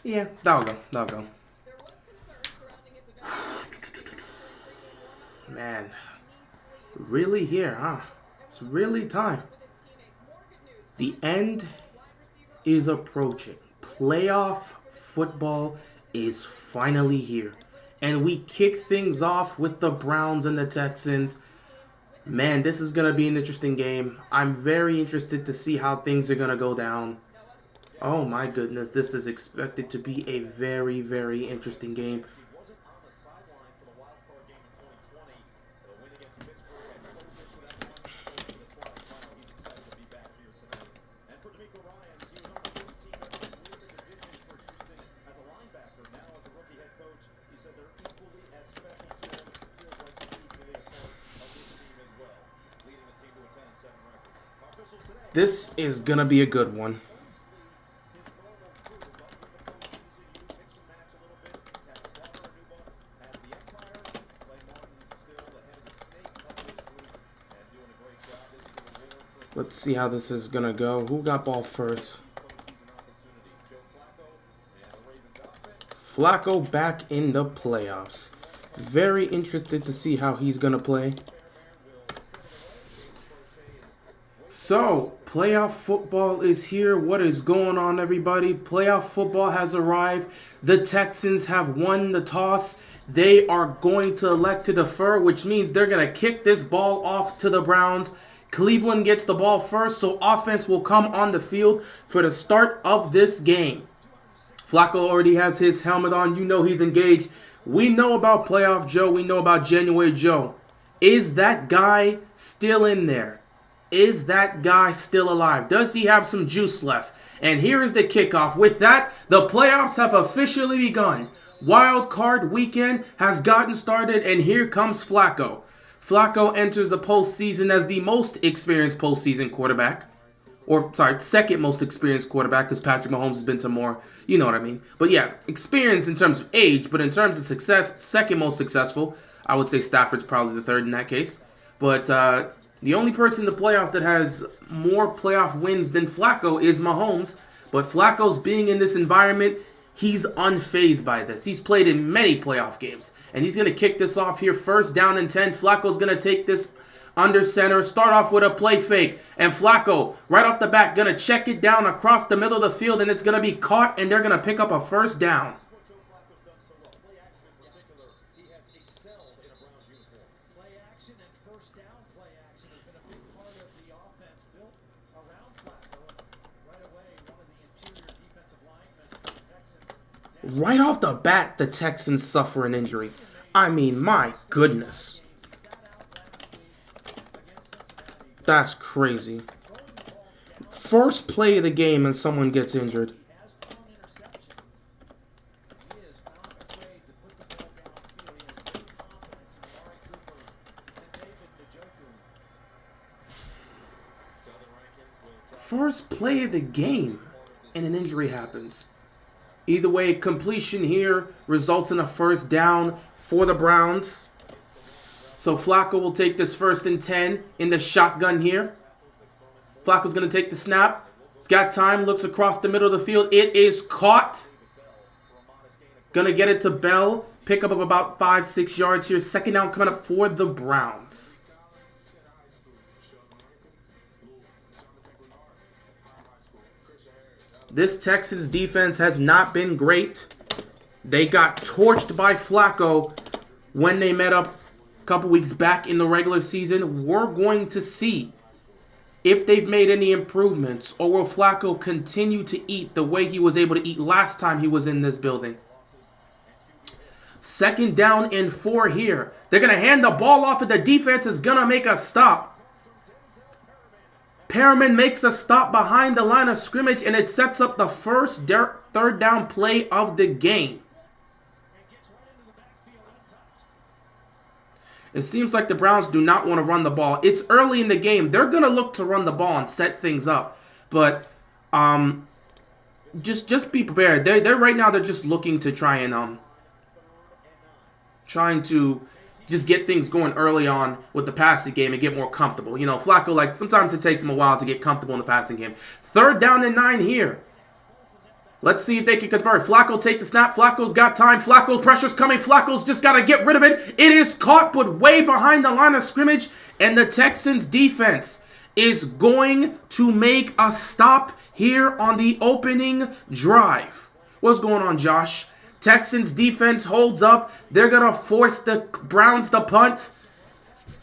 Yeah, that'll go. That'll go. Man, really here, huh? It's really time. The end is approaching. Playoff football is finally here. And we kick things off with the Browns and the Texans. Man, this is going to be an interesting game. I'm very interested to see how things are going to go down. Oh my goodness, this is expected to be a very, very interesting game. This is going to be a good one. Let's see how this is going to go. Who got ball first? Flacco back in the playoffs. Very interested to see how he's going to play. So, playoff football is here. What is going on, everybody? Playoff football has arrived. The Texans have won the toss. They are going to elect to defer, which means they're going to kick this ball off to the Browns. Cleveland gets the ball first, so offense will come on the field for the start of this game. Flacco already has his helmet on. You know he's engaged. We know about Playoff Joe. We know about January Joe. Is that guy still in there? Is that guy still alive? Does he have some juice left? And here is the kickoff. With that, the playoffs have officially begun. Wild card weekend has gotten started, and here comes Flacco. Flacco enters the postseason as the most experienced postseason quarterback. Or, sorry, second most experienced quarterback, because Patrick Mahomes has been to more, you know what I mean. But yeah, experience in terms of age, but in terms of success, second most successful. I would say Stafford's probably the third in that case. But the only person in the playoffs that has more playoff wins than Flacco is Mahomes. But Flacco's being in this environment, he's unfazed by this. He's played in many playoff games. And he's going to kick this off here. First down and 10. Flacco's going to take this under center. Start off with a play fake. And Flacco, right off the bat, going to check it down across the middle of the field. And it's going to be caught. And they're going to pick up a first down. Right off the bat, the Texans suffer an injury. I mean, my goodness. That's crazy. First play of the game and someone gets injured. First play of the game and an injury happens. Either way, completion here results in a first down for the Browns. So Flacco will take this first and 10 in the shotgun here. Flacco's going to take the snap. He's got time, looks across the middle of the field. It is caught. Going to get it to Bell. Pick up about 5-6 yards here. Second down coming up for the Browns. This Texas defense has not been great. They got torched by Flacco when they met up a couple weeks back in the regular season. We're going to see if they've made any improvements, or will Flacco continue to eat the way he was able to eat last time he was in this building. Second down and 4 here. They're going to hand the ball off, and the defense is going to make a stop. Perriman makes a stop behind the line of scrimmage, and it sets up the first third down play of the game. It seems like the Browns do not want to run the ball. It's early in the game. They're going to look to run the ball and set things up. But just be prepared. They're right now they're just looking to try and trying to just get things going early on with the passing game and get more comfortable. You know, Flacco, like, sometimes it takes him a while to get comfortable in the passing game. Third down and 9 here. Let's see if they can convert. Flacco takes a snap. Flacco's got time. Flacco, pressure's coming. Flacco's just got to get rid of it. It is caught, but way behind the line of scrimmage. And the Texans defense is going to make a stop here on the opening drive. What's going on, Josh? Texans defense holds up. They're going to force the Browns to punt.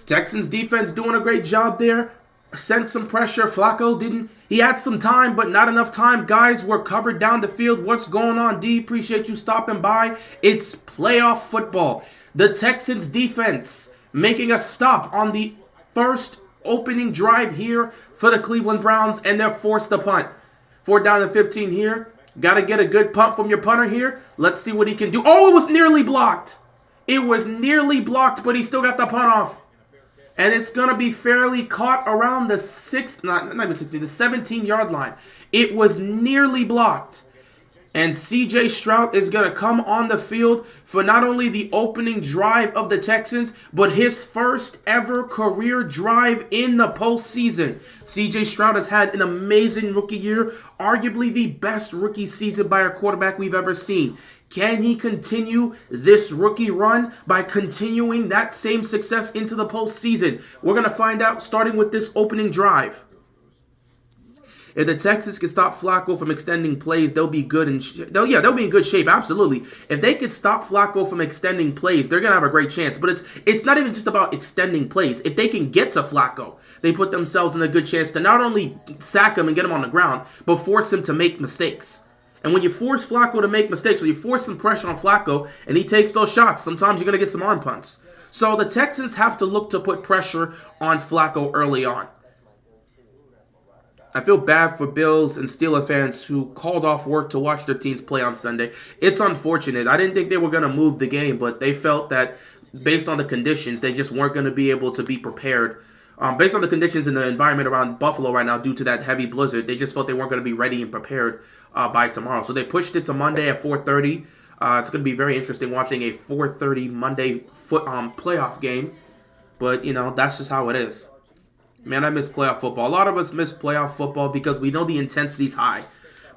Texans defense doing a great job there. Sent some pressure. Flacco didn't. He had some time, but not enough time. Guys were covered down the field. What's going on, D? Appreciate you stopping by. It's playoff football. The Texans defense making a stop on the first opening drive here for the Cleveland Browns, and they're forced to punt. 4th down and 15 here. Got to get a good punt from your punter here. Let's see what he can do. Oh, it was nearly blocked. It was nearly blocked, but he still got the punt off. And it's going to be fairly caught around the 17-yard line. It was nearly blocked. And CJ Stroud is going to come on the field for not only the opening drive of the Texans, but his first ever career drive in the postseason. CJ Stroud has had an amazing rookie year, arguably the best rookie season by a quarterback we've ever seen. Can he continue this rookie run by continuing that same success into the postseason? We're going to find out starting with this opening drive. If the Texans can stop Flacco from extending plays, they'll be good they'll be in good shape, absolutely. If they can stop Flacco from extending plays, they're going to have a great chance. But it's not even just about extending plays. If they can get to Flacco, they put themselves in a good chance to not only sack him and get him on the ground, but force him to make mistakes. And when you force Flacco to make mistakes, or you force some pressure on Flacco, and he takes those shots, sometimes you're going to get some arm punts. So the Texans have to look to put pressure on Flacco early on. I feel bad for Bills and Steelers fans who called off work to watch their teams play on Sunday. It's unfortunate. I didn't think they were going to move the game, but they felt that based on the conditions, they just weren't going to be able to be prepared. Based on the conditions in the environment around Buffalo right now due to that heavy blizzard, they just felt they weren't going to be ready and prepared by tomorrow. So they pushed it to Monday at 4:30. It's going to be very interesting watching a 4:30 Monday playoff game. But, that's just how it is. Man, I miss playoff football. A lot of us miss playoff football because we know the intensity's high.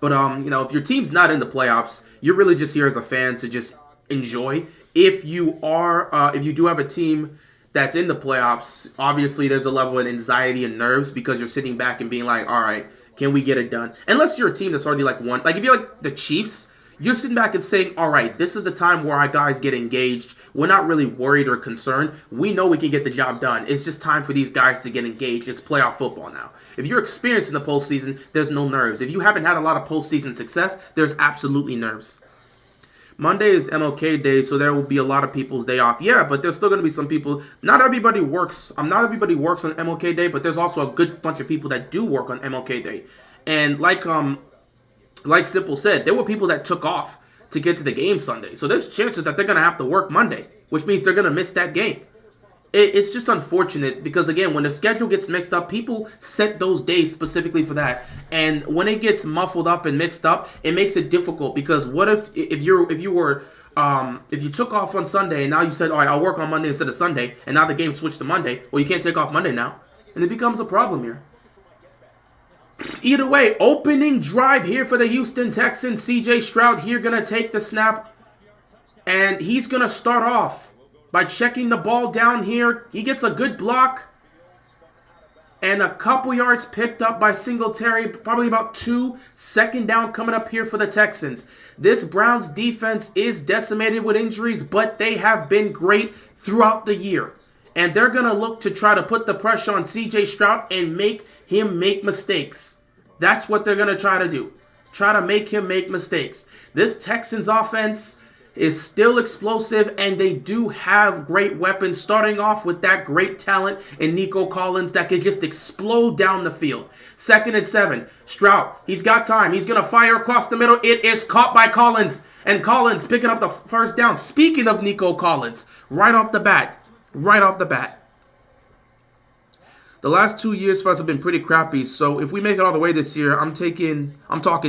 But, if your team's not in the playoffs, you're really just here as a fan to just enjoy. If you do have a team that's in the playoffs, obviously there's a level of anxiety and nerves because you're sitting back and being like, all right, can we get it done? Unless you're a team that's already won. If you're like the Chiefs, you're sitting back and saying, all right, this is the time where our guys get engaged. We're not really worried or concerned. We know we can get the job done. It's just time for these guys to get engaged. It's playoff football now. If you're experienced in the postseason, there's no nerves. If you haven't had a lot of postseason success, there's absolutely nerves. Monday is MLK Day, so there will be a lot of people's day off. Yeah, but there's still going to be some people. Not everybody works. Not everybody works on MLK Day, but there's also a good bunch of people that do work on MLK Day. And like Simple said, there were people that took off to get to the game Sunday. So there's chances that they're going to have to work Monday, which means they're going to miss that game. It's just unfortunate because, again, when the schedule gets mixed up, people set those days specifically for that. And when it gets muffled up and mixed up, it makes it difficult because what if you took off on Sunday and now you said, all right, I'll work on Monday instead of Sunday, and now the game switched to Monday. Well, you can't take off Monday now. And it becomes a problem here. Either way, opening drive here for the Houston Texans. CJ Stroud here going to take the snap. And he's going to start off by checking the ball down here. He gets a good block. And a couple yards picked up by Singletary. Probably about 2. Second down coming up here for the Texans. This Browns defense is decimated with injuries, but they have been great throughout the year. And they're going to look to try to put the pressure on CJ Stroud and make him make mistakes. That's what they're going to try to do. Try to make him make mistakes. This Texans offense is still explosive, and they do have great weapons, starting off with that great talent in Nico Collins that could just explode down the field. 2nd and 7. Stroud, he's got time. He's going to fire across the middle. It is caught by Collins, and Collins picking up the first down. Speaking of Nico Collins, right off the bat. The last 2 years for us have been pretty crappy, so if we make it all the way this year, I'm talking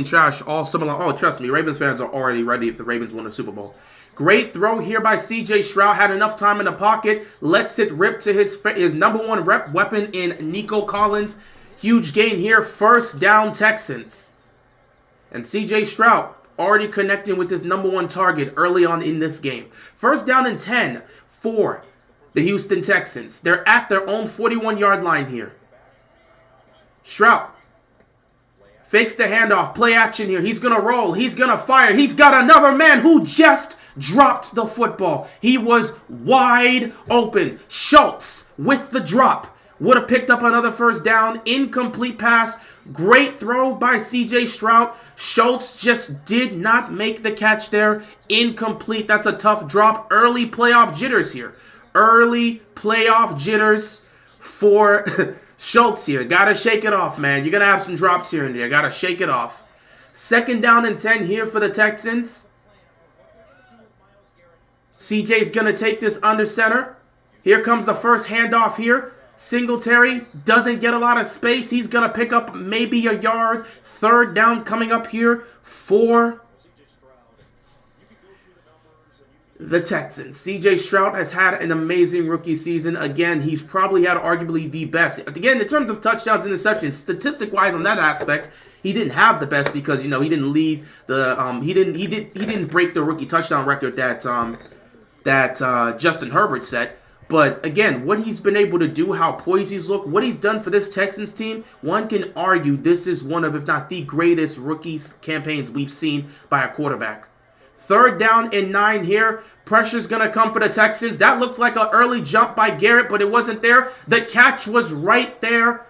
trash all summer long. Oh, trust me, Ravens fans are already ready if the Ravens win the Super Bowl. Great throw here by CJ Stroud. Had enough time in the pocket. Lets it rip to his number one weapon in Nico Collins. Huge gain here. 1st down Texans. And CJ Stroud already connecting with his number one target early on in this game. First down and 10 for the Houston Texans. They're at their own 41-yard line here. Stroud fakes the handoff. Play action here. He's going to roll. He's going to fire. He's got another man who just dropped the football. He was wide open. Schultz with the drop. Would have picked up another first down. Incomplete pass. Great throw by C.J. Stroud. Schultz just did not make the catch there. Incomplete. That's a tough drop. Early playoff jitters here. Early playoff jitters for Schultz here. Gotta shake it off, man. You're gonna have some drops here and there. Gotta shake it off. Second down and 10 here for the Texans. CJ's gonna take this under center. Here comes the first handoff here. Singletary doesn't get a lot of space. He's gonna pick up maybe a yard. Third down coming up here for the Texans. C.J. Stroud has had an amazing rookie season. Again, he's probably had arguably the best. Again, in terms of touchdowns and interceptions, statistic-wise on that aspect, he didn't have the best because he didn't lead the he didn't break the rookie touchdown record that Justin Herbert set. But again, what he's been able to do, how poised he's looked, what he's done for this Texans team, one can argue this is one of, if not the greatest rookie campaigns we've seen by a quarterback. Third down and 9 here. Pressure's going to come for the Texans. That looks like an early jump by Garrett, but it wasn't there. The catch was right there.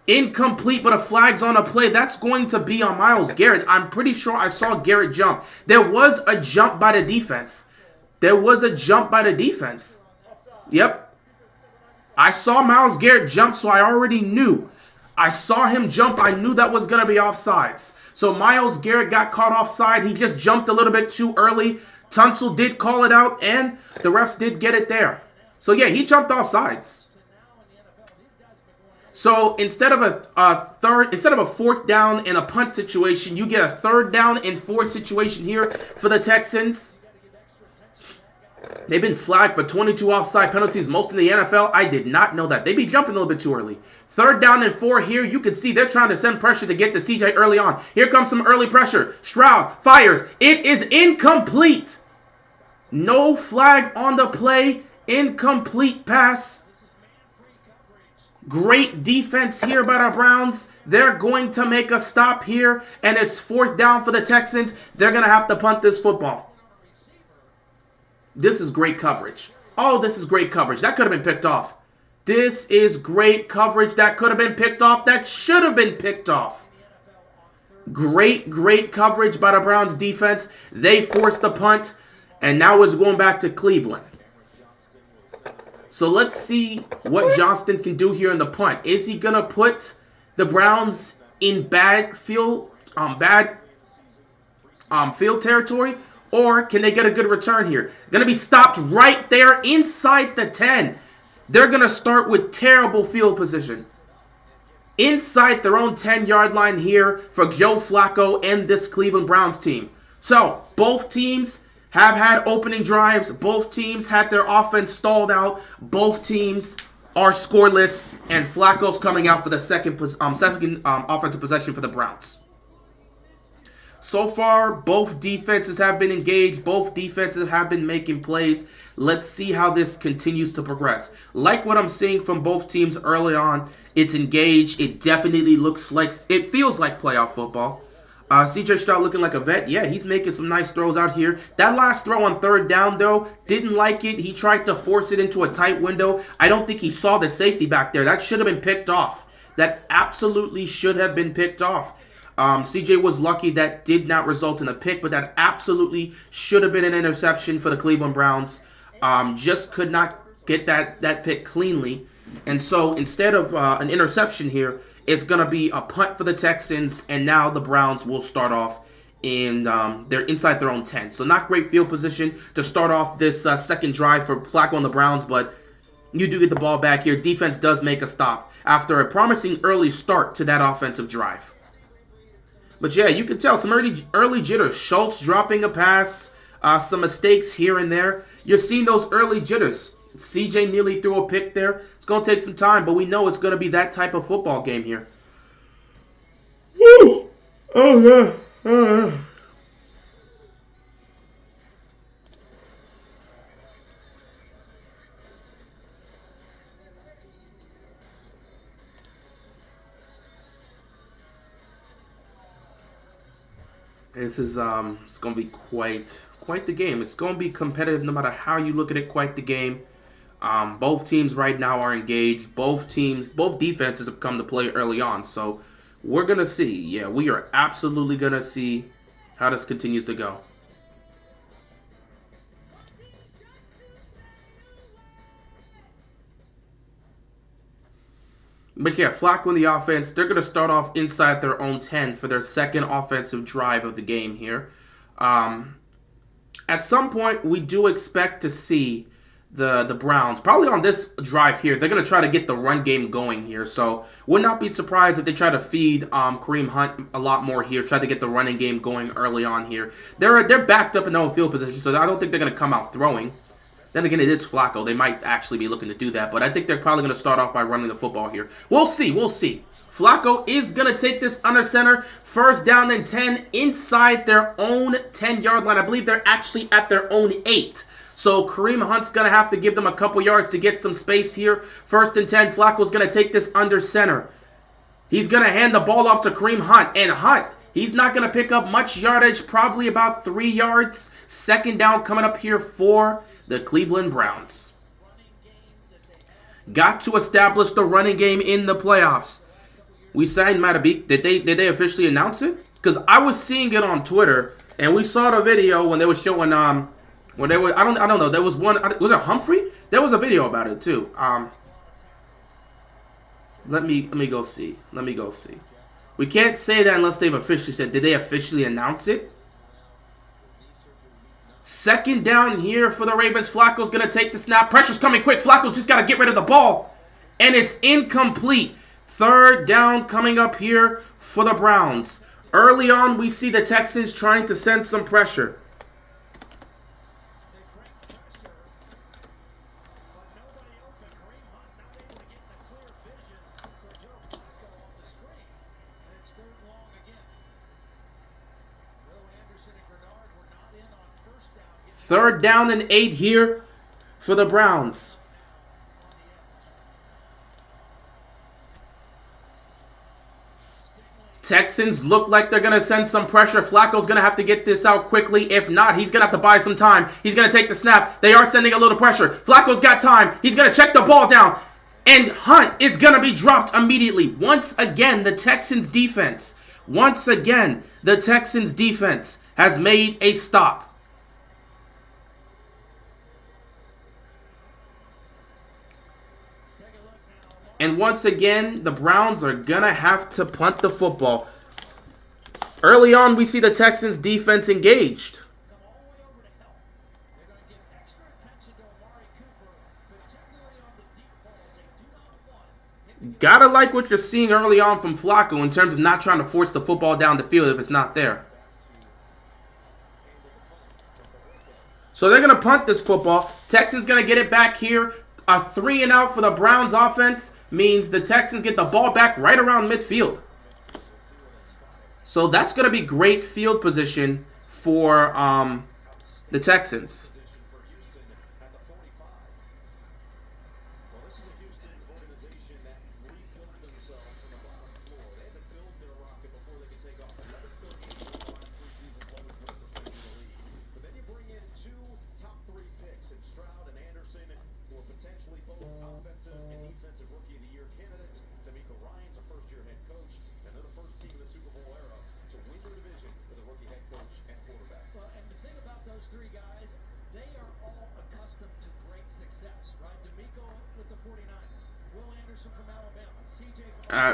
Incomplete, but a flag's on a play. That's going to be on Myles Garrett. I'm pretty sure I saw Garrett jump. There was a jump by the defense. Yep. I saw Myles Garrett jump, so I already knew. I saw him jump. I knew that was going to be offsides. So Myles Garrett got caught offside. He just jumped a little bit too early. Tunsil did call it out, and the refs did get it there. So yeah, he jumped offsides. So instead of a fourth down and a punt situation, you get a third down and 4 situation here for the Texans. They've been flagged for 22 offside penalties, most in the NFL. I did not know that. They be jumping a little bit too early. Third down and 4 here. You can see they're trying to send pressure to get to CJ early on. Here comes some early pressure. Stroud fires. It is incomplete. No flag on the play. Incomplete pass. Great defense here by the Browns. They're going to make a stop here, and it's fourth down for the Texans. They're going to have to punt this football. This is great coverage. Oh, this is great coverage. That could have been picked off. This is great coverage. That could have been picked off. That should have been picked off. Great coverage by the Browns defense. They forced the punt, and now it's going back to Cleveland. So let's see what Johnston can do here in the punt. Is he going to put the Browns in bad field territory? Or can they get a good return here? Going to be stopped right there inside the 10. They're going to start with terrible field position. Inside their own 10-yard line here for Joe Flacco and this Cleveland Browns team. So, both teams have had opening drives. Both teams had their offense stalled out. Both teams are scoreless. And Flacco's coming out for the second offensive possession for the Browns. So far, both defenses have been engaged. Both defenses have been making plays. Let's see how this continues to progress. Like what I'm seeing from both teams early on, it's engaged. It definitely it feels like playoff football. CJ Stroud looking like a vet. Yeah, he's making some nice throws out here. That last throw on third down, though, didn't like it. He tried to force it into a tight window. I don't think he saw the safety back there. That should have been picked off. That absolutely should have been picked off. CJ was lucky that did not result in a pick, but that absolutely should have been an interception for the Cleveland Browns. Just could not get that pick cleanly. And so instead of an interception here, it's going to be a punt for the Texans, and now the Browns will start off they're inside their own 10. So not great field position to start off this second drive for Flacco and the Browns, but you do get the ball back here. Defense does make a stop after a promising early start to that offensive drive. But yeah, you can tell some early jitters. Schultz dropping a pass, some mistakes here and there. You're seeing those early jitters. CJ nearly threw a pick there. It's going to take some time, but we know it's going to be that type of football game here. Woo! Oh, yeah. This is it's gonna be quite the game. It's gonna be competitive no matter how you look at it. Quite the game. Both teams right now are engaged. Both defenses have come to play early on. So we're gonna see. Yeah, we are absolutely gonna see how this continues to go. But yeah, Flacco in the offense, they're going to start off inside their own 10 for their second offensive drive of the game here. At some point, we do expect to see the Browns, probably on this drive here, they're going to try to get the run game going here. So would not be surprised if they try to feed Kareem Hunt a lot more here, try to get the running game going early on here. They're backed up in their own field position, so I don't think they're going to come out throwing. Then again, it is Flacco. They might actually be looking to do that, but I think they're probably going to start off by running the football here. We'll see. We'll see. Flacco is going to take this under center. First down and 10 inside their own 10-yard line. I believe they're actually at their own 8. So Kareem Hunt's going to have to give them a couple yards to get some space here. First and 10, Flacco's going to take this under center. He's going to hand the ball off to Kareem Hunt. And Hunt, he's not going to pick up much yardage, probably about 3 yards. Second down coming up here for the Cleveland Browns. Got to establish the running game in the playoffs. We signed Matabik. Did they officially announce it? Because I was seeing it on Twitter, and we saw the video when they were showing when they were I don't know. There was one. Was it Humphrey? There was a video about it too. Let me go see. Let me go see. We can't say that unless they've officially said. Did they officially announce it? Second down here for the Ravens. Flacco's going to take the snap. Pressure's coming quick. Flacco's just got to get rid of the ball. And it's incomplete. Third down coming up here for the Browns. Early on, we see the Texans trying to send some pressure. Third down and 8 here for the Browns. Texans look like they're going to send some pressure. Flacco's going to have to get this out quickly. If not, he's going to have to buy some time. He's going to take the snap. They are sending a little pressure. Flacco's got time. He's going to check the ball down. And Hunt is going to be dropped immediately. Once again, the Texans defense has made a stop. And once again, the Browns are going to have to punt the football. Early on, we see the Texans defense engaged. Gotta like what you're seeing early on from Flacco in terms of not trying to force the football down the field if it's not there. So they're going to punt this football. Texans going to get it back here. A 3 and out for the Browns offense means the Texans get the ball back right around midfield. So that's going to be great field position for the Texans.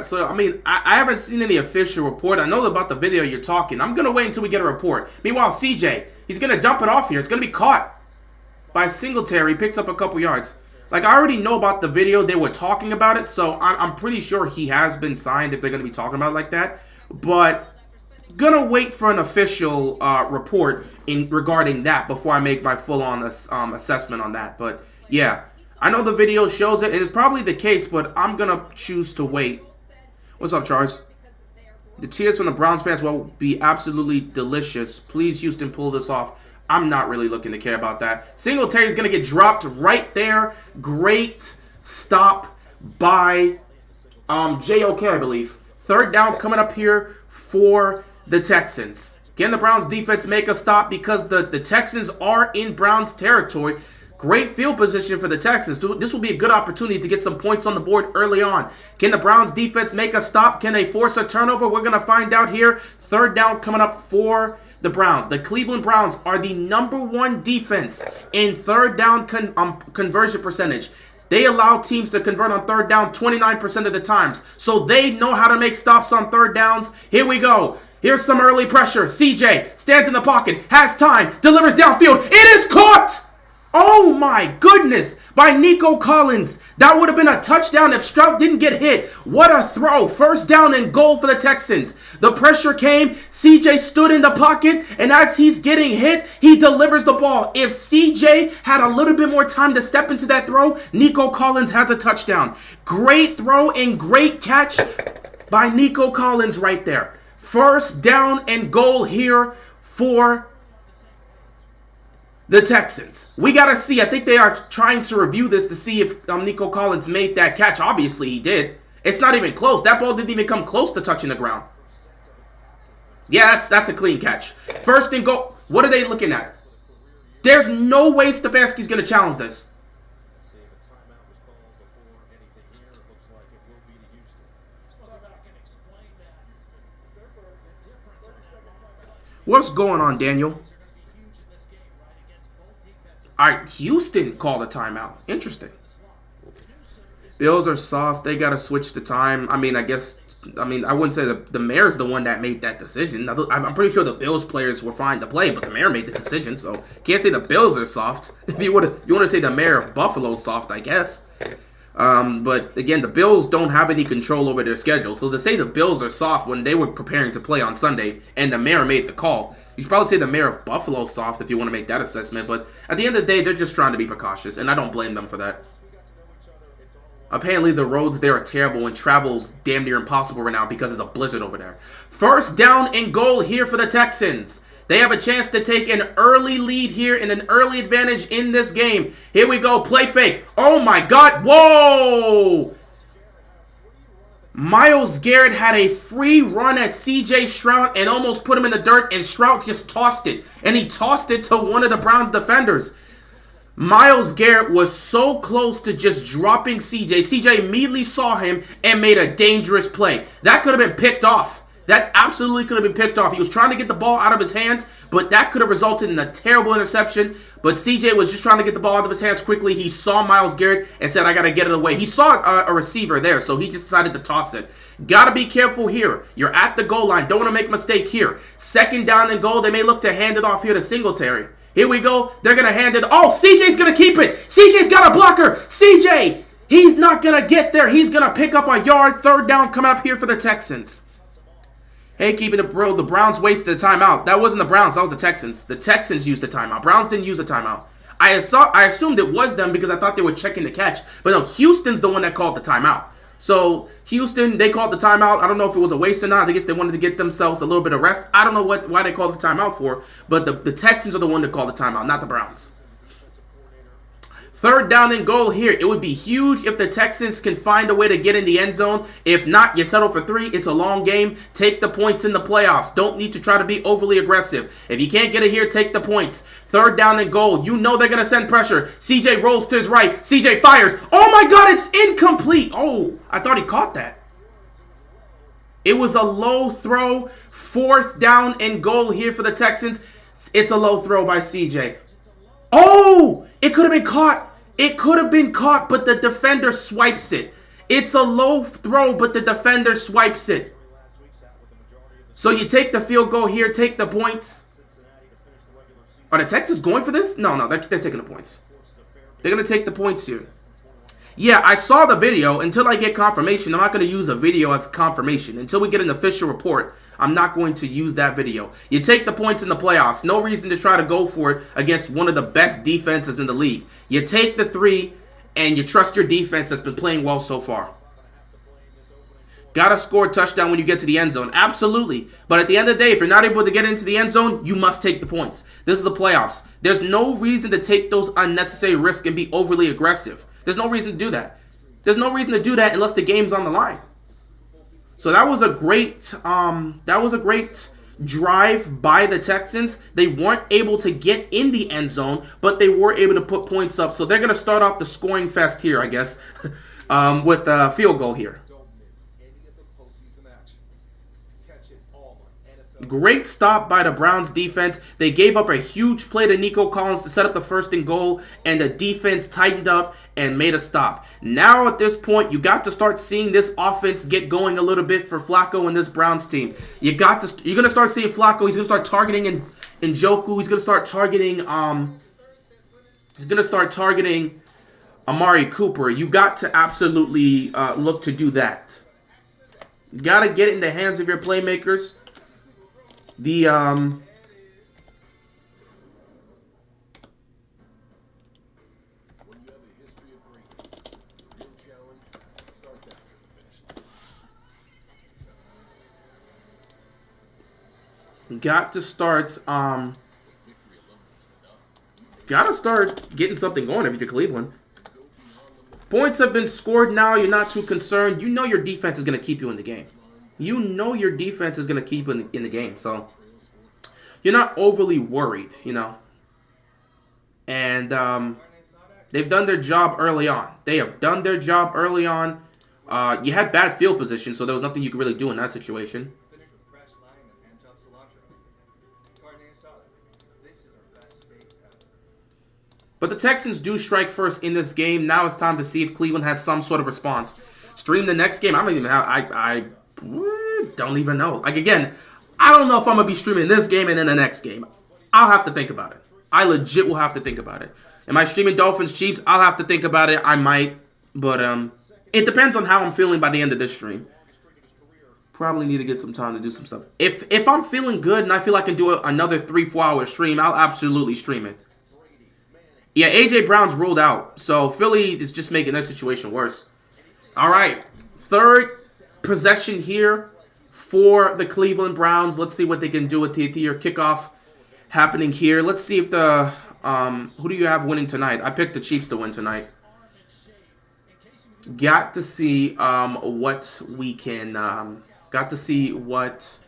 So, I mean, I haven't seen any official report. I know about the video you're talking. I'm going to wait until we get a report. Meanwhile, CJ, he's going to dump it off here. It's going to be caught by Singletary. Picks up a couple yards. Like, I already know about the video. They were talking about it, so I'm pretty sure he has been signed if they're going to be talking about it like that. But going to wait for an official report regarding that before I make my full-on assessment on that. But, yeah, I know the video shows it. It is probably the case, but I'm going to choose to wait. What's up, Charles? The cheers from the Browns fans will be absolutely delicious. Please, Houston, pull this off. I'm not really looking to care about that. Singletary is going to get dropped right there. Great stop by JOK, I believe. Third down coming up here for the Texans. Can the Browns defense make a stop? Because the Texans are in Browns territory. Great field position for the Texans. This will be a good opportunity to get some points on the board early on. Can the Browns defense make a stop? Can they force a turnover? We're going to find out here. Third down coming up for the Browns. The Cleveland Browns are the #1 defense in third down conversion percentage. They allow teams to convert on third down 29% of the times. So they know how to make stops on third downs. Here we go. Here's some early pressure. CJ stands in the pocket, has time, delivers downfield. It is caught! Oh my goodness, by Nico Collins. That would have been a touchdown if Stroud didn't get hit. What a throw. First down and goal for the Texans. The pressure came. CJ stood in the pocket, and as he's getting hit, he delivers the ball. If CJ had a little bit more time to step into that throw, Nico Collins has a touchdown. Great throw and great catch by Nico Collins right there. First down and goal here for the Texans. We got to see. I think they are trying to review this to see if Nico Collins made that catch. Obviously, he did. It's not even close. That ball didn't even come close to touching the ground. Yeah, that's a clean catch. First and goal. What are they looking at? There's no way Stefanski's going to challenge this. What's going on, Daniel? All right, Houston called a timeout. Interesting. Bills are soft. They got to switch the time. I wouldn't say the mayor's the one that made that decision. I'm pretty sure the Bills players were fine to play, but the mayor made the decision, so can't say the Bills are soft. If you want to say the mayor of Buffalo's soft, I guess. But again, the Bills don't have any control over their schedule. So to say the Bills are soft when they were preparing to play on Sunday and the mayor made the call, you should probably say the mayor of Buffalo is soft if you want to make that assessment. But at the end of the day, they're just trying to be precautious, and I don't blame them for that. Apparently, the roads there are terrible and travel's damn near impossible right now because there's a blizzard over there. First down and goal here for the Texans. They have a chance to take an early lead here and an early advantage in this game. Here we go. Play fake. Oh, my God. Whoa! Myles Garrett had a free run at C.J. Stroud and almost put him in the dirt, and Stroud just tossed it. And he tossed it to one of the Browns defenders. Myles Garrett was so close to just dropping C.J. C.J. immediately saw him and made a dangerous play. That could have been picked off. That absolutely could have been picked off. He was trying to get the ball out of his hands, but that could have resulted in a terrible interception. But CJ was just trying to get the ball out of his hands quickly. He saw Myles Garrett and said, I got to get it away. He saw a receiver there, so he just decided to toss it. Got to be careful here. You're at the goal line. Don't want to make a mistake here. Second down and goal. They may look to hand it off here to Singletary. Here we go. They're going to hand it. Oh, CJ's going to keep it. CJ's got a blocker. CJ, he's not going to get there. He's going to pick up a yard. Third down coming up here for the Texans. Hey, keeping it real, the Browns wasted a timeout. That wasn't the Browns, that was the Texans. The Texans used the timeout. Browns didn't use a timeout. I assumed it was them because I thought they were checking the catch. But no, Houston's the one that called the timeout. So, Houston, they called the timeout. I don't know if it was a waste or not. I guess they wanted to get themselves a little bit of rest. I don't know why they called the timeout for. But the Texans are the one that called the timeout, not the Browns. Third down and goal here. It would be huge if the Texans can find a way to get in the end zone. If not, you settle for 3. It's a long game. Take the points in the playoffs. Don't need to try to be overly aggressive. If you can't get it here, take the points. Third down and goal. You know they're going to send pressure. CJ rolls to his right. CJ fires. Oh my God, it's incomplete. Oh, I thought he caught that. It was a low throw. Fourth down and goal here for the Texans. It's a low throw by CJ. Oh, it could have been caught. It could have been caught, but the defender swipes it. It's a low throw, but the defender swipes it. So you take the field goal here, take the points. Are the Texans going for this? No, they're taking the points. They're going to take the points here. Yeah, I saw the video. Until I get confirmation, I'm not going to use a video as confirmation. Until we get an official report, I'm not going to use that video. You take the points in the playoffs. No reason to try to go for it against one of the best defenses in the league. You take the 3, and you trust your defense that's been playing well so far. Got to score a touchdown when you get to the end zone. Absolutely. But at the end of the day, if you're not able to get into the end zone, you must take the points. This is the playoffs. There's no reason to take those unnecessary risks and be overly aggressive. There's no reason to do that. There's no reason to do that unless the game's on the line. So that was a great drive by the Texans. They weren't able to get in the end zone, but they were able to put points up. So they're going to start off the scoring fest here, I guess, with a field goal here. Great stop by the Browns defense. They gave up a huge play to Nico Collins to set up the 1st and goal, and the defense tightened up and made a stop. Now at this point, you got to start seeing this offense get going a little bit for Flacco and this Browns team. You're going to start seeing Flacco. He's going to start targeting Njoku. He's going to start targeting Amari Cooper. You got to absolutely look to do that. You got to get it in the hands of your playmakers. Got to start getting something going if you're Cleveland. Points have been scored now. You're not too concerned. You know your defense is going to keep you in the game. You know your defense is going to keep you in the game. So you're not overly worried, you know. And they've done their job early on. They have done their job early on. You had bad field position, so there was nothing you could really do in that situation. But the Texans do strike first in this game. Now it's time to see if Cleveland has some sort of response. Stream the next game. I don't even have. I don't even know. Like, again, I don't know if I'm going to be streaming this game and then the next game. I'll have to think about it. I legit will have to think about it. Am I streaming Dolphins Chiefs? I'll have to think about it. I might. But it depends on how I'm feeling by the end of this stream. Probably need to get some time to do some stuff. If I'm feeling good and I feel I can do another 3-4 hour stream, I'll absolutely stream it. Yeah, A.J. Brown's ruled out. So Philly is just making their situation worse. All right. 3rd possession here for the Cleveland Browns. Let's see what they can do with your kickoff happening here. Let's see if the who do you have winning tonight? I picked the Chiefs to win tonight. Got to see what we can. Got to see what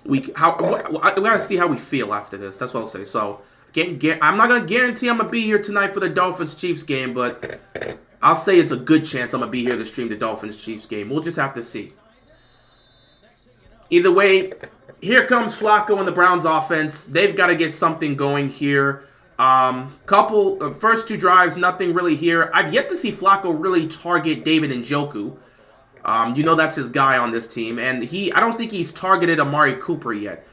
we we got to see how we feel after this. That's what I'll say. So. I'm not going to guarantee I'm going to be here tonight for the Dolphins-Chiefs game, but I'll say it's a good chance I'm going to be here to stream the Dolphins-Chiefs game. We'll just have to see. Either way, here comes Flacco and the Browns offense. They've got to get something going here. First 2 drives, nothing really here. I've yet to see Flacco really target David Njoku. You know that's his guy on this team, and I don't think he's targeted Amari Cooper yet.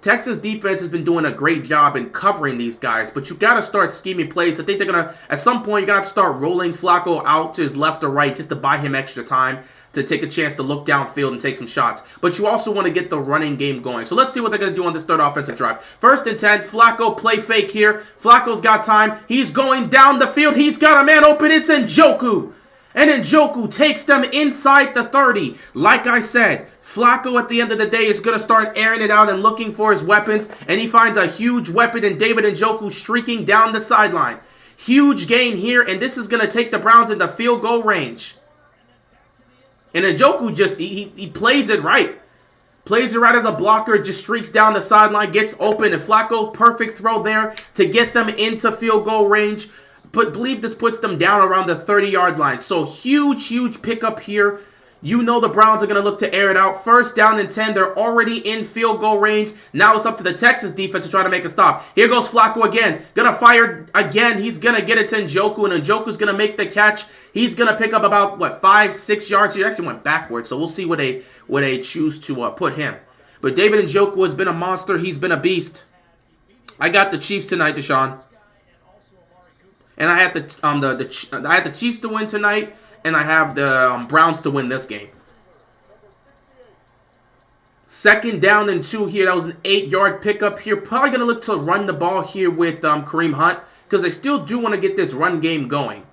Texas defense has been doing a great job in covering these guys, but you got to start scheming plays. I think they're going to, at some point, you got to start rolling Flacco out to his left or right just to buy him extra time to take a chance to look downfield and take some shots. But you also want to get the running game going. So let's see what they're going to do on this 3rd offensive drive. 1st and 10, Flacco play fake here. Flacco's got time. He's going down the field. He's got a man open. It's Njoku. And Njoku takes them inside the 30. Like I said, Flacco at the end of the day is going to start airing it out and looking for his weapons. And he finds a huge weapon in David Njoku streaking down the sideline. Huge gain here, and this is going to take the Browns into field goal range. And Njoku just, he plays it right. Plays it right as a blocker, just streaks down the sideline, gets open. And Flacco, perfect throw there to get them into field goal range. But believe this puts them down around the 30-yard line. So huge pickup here. You know the Browns are going to look to air it out. 1st down and 10. They're already in field goal range. Now it's up to the Texas defense to try to make a stop. Here goes Flacco again. Going to fire again. He's going to get it to Njoku, and Njoku's going to make the catch. He's going to pick up about, 5-6 yards. He actually went backwards, so we'll see where they choose to put him. But David Njoku has been a monster. He's been a beast. I got the Chiefs tonight, Deshaun. And I had the Chiefs to win tonight, and I have the Browns to win this game. 2nd down and 2 here. That was an 8-yard pickup here. Probably going to look to run the ball here with Kareem Hunt because they still do want to get this run game going.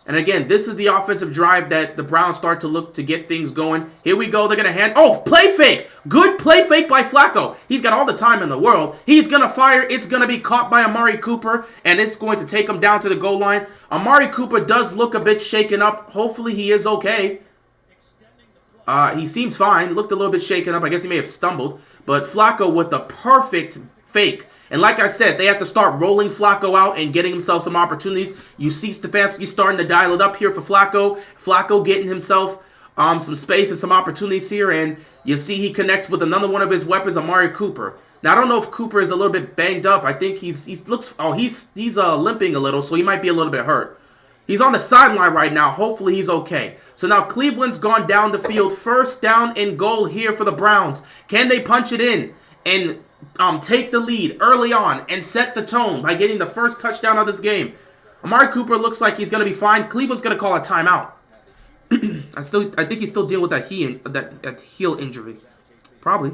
And again, this is the offensive drive that the Browns start to look to get things going. Here we go. They're going to hand. Oh, play fake. Good play fake by Flacco. He's got all the time in the world. He's going to fire. It's going to be caught by Amari Cooper, and it's going to take him down to the goal line. Amari Cooper does look a bit shaken up. Hopefully he is okay. He seems fine. Looked a little bit shaken up. I guess he may have stumbled. But Flacco with the perfect fake. And like I said, they have to start rolling Flacco out and getting himself some opportunities. You see Stefanski starting to dial it up here for Flacco. Flacco getting himself some space and some opportunities here. And you see he connects with another one of his weapons, Amari Cooper. Now, I don't know if Cooper is a little bit banged up. I think he's limping a little, so he might be a little bit hurt. He's on the sideline right now. Hopefully he's okay. So now Cleveland's gone down the field. First down and goal here for the Browns. Can they punch it in and take the lead early on and set the tone by getting the first touchdown of this game? Amari Cooper looks like he's going to be fine. Cleveland's going to call a timeout. I think he's still dealing with that heel injury. Probably.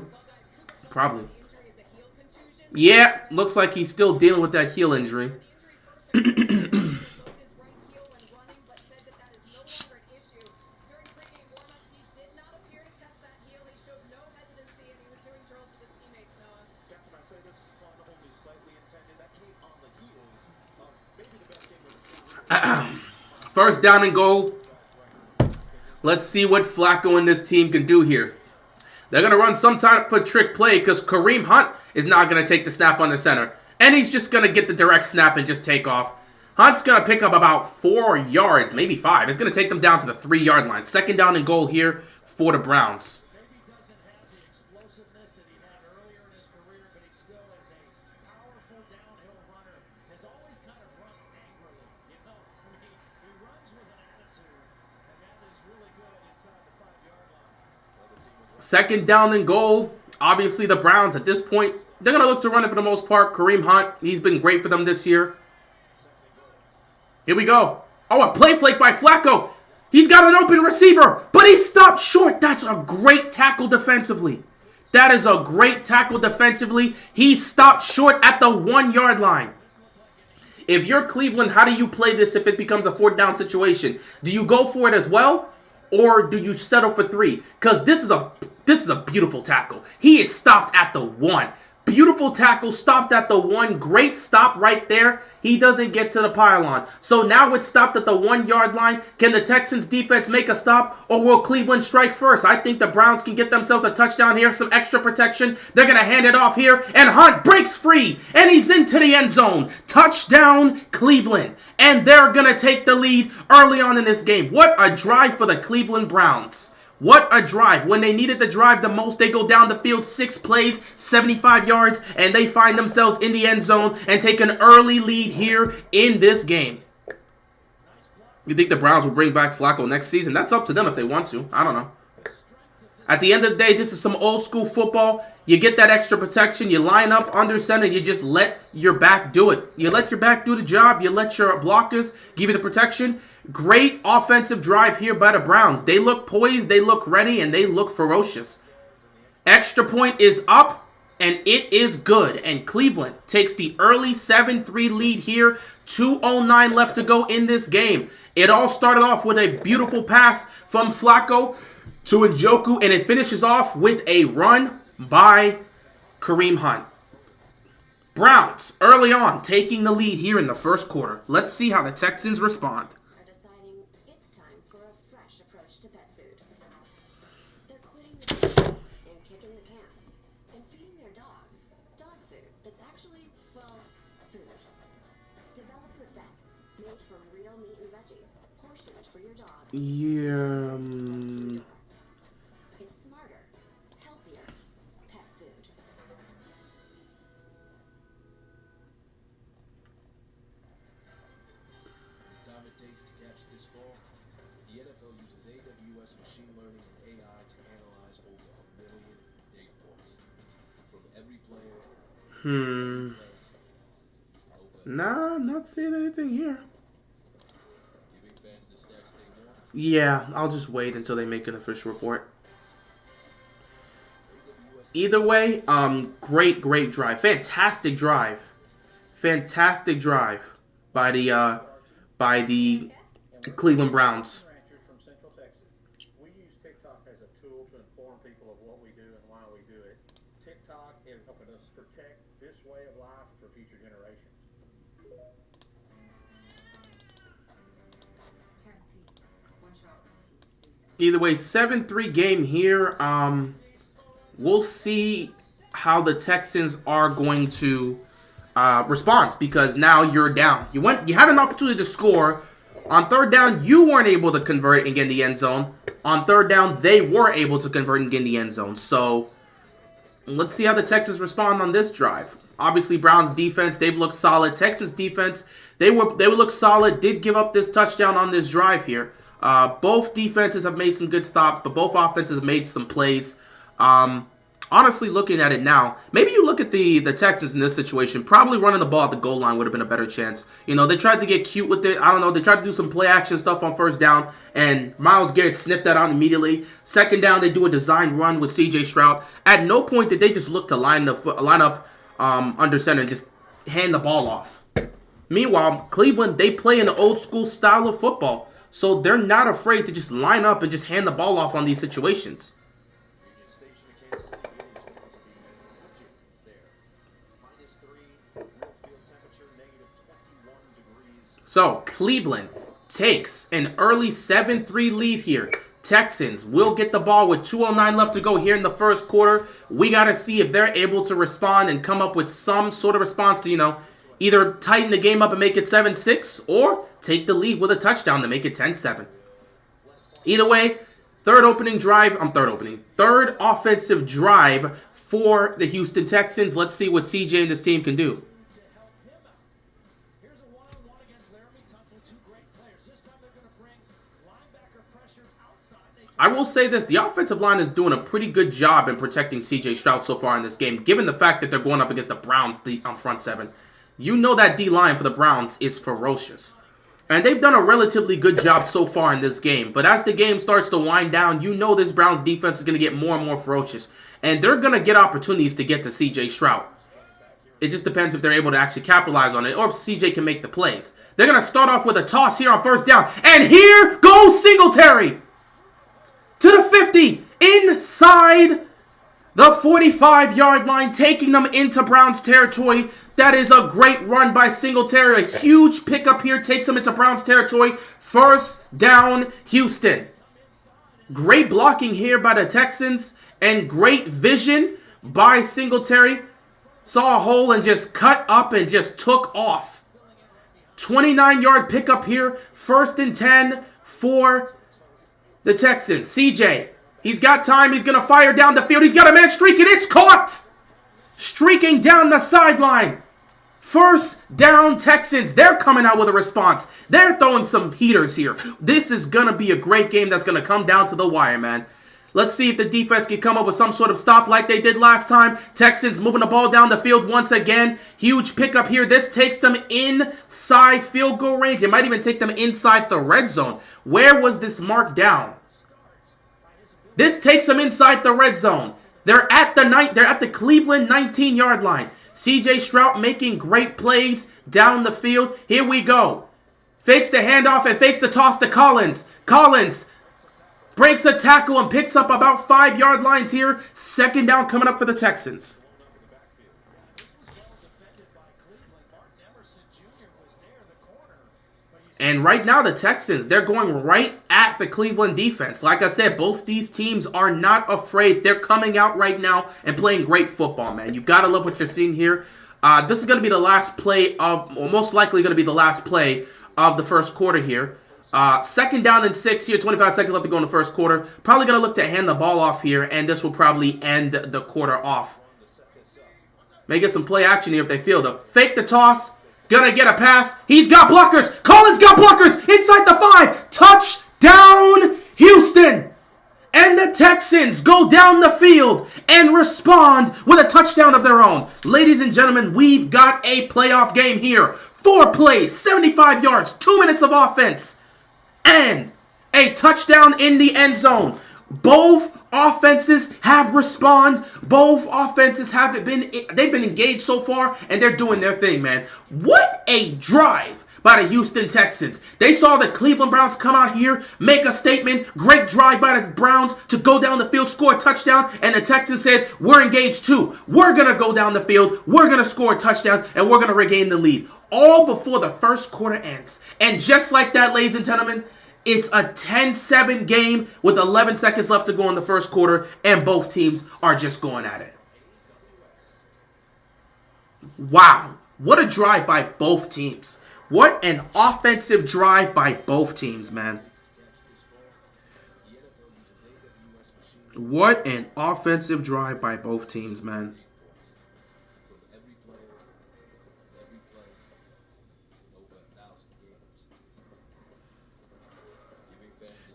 Yeah, looks like he's still dealing with that heel injury. First down and goal. Let's see what Flacco and this team can do here. They're going to run some type of trick play because Kareem Hunt is not going to take the snap on the center. And he's just going to get the direct snap and just take off. Hunt's going to pick up about 4 yards, maybe 5. It's going to take them down to the 3-yard line. Second down and goal here for the Browns. Second down and goal. Obviously, the Browns at this point, they're going to look to run it for the most part. Kareem Hunt, he's been great for them this year. Here we go. Oh, a play flake by Flacco. He's got an open receiver, but he stopped short. That's a great tackle defensively. That is a great tackle defensively. He stopped short at the 1-yard line. If you're Cleveland, how do you play this if it becomes a 4th down situation? Do you go for it as well? Or do you settle for 3? Because this is a beautiful tackle. He is stopped at the 1. Beautiful tackle, stopped at the 1. Great stop right there. He doesn't get to the pylon. So now it's stopped at the 1-yard line. Can the Texans defense make a stop? Or will Cleveland strike first? I think the Browns can get themselves a touchdown here. Some extra protection. They're going to hand it off here. And Hunt breaks free. And he's into the end zone. Touchdown, Cleveland. And they're going to take the lead early on in this game. What a drive for the Cleveland Browns. What a drive. When they needed the drive the most, they go down the field 6 plays, 75 yards, and they find themselves in the end zone and take an early lead here in this game. You think the Browns will bring back Flacco next season? That's up to them if they want to. I don't know. At the end of the day, this is some old school football. You get that extra protection. You line up under center. You just let your back do it. You let your back do the job. You let your blockers give you the protection. Great offensive drive here by the Browns. They look poised, they look ready, and they look ferocious. Extra point is up, and it is good. And Cleveland takes the early 7-3 lead here. 2:09 left to go in this game. It all started off with a beautiful pass from Flacco to Njoku, and it finishes off with a run by Kareem Hunt. Browns, early on, taking the lead here in the first quarter. Let's see how the Texans respond. Yeah. It's smarter, healthier pet food. The time it takes to catch this ball, the NFL uses AWS machine learning and AI to analyze over 1 million data points from every player. Nah, not seeing anything here. Yeah, I'll just wait until they make an official report. Either way, great drive. Fantastic drive by the Cleveland Browns. We use TikTok as a tool to inform people of what we do and why we do it. TikTok is helping us protect this way of life for future generations. Either way, 7-3 game here. We'll see how the Texans are going to respond, because now you're down. You had an opportunity to score. On third down, you weren't able to convert and get in the end zone. On third down, they were able to convert and get in the end zone. So let's see how the Texans respond on this drive. Obviously, Browns defense, they've looked solid. Texas defense, they would look solid. Did give up this touchdown on this drive here. Both defenses have made some good stops, but both offenses have made some plays. Honestly, looking at it now, maybe you look at the Texans in this situation. Probably running the ball at the goal line would have been a better chance. You know, they tried to get cute with it. I don't know. They tried to do some play action stuff on first down, and Myles Garrett sniffed that out immediately. Second down, they do a design run with C.J. Stroud. At no point did they just look to line up under center and just hand the ball off. Meanwhile, Cleveland, they play an old school style of football, so they're not afraid to just line up and just hand the ball off on these situations. So, Cleveland takes an early 7-3 lead here. Texans will get the ball with 2:09 left to go here in the first quarter. We got to see if they're able to respond and come up with some sort of response to, either tighten the game up and make it 7-6 or take the lead with a touchdown to make it 10-7. Either way, third offensive drive for the Houston Texans. Let's see what CJ and this team can do. I will say this, the offensive line is doing a pretty good job in protecting C.J. Stroud so far in this game, given the fact that they're going up against the Browns on front seven. You know that D-line for the Browns is ferocious. And they've done a relatively good job so far in this game. But as the game starts to wind down, you know this Browns defense is going to get more and more ferocious. And they're going to get opportunities to get to C.J. Stroud. It just depends if they're able to actually capitalize on it or if C.J. can make the plays. They're going to start off with a toss here on first down. And here goes Singletary! To the 50, inside the 45-yard line, taking them into Browns territory. That is a great run by Singletary. A huge pickup here takes them into Browns territory. First down, Houston. Great blocking here by the Texans and great vision by Singletary. Saw a hole and just cut up and just took off. 29-yard pickup here. First and 10 for the Texans. CJ, he's got time. He's going to fire down the field. He's got a man streaking. It's caught. Streaking down the sideline. First down, Texans. They're coming out with a response. They're throwing some heaters here. This is going to be a great game that's going to come down to the wire, man. Let's see if the defense can come up with some sort of stop like they did last time. Texans moving the ball down the field once again. Huge pickup here. This takes them inside field goal range. It might even take them inside the red zone. Where was this marked down? This takes them inside the red zone. They're at the Cleveland 19-yard line. C.J. Stroud making great plays down the field. Here we go. Fakes the handoff and fakes the toss to Collins. Collins breaks a tackle and picks up about 5-yard lines here. Second down coming up for the Texans. And right now the Texans, they're going right at the Cleveland defense. Like I said, both these teams are not afraid. They're coming out right now and playing great football, man. You got to love what you're seeing here. This is going to be the last play of, or most likely going to be the last play of the first quarter here. Second down and 6 here, 25 seconds left to go in the first quarter. Probably going to look to hand the ball off here, and this will probably end the quarter off. May get some play action here if they feel it. Fake the toss. Gonna get a pass. He's got blockers. Collins got blockers inside the 5. Touchdown, Houston. And the Texans go down the field and respond with a touchdown of their own. Ladies and gentlemen, we've got a playoff game here. 4 plays, 75 yards, 2 minutes of offense, and a touchdown in the end zone. Both offenses have responded. Both offenses they've been engaged so far, and they're doing their thing, man. What a drive by the Houston Texans. They saw the Cleveland Browns come out here, make a statement. Great drive by the Browns to go down the field, score a touchdown, and the Texans said, we're engaged too. We're going to go down the field, we're going to score a touchdown, and we're going to regain the lead. All before the first quarter ends. And just like that, ladies and gentlemen, it's a 10-7 game with 11 seconds left to go in the first quarter, and both teams are just going at it. Wow. What a drive by both teams. What an offensive drive by both teams, man. What an offensive drive by both teams, man.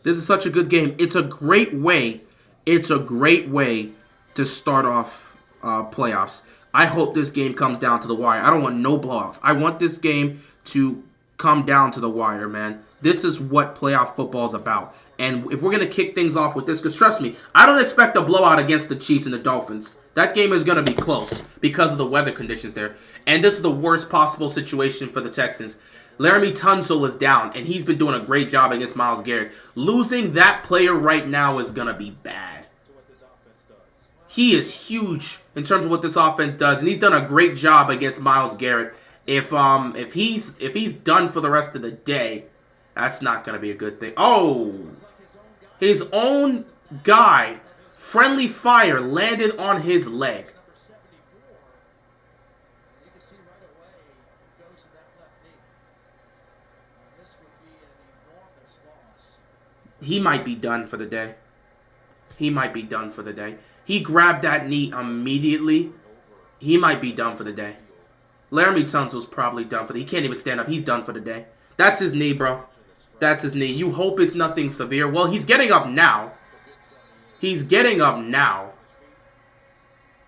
This is such a good game. It's a great way. It's a great way to start off playoffs. I hope this game comes down to the wire. I don't want no blowouts. I want this game to come down to the wire, man. This is what playoff football is about. And if we're going to kick things off with this, because trust me, I don't expect a blowout against the Chiefs and the Dolphins. That game is going to be close because of the weather conditions there. And this is the worst possible situation for the Texans. Laramie Tunsil is down, and he's been doing a great job against Myles Garrett. Losing that player right now is going to be bad. He is huge in terms of what this offense does, and he's done a great job against Myles Garrett. If he's done for the rest of the day, that's not going to be a good thing. Oh, his own guy, friendly fire, landed on his leg. He might be done for the day. He might be done for the day. He grabbed that knee immediately. He might be done for the day. Laramie Tunsil's probably done for the day. He can't even stand up. He's done for the day. That's his knee, bro. That's his knee. You hope it's nothing severe. Well, he's getting up now. He's getting up now.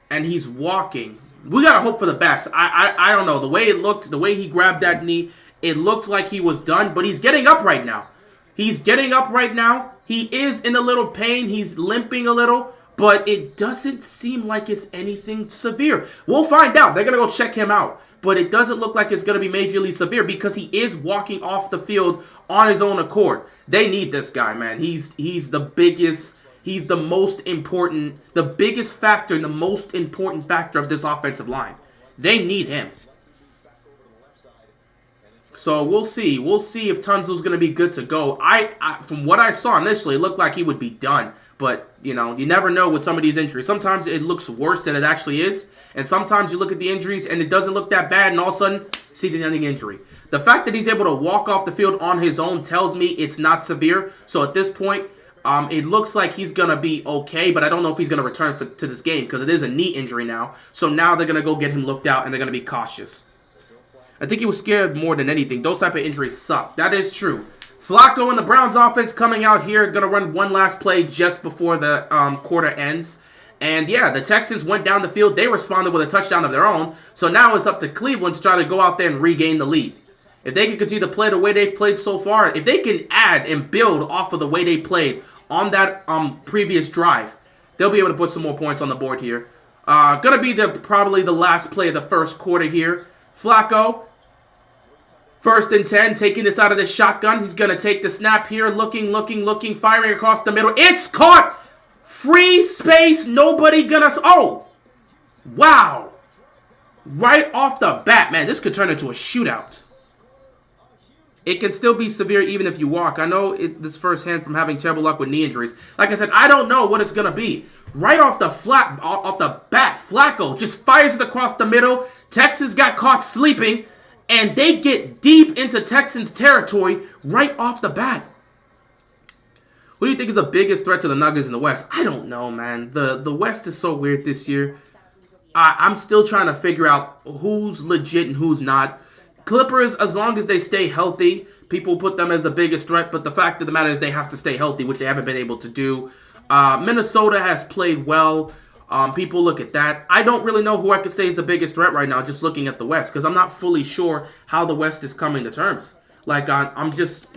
And he's walking. We got to hope for the best. I don't know. The way it looked, the way he grabbed that knee, it looked like he was done. But he's getting up right now. He's getting up right now. He is in a little pain. He's limping a little. But it doesn't seem like it's anything severe. We'll find out. They're going to go check him out. But it doesn't look like it's going to be majorly severe because he is walking off the field on his own accord. They need this guy, man. He's the biggest, he's the most important, the biggest factor and the most important factor of this offensive line. They need him. So we'll see. We'll see if Tunsil's going to be good to go. From what I saw initially, it looked like he would be done. But, you know, you never know with some of these injuries. Sometimes it looks worse than it actually is. And sometimes you look at the injuries and it doesn't look that bad. And all of a sudden, season-ending injury. The fact that he's able to walk off the field on his own tells me it's not severe. So at this point, it looks like he's going to be okay. But I don't know if he's going to return to this game because it is a knee injury now. So now they're going to go get him looked out and they're going to be cautious. I think he was scared more than anything. Those type of injuries suck. That is true. Flacco and the Browns offense coming out here. Going to run one last play just before the quarter ends. And yeah, the Texans went down the field. They responded with a touchdown of their own. So now it's up to Cleveland to try to go out there and regain the lead. If they can continue to play the way they've played so far, if they can add and build off of the way they played on that previous drive, they'll be able to put some more points on the board here. Going to be probably the last play of the first quarter here. Flacco, 1st and 10, taking this out of the shotgun. He's going to take the snap here, looking, firing across the middle. It's caught! Free space, nobody gonna... Oh! Wow! Right off the bat, man, this could turn into a shootout. It can still be severe even if you walk. I know this firsthand from having terrible luck with knee injuries. Like I said, I don't know what it's going to be. Right off the bat, Flacco just fires it across the middle. Texas got caught sleeping, and they get deep into Texans territory right off the bat. Who do you think is the biggest threat to the Nuggets in the West? I don't know, man. The West is so weird this year. I'm still trying to figure out who's legit and who's not. Clippers, as long as they stay healthy, people put them as the biggest threat. But the fact of the matter is they have to stay healthy, which they haven't been able to do. Minnesota has played well. People look at that. I don't really know who I could say is the biggest threat right now, just looking at the West, because I'm not fully sure how the West is coming to terms. Like, I'm just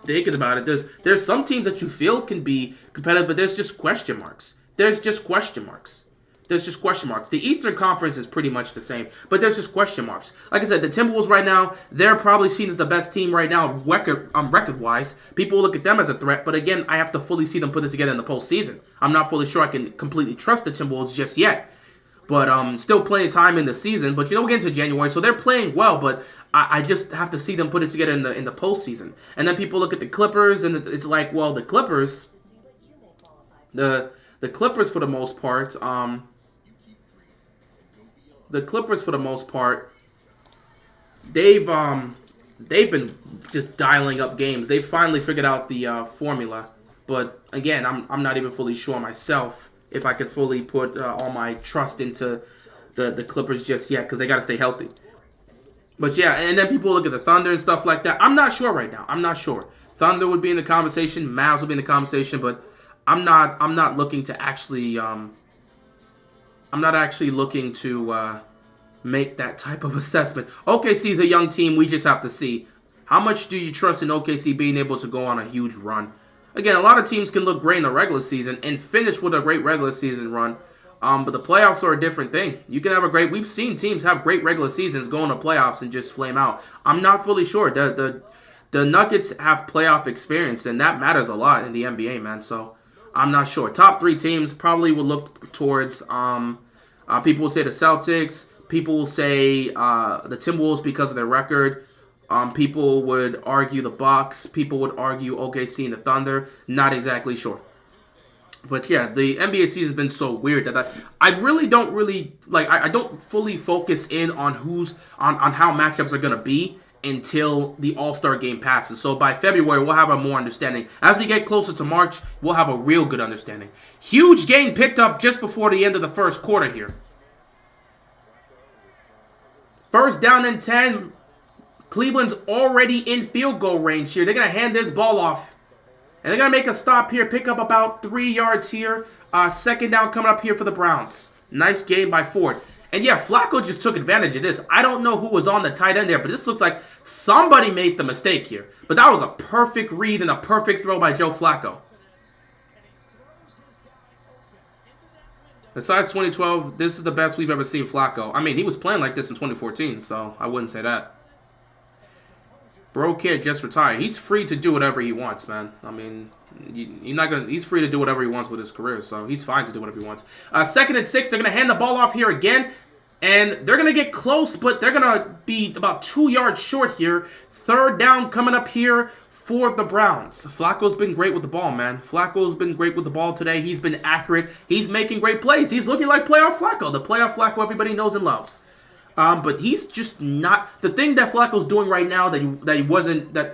thinking about it. There's some teams that you feel can be competitive, but there's just question marks. There's just question marks. The Eastern Conference is pretty much the same, but there's just question marks. Like I said, the Timberwolves right now, they're probably seen as the best team right now record-wise. People look at them as a threat, but again, I have to fully see them put this together in the postseason. I'm not fully sure I can completely trust the Timberwolves just yet. but still plenty of time in the season. But we'll get into January, so they're playing well. But I just have to see them put it together in the postseason. And then people look at the Clippers, and it's like, well, the Clippers, the Clippers for the most part, they've been just dialing up games. They finally figured out the formula. But again, I'm not even fully sure myself if I could fully put all my trust into the Clippers just yet, because they got to stay healthy. But yeah, and then people look at the Thunder and stuff like that. I'm not sure right now. I'm not sure. Thunder would be in the conversation. Mavs would be in the conversation, but I'm not looking to actually make that type of assessment. OKC is a young team. We just have to see. How much do you trust in OKC being able to go on a huge run? Again, a lot of teams can look great in the regular season and finish with a great regular season run. But the playoffs are a different thing. You can have we've seen teams have great regular seasons, go into playoffs and just flame out. I'm not fully sure. The Nuggets have playoff experience, and that matters a lot in the NBA, man. So I'm not sure. Top 3 teams probably will look towards, people will say the Celtics. People will say the Timberwolves because of their record. People would argue the Bucks. People would argue OKC and the Thunder. Not exactly sure. But yeah, the NBA season has been so weird that I really don't I don't fully focus in on on how matchups are gonna be until the All-Star game passes. So by February, we'll have a more understanding. As we get closer to March, we'll have a real good understanding. Huge game picked up just before the end of the first quarter here. First down and 10. Cleveland's already in field goal range here. They're gonna hand this ball off. And they're going to make a stop here, pick up about 3 yards here. Second down coming up here for the Browns. Nice game by Ford. And yeah, Flacco just took advantage of this. I don't know who was on the tight end there, but this looks like somebody made the mistake here. But that was a perfect read and a perfect throw by Joe Flacco. Besides 2012, this is the best we've ever seen Flacco. I mean, he was playing like this in 2014, so I wouldn't say that. Bro can't just retire. He's free to do whatever he wants, man. I mean, he's free to do whatever he wants with his career, so he's fine to do whatever he wants. Second and 6, they're going to hand the ball off here again, and they're going to get close, but they're going to be about 2 yards short here. Third down coming up here for the Browns. Flacco's been great with the ball, man. Flacco's been great with the ball today. He's been accurate. He's making great plays. He's looking like playoff Flacco, the playoff Flacco everybody knows and loves. But he's just not the thing that Flacco's doing right now that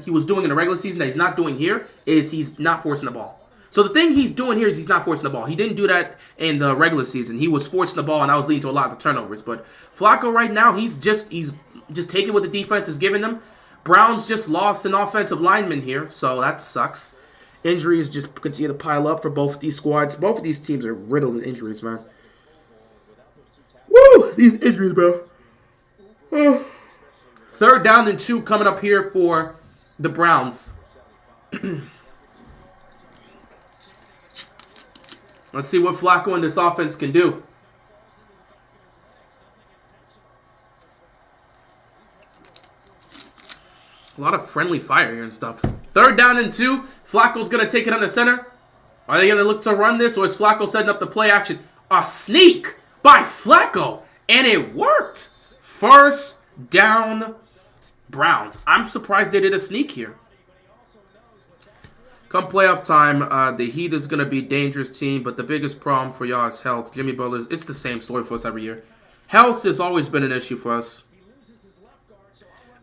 he was doing in the regular season that he's not doing here is he's not forcing the ball. So the thing he's doing here is he's not forcing the ball. He didn't do that in the regular season. He was forcing the ball, and that was leading to a lot of the turnovers. But Flacco right now he's just taking what the defense is giving them. Browns just lost an offensive lineman here, so that sucks. Injuries just continue to pile up for both of these squads. Both of these teams are riddled with injuries, man. Woo! These injuries, bro. Third down and 2 coming up here for the Browns. Let's see what Flacco and this offense can do. A lot of friendly fire here and stuff. Third down and 2. Flacco's going to take it on the center. Are they going to look to run this, or is Flacco setting up the play action? A sneak by Flacco, and it worked. First down, Browns. I'm surprised they did a sneak here. Come playoff time, the Heat is going to be a dangerous team, but the biggest problem for y'all is health. Jimmy Butler, it's the same story for us every year. Health has always been an issue for us.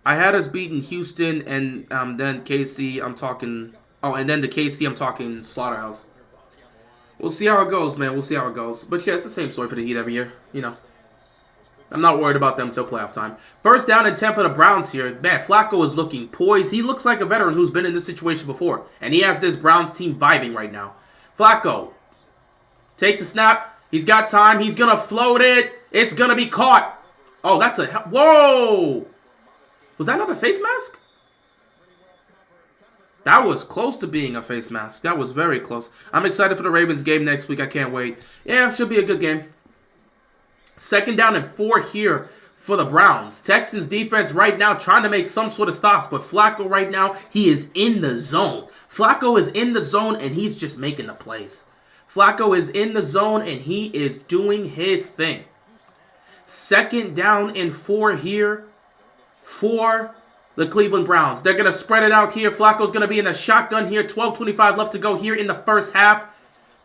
I had us beating Houston, and then KC, I'm talking... Oh, and then the KC, I'm talking Slaughterhouse. We'll see how it goes, man. We'll see how it goes. But yeah, it's the same story for the Heat every year, you know. I'm not worried about them until playoff time. First down and 10 for the Browns here. Man, Flacco is looking poised. He looks like a veteran who's been in this situation before. And he has this Browns team vibing right now. Flacco takes a snap. He's got time. He's going to float it. It's going to be caught. Oh, that's a... Whoa! Was that not a face mask? That was close to being a face mask. That was very close. I'm excited for the Ravens game next week. I can't wait. Yeah, it should be a good game. Second down and 4 here for the Browns. Texans defense right now trying to make some sort of stops, but Flacco right now, he is in the zone. Flacco is in the zone, and he's just making the plays. Flacco is in the zone, and he is doing his thing. 2nd down and 4 here for the Cleveland Browns. They're going to spread it out here. Flacco's going to be in a shotgun here. 12:25 left to go here in the first half.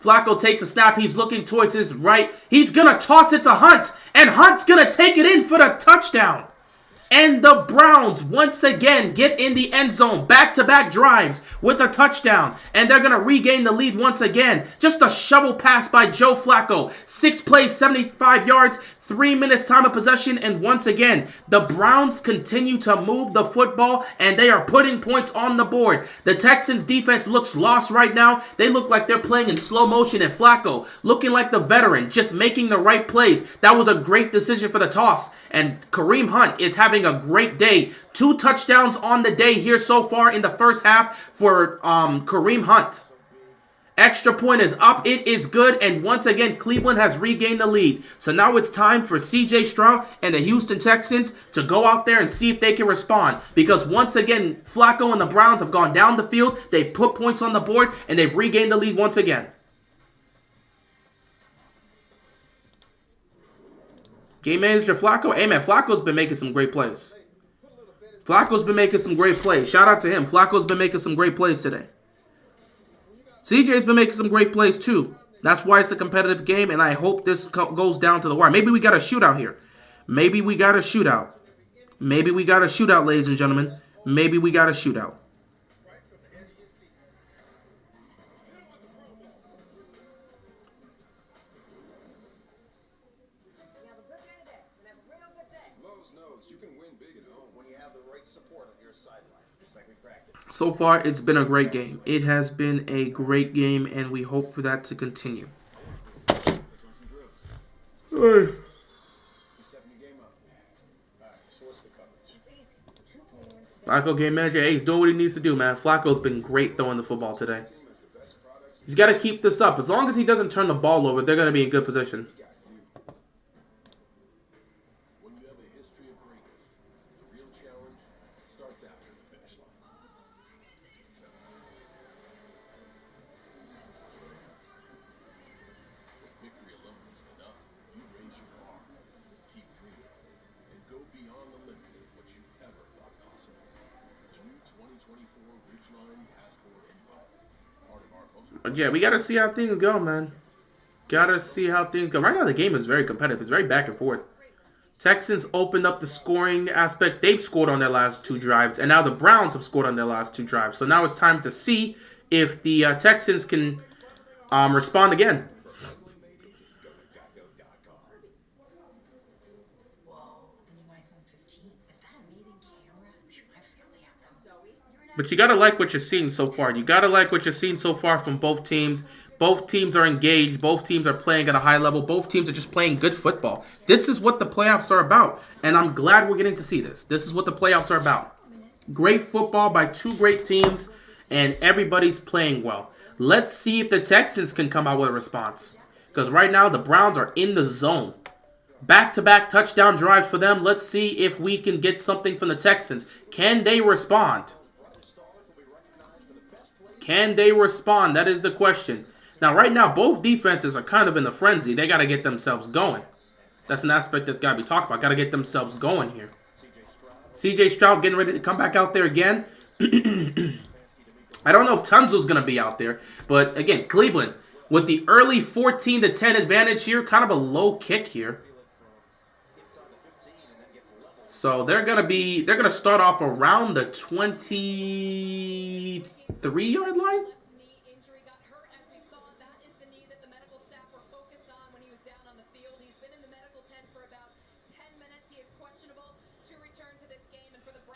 Flacco takes a snap. He's looking towards his right. He's going to toss it to Hunt. And Hunt's going to take it in for the touchdown. And the Browns, once again, get in the end zone. Back-to-back drives with a touchdown. And they're going to regain the lead once again. Just a shovel pass by Joe Flacco. 6 plays, 75 yards, 3 minutes time of possession. And once again, the Browns continue to move the football. And they are putting points on the board. The Texans defense looks lost right now. They look like they're playing in slow motion. And Flacco, looking like the veteran, just making the right plays. That was a great decision for the toss. And Kareem Hunt is having a great day. 2 touchdowns on the day here so far in the first half for Kareem Hunt. Extra point is up. It is good. And once again, Cleveland has regained the lead. So now it's time for CJ Stroud and the Houston Texans to go out there and see if they can respond. Because once again, Flacco and the Browns have gone down the field. They've put points on the board. And they've regained the lead once again. Game manager Flacco. Hey, man, Flacco's been making some great plays. Flacco's been making some great plays. Shout out to him. Flacco's been making some great plays today. CJ's been making some great plays too. That's why it's a competitive game, and I hope this goes down to the wire. Maybe we got a shootout here. Maybe we got a shootout. Maybe we got a shootout, ladies and gentlemen. Maybe we got a shootout. So far, it's been a great game. It has been a great game, and we hope for that to continue. Flacco, game manager. Hey, he's doing what he needs to do, man. Flacco's been great throwing the football today. He's got to keep this up. As long as he doesn't turn the ball over, they're going to be in good position. When you have a history of greatness, the real challenge starts after the finish line. When victory alone isn't enough, you raise your bar, keep dreaming, and go beyond the limits of what you ever thought possible. The new 2024 Ridgeline Passport Invite, part of our most... Yeah, we got to see how things go, man. Got to see how things go. Right now, the game is very competitive. It's very back and forth. Texans opened up the scoring aspect. They've scored on their last 2 drives. And now the Browns have scored on their last 2 drives. So now it's time to see if the Texans can respond again. But you got to like what you're seeing so far. You got to like what you're seeing so far from both teams. Both teams are engaged. Both teams are playing at a high level. Both teams are just playing good football. This is what the playoffs are about. And I'm glad we're getting to see this. This is what the playoffs are about. Great football by 2 great teams. And everybody's playing well. Let's see if the Texans can come out with a response. Because right now the Browns are in the zone. Back-to-back touchdown drives for them. Let's see if we can get something from the Texans. Can they respond? Can they respond? That is the question. Now, right now, both defenses are kind of in the frenzy. They got to get themselves going. That's an aspect that's got to be talked about. Got to get themselves going here. CJ Stroud getting ready to come back out there again. I don't know if Tunzel's going to be out there. But, again, Cleveland with the early 14-10 advantage here. Kind of a low kick here. So, they're going to start off around the 23-yard line.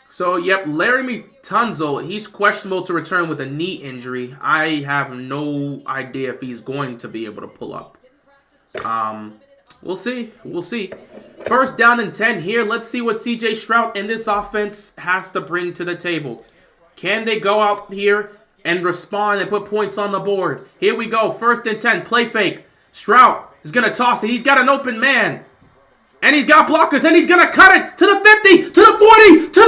So, yep, Laramie Tunzel, he's questionable to return with a knee injury. I have no idea if he's going to be able to pull up. We'll see. We'll see. First down and 10 here. Let's see what CJ Stroud and this offense has to bring to the table. Can they go out here and respond and put points on the board? Here we go. First and 10. Play fake. Stroud is going to toss it. He's got an open man. And he's got blockers, and he's going to cut it to the 50, to the 40, to the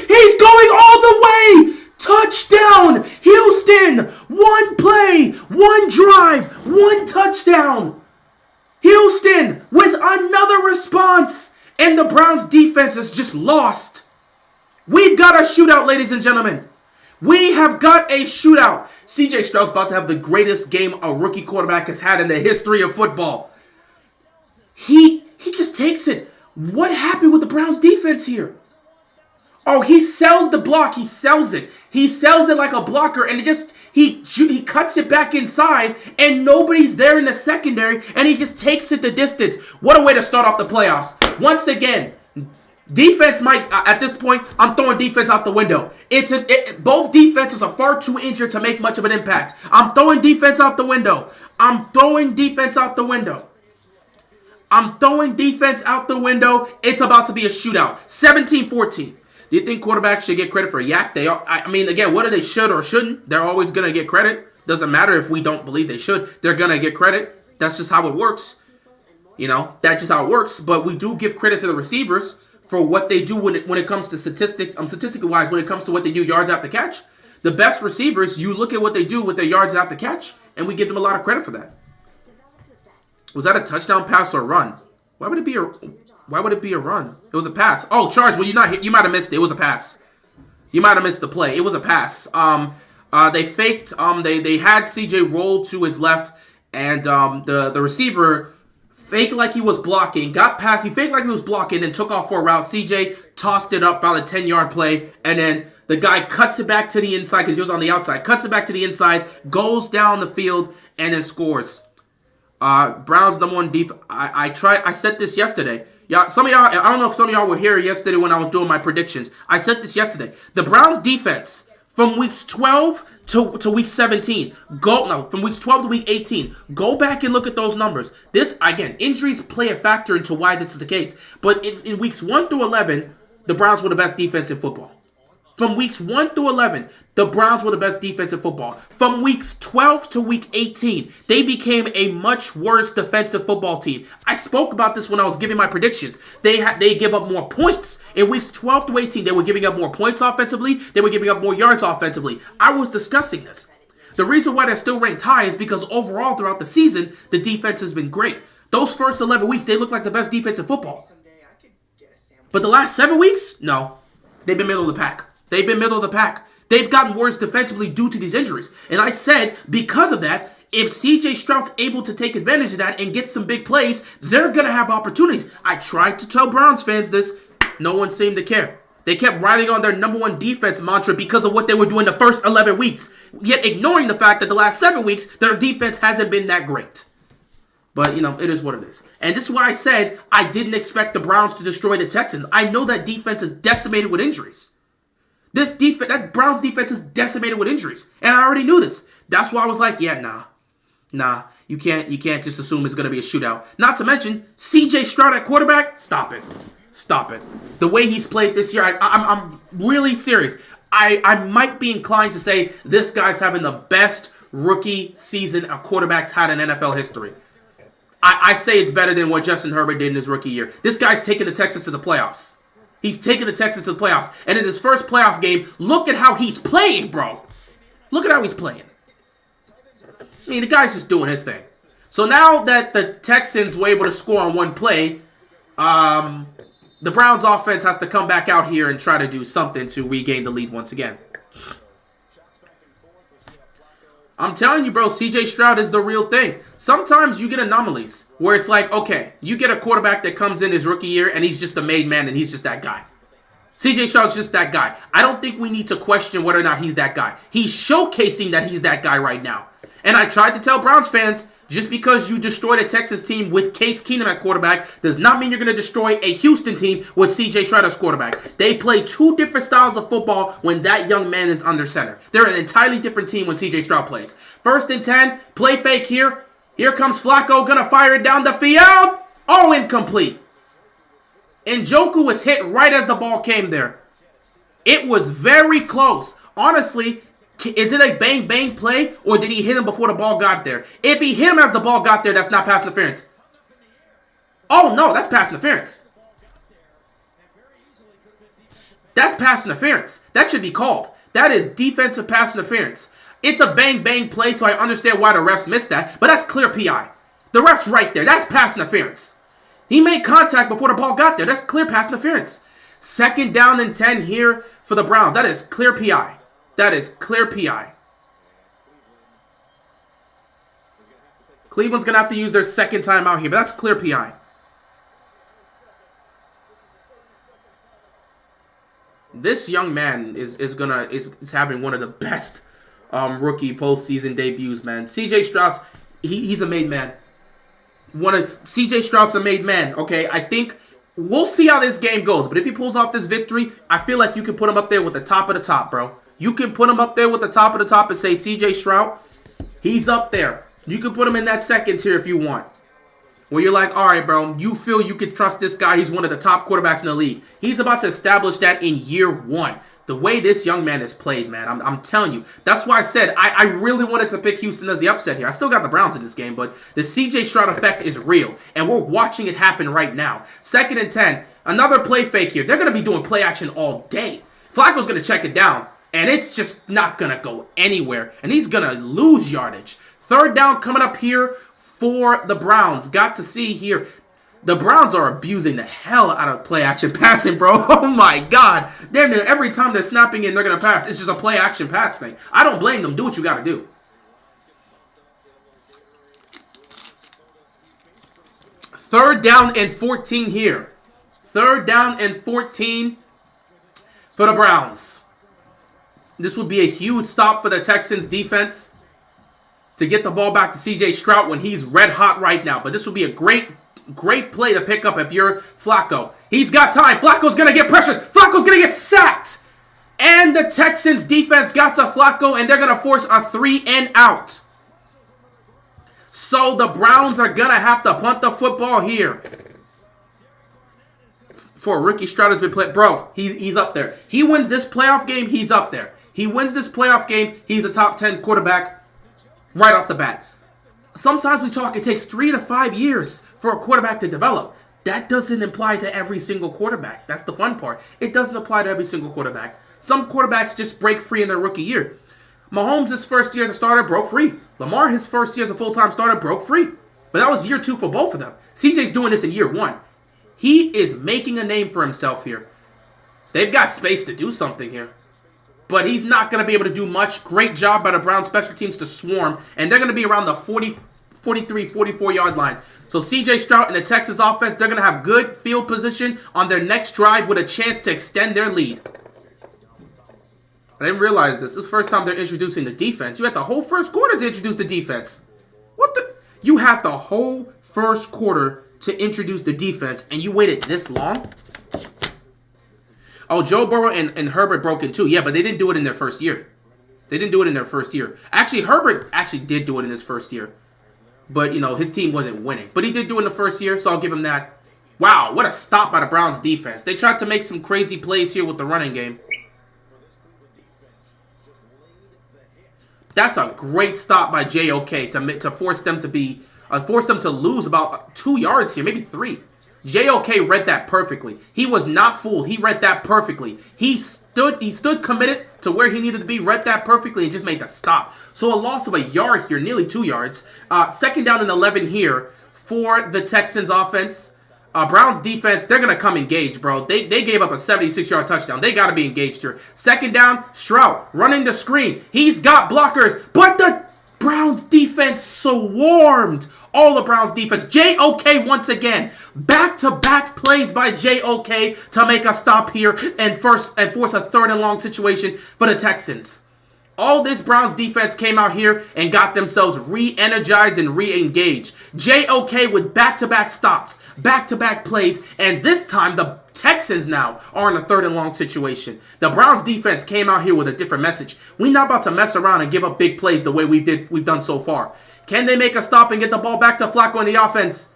30. He's going all the way. Touchdown, Houston. 1 play, 1 drive, 1 touchdown. Houston with another response. And the Browns defense is just lost. We've got a shootout, ladies and gentlemen. We have got a shootout. CJ Stroud's about to have the greatest game a rookie quarterback has had in the history of football. He just takes it. What happened with the Browns defense here? Oh, he sells the block. He sells it. He sells it like a blocker, and he cuts it back inside, and nobody's there in the secondary, and he just takes it the distance. What a way to start off the playoffs. Once again, defense might, at this point, I'm throwing defense out the window. Both defenses are far too injured to make much of an impact. I'm throwing defense out the window. I'm throwing defense out the window. It's about to be a shootout. 17-14. Do you think quarterbacks should get credit for a yak? Again, whether they should or shouldn't, they're always going to get credit. Doesn't matter if we don't believe they should. They're going to get credit. That's just how it works. That's just how it works. But we do give credit to the receivers for what they do when it comes to statistically wise, when it comes to what they do yards after catch. The best receivers, you look at what they do with their yards after catch, and we give them a lot of credit for that. Was that a touchdown pass or a run? Why would it be a run? It was a pass. Oh, Charge, well, you might have missed it. It was a pass. You might have missed the play. It was a pass. They faked. They had CJ roll to his left, and the receiver faked like he was blocking, got past. He faked like he was blocking, and took off for a route. CJ tossed it up about a 10-yard play, and then the guy cuts it back to the inside because he was on the outside. Cuts it back to the inside, goes down the field, and then scores. Browns number one deep. I said this yesterday. Yeah, some of y'all, I don't know if some of y'all were here yesterday when I was doing my predictions. I said this yesterday. The Browns defense from weeks 12 to week 17. From weeks 12 to week 18. Go back and look at those numbers. Injuries play a factor into why this is the case. But in weeks 1 through 11, the Browns were the best defense in football. From weeks 1 through 11, the Browns were the best defense in football. From weeks 12 to week 18, they became a much worse defensive football team. I spoke about this when I was giving my predictions. They give up more points. In weeks 12 to 18, they were giving up more points offensively. They were giving up more yards offensively. I was discussing this. The reason why they're still ranked high is because overall throughout the season, the defense has been great. Those first 11 weeks, they look like the best defense in football. But the last 7 weeks, no. They've been middle of the pack. They've gotten worse defensively due to these injuries. And I said, because of that, if CJ Stroud's able to take advantage of that and get some big plays, they're going to have opportunities. I tried to tell Browns fans this. No one seemed to care. They kept riding on their number one defense mantra because of what they were doing the first 11 weeks, yet ignoring the fact that the last 7 weeks, their defense hasn't been that great. But, it is what it is. And this is why I said I didn't expect the Browns to destroy the Texans. I know that defense is decimated with injuries. That Browns defense is decimated with injuries. And I already knew this. That's why I was like, yeah, nah. You can't just assume it's going to be a shootout. Not to mention, CJ Stroud at quarterback, stop it. The way he's played this year, I'm really serious. I might be inclined to say this guy's having the best rookie season a quarterback's had in NFL history. I say it's better than what Justin Herbert did in his rookie year. This guy's taking the Texans to the playoffs. He's taking the Texans to the playoffs. And in his first playoff game, look at how he's playing, bro. Look at how he's playing. The guy's just doing his thing. So now that the Texans were able to score on one play, the Browns offense has to come back out here and try to do something to regain the lead once again. I'm telling you, bro, CJ Stroud is the real thing. Sometimes you get anomalies where it's like, okay, you get a quarterback that comes in his rookie year and he's just a made man and he's just that guy. CJ Stroud's just that guy. I don't think we need to question whether or not he's that guy. He's showcasing that he's that guy right now. And I tried to tell Browns fans, just because you destroyed a Texas team with Case Keenum at quarterback does not mean you're going to destroy a Houston team with CJ Stroud as quarterback. They play two different styles of football when that young man is under center. They're an entirely different team when CJ Stroud plays. 1st and 10, play fake here. Here comes Flacco, going to fire it down the field. Oh, incomplete. Njoku was hit right as the ball came there. It was very close. Honestly, is it a bang-bang play, or did he hit him before the ball got there? If he hit him as the ball got there, that's not pass interference. Oh, no, that's pass interference. That's pass interference. That should be called. That is defensive pass interference. It's a bang-bang play, so I understand why the refs missed that, but that's clear PI. The ref's right there. That's pass interference. He made contact before the ball got there. That's clear pass interference. 2nd down and 10 here for the Browns. That is clear PI. That is clear PI. Cleveland's going to have to use their 2nd timeout here, but that's clear PI. This young man is having one of the best rookie postseason debuts, man. CJ Stroud's he's a made man. CJ Stroud's a made man. Okay, I think we'll see how this game goes, but if he pulls off this victory, I feel like you can put him up there with the top of the top, bro. You can put him up there with the top of the top and say CJ Stroud, he's up there. You can put him in that 2nd tier if you want. Where you're like, all right, bro, you feel you can trust this guy. He's one of the top quarterbacks in the league. He's about to establish that in year 1. The way this young man has played, man, I'm telling you. That's why I said I really wanted to pick Houston as the upset here. I still got the Browns in this game, but the CJ Stroud effect is real, and we're watching it happen right now. 2nd and 10, another play fake here. They're going to be doing play action all day. Flacco's going to check it down, and it's just not going to go anywhere, and he's going to lose yardage. 3rd down coming up here for the Browns. Got to see here. The Browns are abusing the hell out of play action passing, bro. Oh my God. Damn near every time they're snapping in, they're going to pass. It's just a play action pass thing. I don't blame them. Do what you got to do. 3rd down and 14 here. 3rd down and 14 for the Browns. This would be a huge stop for the Texans defense to get the ball back to CJ Stroud when he's red hot right now. But this would be a great play to pick up if you're Flacco. He's got time. Flacco's going to get pressured. Flacco's going to get sacked. And the Texans defense got to Flacco, and they're going to force a 3 and out. So the Browns are going to have to punt the football here. For rookie Stroud has been playing. Bro, he's up there. He wins this playoff game, he's up there. He wins this playoff game, he's a top 10 quarterback right off the bat. Sometimes we talk it takes 3 to 5 years for a quarterback to develop. That doesn't apply to every single quarterback. That's the fun part. It doesn't apply to every single quarterback. Some quarterbacks just break free in their rookie year. Mahomes, his first year as a starter, broke free. Lamar, his first year as a full-time starter, broke free. But that was year 2 for both of them. CJ's doing this in year 1. He is making a name for himself here. They've got space to do something here. But he's not going to be able to do much. Great job by the Browns special teams to swarm. And they're going to be around the 40, 43, 44-yard line. So C.J. Stroud and the Texans offense, they're going to have good field position on their next drive with a chance to extend their lead. I didn't realize this. This is the first time they're introducing the defense. You had the whole first quarter to introduce the defense. What the? You had the whole first quarter to introduce the defense, and you waited this long? Oh, Joe Burrow and Herbert broke in too. Yeah, but they didn't do it in their first year. They didn't do it in their first year. Actually, Herbert actually did do it in his first year. But, you know, his team wasn't winning. But he did do it in the first year, so I'll give him that. Wow, what a stop by the Browns defense. They tried to make some crazy plays here with the running game. That's a great stop by JOK to force them to lose about 2 yards here, maybe 3. JOK read that perfectly. He was not fooled. He read that perfectly. He stood committed to where he needed to be, read that perfectly, and just made the stop. So a loss of a yard here, nearly 2 yards. 2nd down and 11 here for the Texans offense. Browns defense, they're going to come engaged, bro. They gave up a 76-yard touchdown. They got to be engaged here. 2nd down, Stroud running the screen. He's got blockers, but the Browns defense swarmed. All the Browns defense. JOK once again. Back-to-back plays by JOK to make a stop here and force a 3rd and long situation for the Texans. All this Browns defense came out here and got themselves re-energized and re-engaged. JOK with back-to-back stops, back-to-back plays, and this time the Texans now are in a 3rd and long situation. The Browns defense came out here with a different message. We're not about to mess around and give up big plays the way we've done so far. Can they make a stop and get the ball back to Flacco in the offense?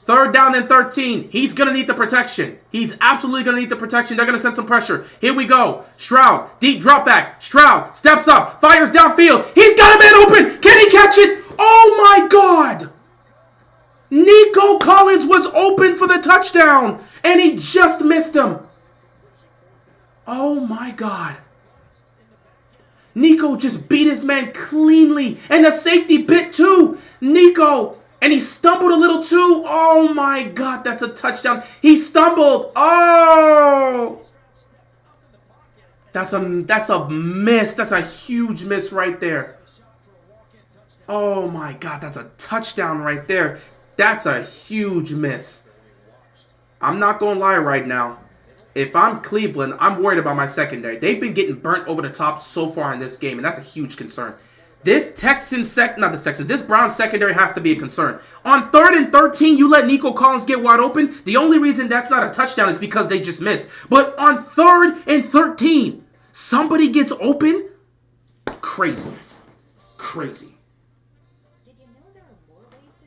3rd down and 13. He's going to need the protection. He's absolutely going to need the protection. They're going to send some pressure. Here we go. Stroud, deep drop back. Stroud steps up, fires downfield. He's got a man open. Can he catch it? Oh my God. Nico Collins was open for the touchdown, and he just missed him. Oh my God. Nico just beat his man cleanly, and the safety bit too. Nico And he stumbled a little too. Oh my God, that's a touchdown. He stumbled. Oh! That's a miss. That's a huge miss right there. Oh my God, that's a touchdown right there. That's a huge miss. I'm not going to lie right now. If I'm Cleveland, I'm worried about my secondary. They've been getting burnt over the top so far in this game, and that's a huge concern. This Browns secondary has to be a concern. On 3rd and 13, you let Nico Collins get wide open. The only reason that's not a touchdown is because they just missed. But on 3rd and 13, somebody gets open? Crazy. Crazy.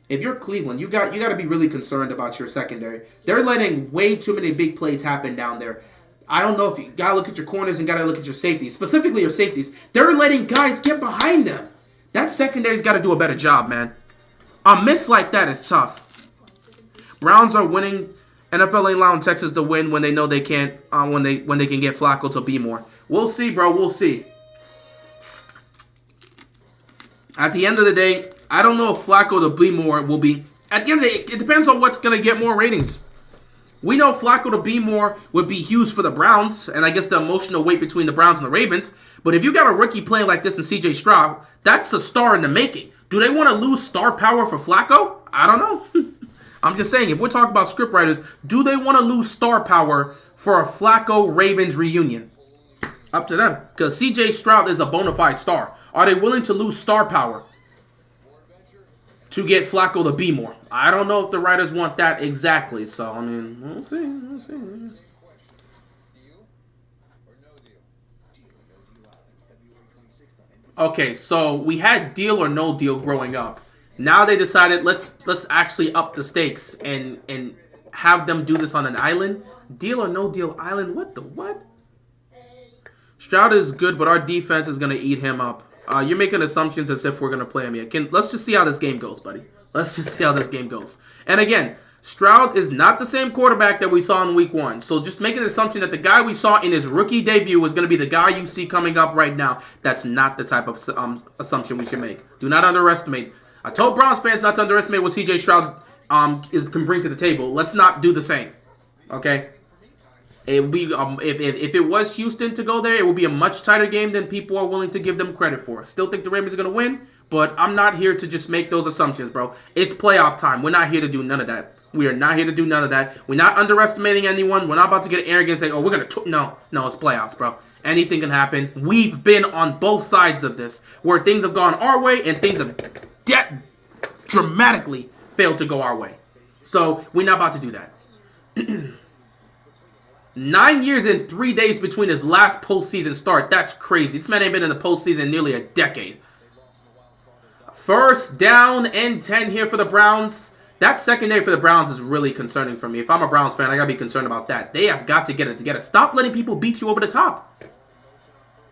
If you're Cleveland, you got to be really concerned about your secondary. They're letting way too many big plays happen down there. I don't know if you got to look at your corners and got to look at your safeties. Specifically your safeties. They're letting guys get behind them. That secondary's got to do a better job, man. A miss like that is tough. Browns are winning. NFL ain't allowing Texas to win when they know they can't. When they can get Flacco to be more. We'll see, bro. We'll see. At the end of the day, I don't know if Flacco to be more will be. At the end of the day, it depends on what's going to get more ratings. We know Flacco to be more would be huge for the Browns, and I guess the emotional weight between the Browns and the Ravens. But if you got a rookie playing like this in C.J. Stroud, that's a star in the making. Do they want to lose star power for Flacco? I don't know. I'm just saying, if we're talking about scriptwriters, do they want to lose star power for a Flacco-Ravens reunion? Up to them, because C.J. Stroud is a bona fide star. Are they willing to lose star power to get Flacco to be more? I don't know if the writers want that exactly. So, I mean, we'll see. We'll see. Okay, so we had deal or no deal growing up. Now they decided let's actually up the stakes and have them do this on an island. Deal or no deal island? What the what? Stroud is good, but our defense is going to eat him up. You're making assumptions as if we're going to play him yet. Let's just see how this game goes, buddy. Let's just see how this game goes. And again, Stroud is not the same quarterback that we saw in week 1. So just make an assumption that the guy we saw in his rookie debut is going to be the guy you see coming up right now. That's not the type of assumption we should make. Do not underestimate. I told Browns fans not to underestimate what C.J. Stroud can bring to the table. Let's not do the same. Okay? It would be if it was Houston to go there, it would be a much tighter game than people are willing to give them credit for. Still think the Ravens are going to win, but I'm not here to just make those assumptions, bro. It's playoff time. We're not here to do none of that. We are not here to do none of that. We're not underestimating anyone. We're not about to get arrogant and say, oh, we're going to... No, it's playoffs, bro. Anything can happen. We've been on both sides of this, where things have gone our way and things have dramatically failed to go our way. So we're not about to do that. 9 years and 3 days between his last postseason start. That's crazy. This man ain't been in the postseason nearly a decade. First down and 10 here for the Browns. That secondary for the Browns is really concerning for me. If I'm a Browns fan, I got to be concerned about that. They have got to get it together. Stop letting people beat you over the top.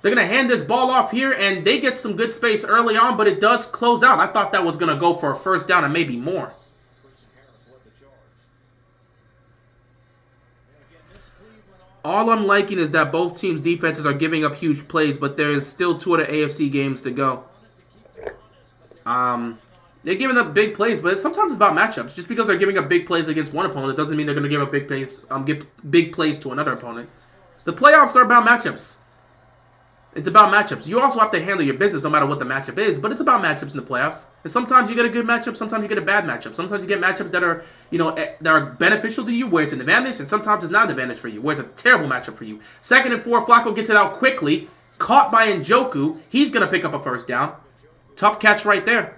They're going to hand this ball off here, and they get some good space early on, but it does close out. I thought that was going to go for a first down and maybe more. All I'm liking is that both teams' defenses are giving up huge plays, but there's still 2 of the AFC games to go. They're giving up big plays, but sometimes it's about matchups. Just because they're giving up big plays against one opponent doesn't mean they're going to give up big plays to another opponent. The playoffs are about matchups. It's about matchups. You also have to handle your business no matter what the matchup is, but it's about matchups in the playoffs. And sometimes you get a good matchup, sometimes you get a bad matchup. Sometimes you get matchups that are, that are beneficial to you, where it's an advantage, and sometimes it's not an advantage for you, where it's a terrible matchup for you. 2nd and 4, Flacco gets it out quickly, caught by Njoku. He's going to pick up a first down. Tough catch right there.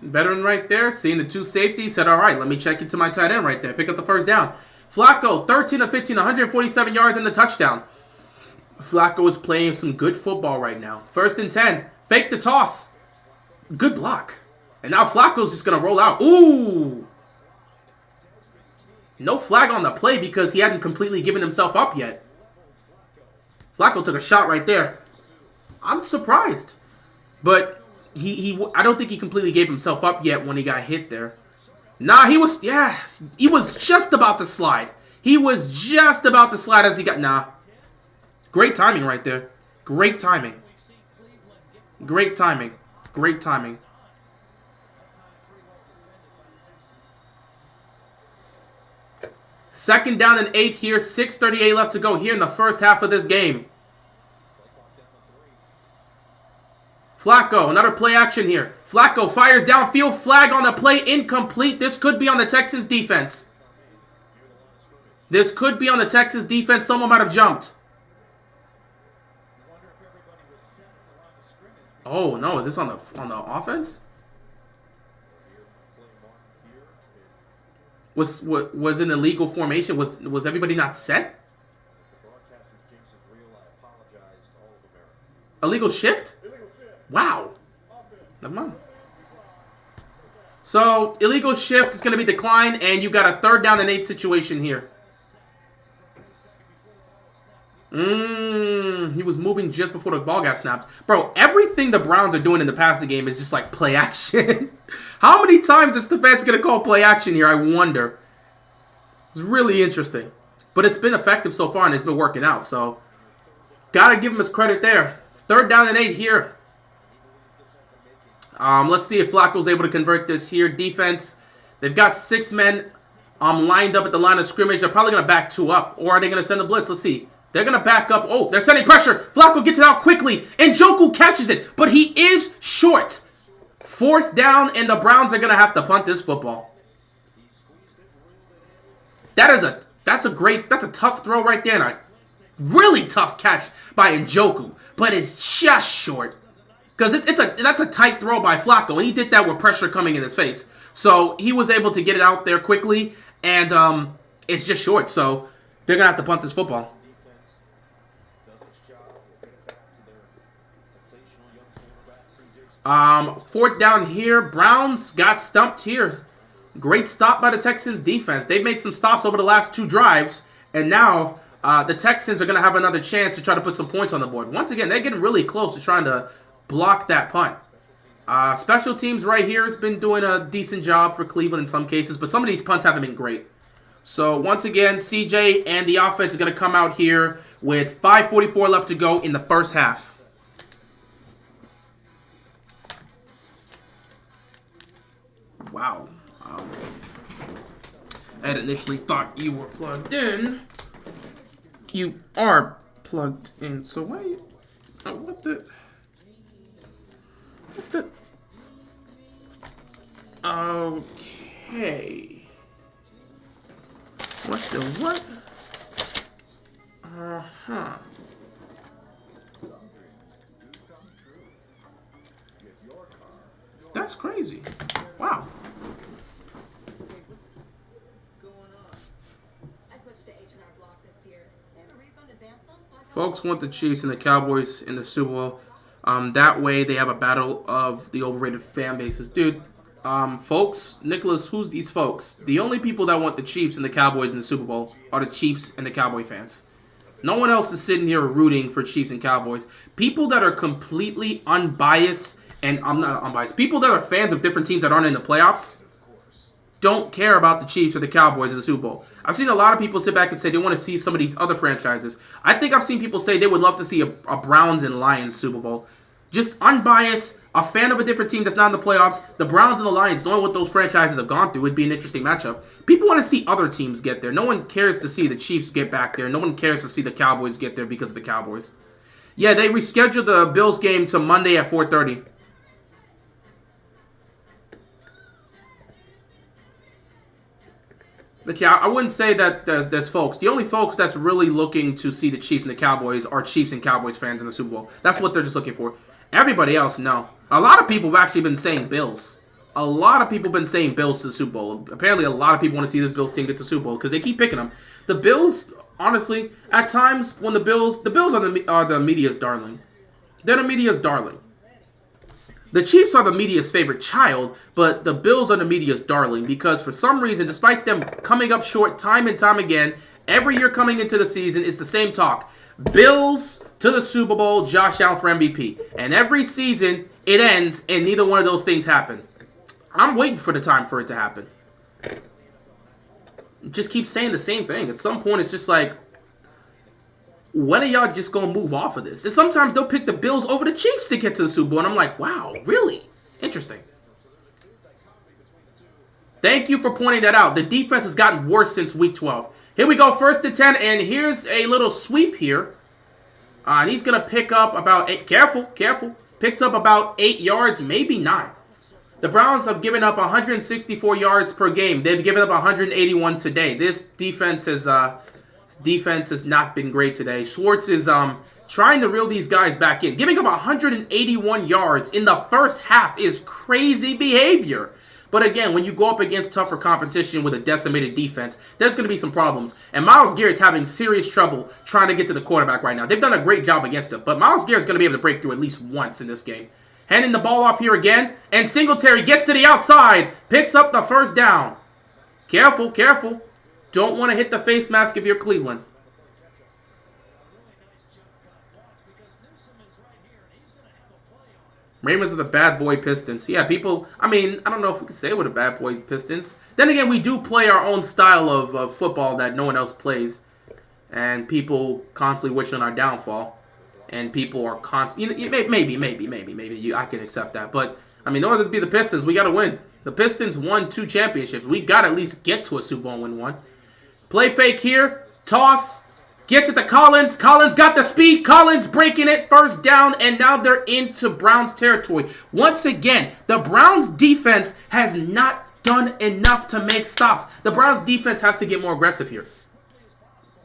Veteran right there, seeing the 2 safeties, said, all right, let me check into my tight end right there. Pick up the first down. Flacco, 13 of 15, 147 yards and the touchdown. Flacco is playing some good football right now. 1st and 10. Fake the toss. Good block. And now Flacco's just going to roll out. Ooh. No flag on the play because he hadn't completely given himself up yet. Flacco took a shot right there. I'm surprised. But I don't think he completely gave himself up yet when he got hit there. Nah, he was just about to slide. He was just about to slide as he got, nah. Great timing right there. Great timing. Great timing. Great timing. Second down and 8 here. 6:38 left to go here in the first half of this game. Flacco, another play action here. Flacco fires downfield, flag on the play, incomplete. This could be on the Texans defense. This could be on the Texans defense. Someone might have jumped. Oh no, is this on the offense? Was it an illegal formation? Was everybody not set? Illegal shift? Wow. Never mind. So, illegal shift is going to be declined, and you got a 3rd down and 8 situation here. He was moving just before the ball got snapped. Bro, everything the Browns are doing in the passing game is just like play action. How many times is Stefanski going to call play action here? I wonder. It's really interesting. But it's been effective so far, and it's been working out. So, got to give him his credit there. 3rd down and 8 here. Let's see if Flacco's able to convert this here. Defense, they've got 6 men lined up at the line of scrimmage. They're probably going to back 2 up. Or are they going to send a blitz? Let's see. They're going to back up. Oh, they're sending pressure. Flacco gets it out quickly. And Njoku catches it. But he is short. 4th down, and the Browns are going to have to punt this football. That's a tough throw right there. And a really tough catch by Njoku. But it's just short. Because that's a tight throw by Flacco. And he did that with pressure coming in his face. So he was able to get it out there quickly. And it's just short. So they're going to have to punt this football. 4th down here. Browns got stumped here. Great stop by the Texans defense. They've made some stops over the last 2 drives. And now the Texans are going to have another chance to try to put some points on the board. Once again, they're getting really close to trying to block that punt. Special teams right here has been doing a decent job for Cleveland in some cases. But some of these punts haven't been great. So once again, CJ and the offense is going to come out here with 5:44 left to go in the first half. Wow. I had initially thought you were plugged in. You are plugged in. So wait. What the? Okay. What the what? Uh-huh. That's crazy. Wow. Folks want the Chiefs and the Cowboys in the Super Bowl. That way they have a battle of the overrated fan bases. Dude, folks, Nicholas, who's these folks? The only people that want the Chiefs and the Cowboys in the Super Bowl are the Chiefs and the Cowboy fans. No one else is sitting here rooting for Chiefs and Cowboys. People that are completely unbiased, and I'm not unbiased, people that are fans of different teams that aren't in the playoffs don't care about the Chiefs or the Cowboys in the Super Bowl. I've seen a lot of people sit back and say they want to see some of these other franchises. I think I've seen people say they would love to see a Browns and Lions Super Bowl. Just unbiased, a fan of a different team that's not in the playoffs. The Browns and the Lions, knowing what those franchises have gone through, would be an interesting matchup. People want to see other teams get there. No one cares to see the Chiefs get back there. No one cares to see the Cowboys get there because of the Cowboys. Yeah, they rescheduled the Bills game to Monday at 4:30. But yeah, I wouldn't say that there's folks. The only folks that's really looking to see the Chiefs and the Cowboys are Chiefs and Cowboys fans in the Super Bowl. That's what they're just looking for. Everybody else, no. A lot of people have actually been saying Bills. A lot of people have been saying Bills to the Super Bowl. Apparently, a lot of people want to see this Bills team get to the Super Bowl because they keep picking them. The Bills, honestly, at times when the Bills are the media's darling. They're the media's darling. The Chiefs are the media's favorite child, but the Bills are the media's darling because for some reason, despite them coming up short time and time again, Every year coming into the season, it's the same talk. Bills to the Super Bowl, Josh Allen for MVP. And every season, it ends, and neither one of those things happen. I'm waiting for the time for it to happen. Just keep saying the same thing. At some point, it's just like, when are y'all just going to move off of this? And sometimes they'll pick the Bills over the Chiefs to get to the Super Bowl. And I'm like, wow, really? Interesting. Thank you for pointing that out. The defense has gotten worse since Week 12. Here we go, 1st and 10, and here's a little sweep here. And he's going to pick up about 8. Careful. Picks up about 8 yards, maybe 9. The Browns have given up 164 yards per game. They've given up 181 today. This defense has not been great today. Schwartz is trying to reel these guys back in. Giving up 181 yards in the first half is crazy behavior. But again, when you go up against tougher competition with a decimated defense, there's going to be some problems. And Myles Garrett's having serious trouble trying to get to the quarterback right now. They've done a great job against him. But Myles Garrett's going to be able to break through at least once in this game. Handing the ball off here again. And Singletary gets to the outside. Picks up the first down. Careful. Don't want to hit the face mask if you're Cleveland. Ravens are the bad boy Pistons. Yeah, people, I don't know if we can say we're the bad boy Pistons. Then again, we do play our own style of football that no one else plays. And people constantly wish on our downfall. And people are constantly, maybe, I can accept that. But, in order to be the Pistons, we got to win. The Pistons won 2 championships. We got to at least get to a Super Bowl and win one. Play fake here. Toss. Gets it to Collins. Collins got the speed. Collins breaking it. First down. And now they're into Browns territory. Once again, the Browns defense has not done enough to make stops. The Browns defense has to get more aggressive here.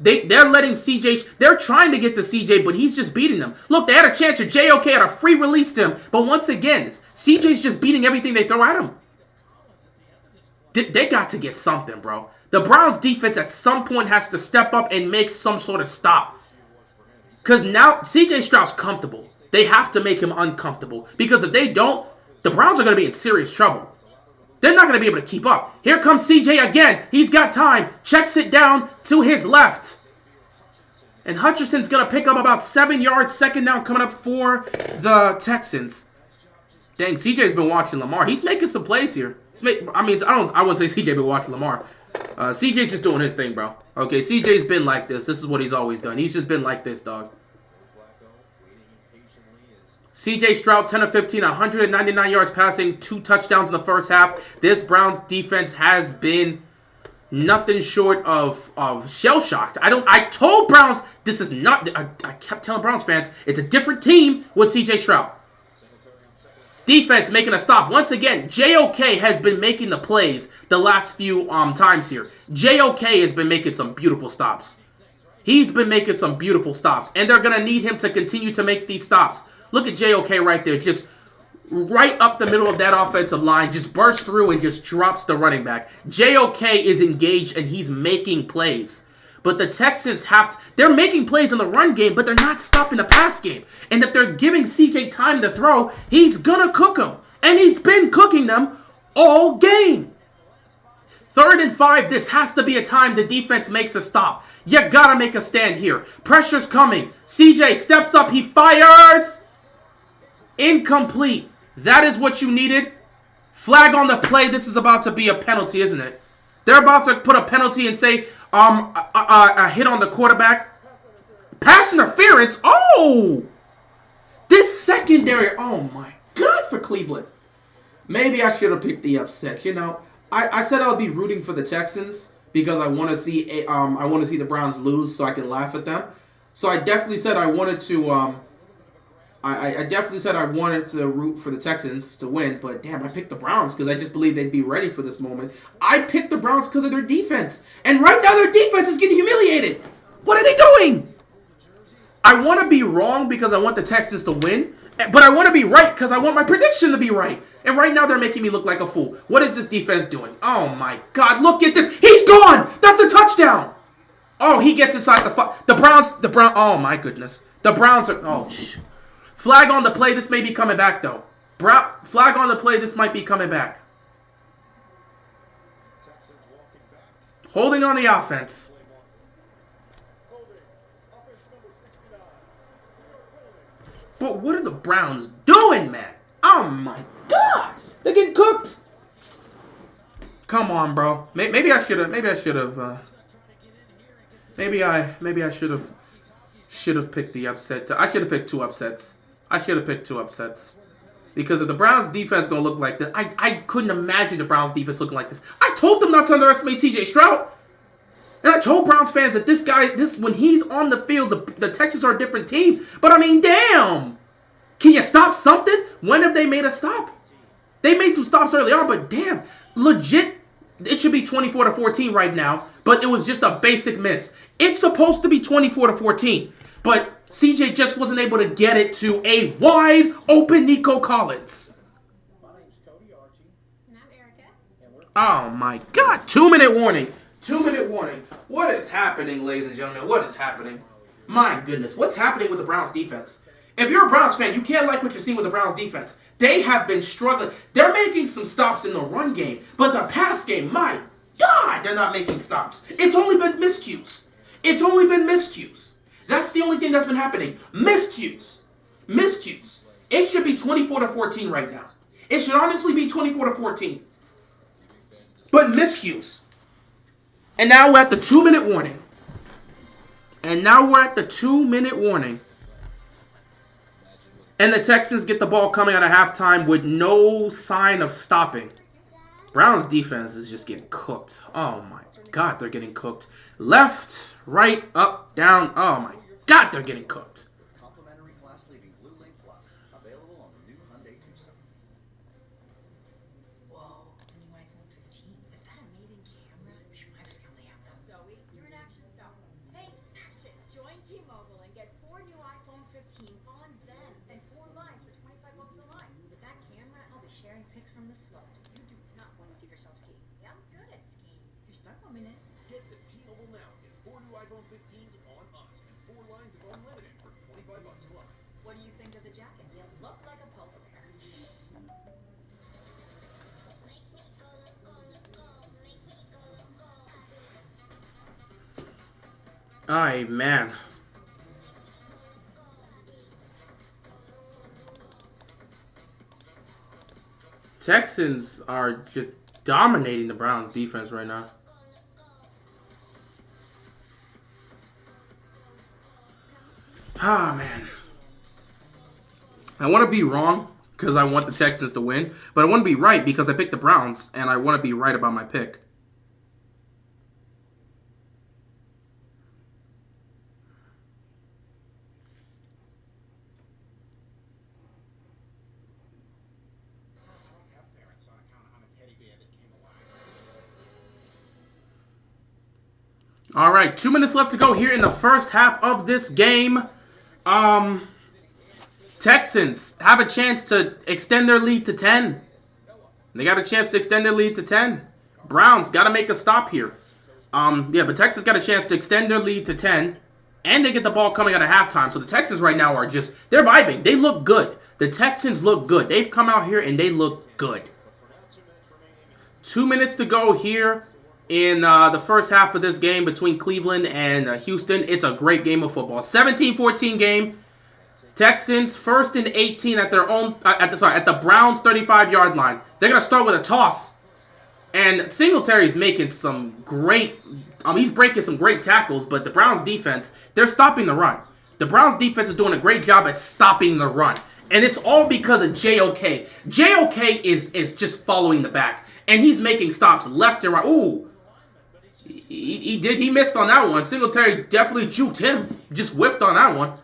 They're letting CJ... They're trying to get to CJ, but he's just beating them. Look, they had a chance here. JOK had a free release to him. But once again, CJ's just beating everything they throw at him. They got to get something, bro. The Browns defense at some point has to step up and make some sort of stop. Because now CJ Stroud's comfortable. They have to make him uncomfortable. Because if they don't, the Browns are going to be in serious trouble. They're not going to be able to keep up. Here comes CJ again. He's got time. Checks it down to his left. And Hutchinson's going to pick up about 7 yards. Second down coming up for the Texans. Dang, CJ's been watching Lamar. He's making some plays here. I wouldn't say CJ been watching Lamar. CJ's just doing his thing, bro. Okay, CJ's been like this. This is what he's always done. He's just been like this, dog. CJ Stroud, 10 of 15, 199 yards passing, 2 touchdowns in the first half. This Browns defense has been nothing short of shell-shocked. I told Browns this is not... I kept telling Browns fans, it's a different team with CJ Stroud. Defense making a stop. Once again, JOK has been making the plays the last few times here. JOK has been making some beautiful stops. He's been making some beautiful stops. And they're going to need him to continue to make these stops. Look at JOK right there. Just right up the middle of that offensive line. Just bursts through and just drops the running back. JOK is engaged and he's making plays. But the Texans they're making plays in the run game, but they're not stopping the pass game. And if they're giving CJ time to throw, he's going to cook them. And he's been cooking them all game. 3rd and 5, this has to be a time the defense makes a stop. You got to make a stand here. Pressure's coming. CJ steps up. He fires. Incomplete. That is what you needed. Flag on the play. This is about to be a penalty, isn't it? They're about to put a penalty and say a hit on the quarterback. Pass interference. Oh! This secondary. Oh, my God, for Cleveland. Maybe I should have picked the upset. I said I would be rooting for the Texans because I want to see the Browns lose so I can laugh at them. So I definitely said I wanted to I definitely said I wanted to root for the Texans to win, but damn, I picked the Browns because I just believe they'd be ready for this moment. I picked the Browns because of their defense, and right now their defense is getting humiliated. What are they doing? I want to be wrong because I want the Texans to win, but I want to be right because I want my prediction to be right. And right now they're making me look like a fool. What is this defense doing? Oh my God, look at this. He's gone. That's a touchdown. Oh, he gets inside the Browns, oh my goodness. The Browns are, oh, flag on the play. This may be coming back, though. Flag on the play. This might be coming back. Holding on the offense. But what are the Browns doing, man? Oh my God, they're getting cooked. Come on, bro. Maybe I should have. Maybe I should have. Maybe I should have picked the upset. I should have picked two upsets. Because if the Browns defense is gonna look like this, I couldn't imagine the Browns defense looking like this. I told them not to underestimate C.J. Stroud. And I told Browns fans that when he's on the field, the Texans are a different team. But I mean, damn. Can you stop something? When have they made a stop? They made some stops early on, but damn. Legit, it should be 24-14 right now. But it was just a basic miss. It's supposed to be 24-14. But CJ just wasn't able to get it to a wide open Nico Collins. My name's Cody Archie, And I'm Erica. and we're Oh my God. 2-minute warning. 2-minute warning. What is happening, ladies and gentlemen? What is happening? My goodness. What's happening with the Browns defense? If you're a Browns fan, you can't like what you're seeing with the Browns defense. They have been struggling. They're making some stops in the run game, but the pass game, my God, they're not making stops. It's only been miscues. That's the only thing that's been happening. Miscues. It should be 24-14 right now. It should honestly be 24-14. But miscues. And now we're at the 2-minute warning. And the Texans get the ball coming out of halftime with no sign of stopping. Browns defense is just getting cooked. Oh my God, they're getting cooked. Left, right, up, down. Oh my God, they're getting cooked. Complimentary class leaving Blue Link Plus, available on the new Hyundai Tucson. Whoa, the new iPhone 15 with that amazing camera. Wish my family had that. Zoe, you're an action star. Hey, action! Join T-Mobile and get 4 new iPhone 15s on them and 4 lines for $25 a line. With that camera, I'll be sharing pics from the slopes. You do not want to see yourself ski. Yeah, I'm good at skiing. Your start moment is. Get to T-Mobile now. Get 4 new iPhone 15s on us and 4 lines of unlimited for $25 a line. What do you think of the jacket? You look like a polar bear. Ay, man. Texans are just dominating the Browns defense right now. Ah, man. I want to be wrong because I want the Texans to win, but I want to be right because I picked the Browns, and I want to be right about my pick. All right, 2 minutes left to go here in the first half of this game. Texans have a chance to extend their lead to 10. They got a chance to extend their lead to 10. Browns got to make a stop here. But Texans got a chance to extend their lead to 10. And they get the ball coming out of halftime. So the Texans right now are they're vibing. They look good. The Texans look good. They've come out here and they look good. 2 minutes to go here in the first half of this game between Cleveland and Houston. It's a great game of football. 17-14 game. Texans first and 18 at their own at the Browns 35-yard line. They're gonna start with a toss, and Singletary's making some great. He's breaking some great tackles, but the Browns defense, they're stopping the run. The Browns defense is doing a great job at stopping the run, and it's all because of JOK. JOK is just following the back, and he's making stops left and right. Ooh. He missed on that one. Singletary definitely juked him. Just whiffed on that one.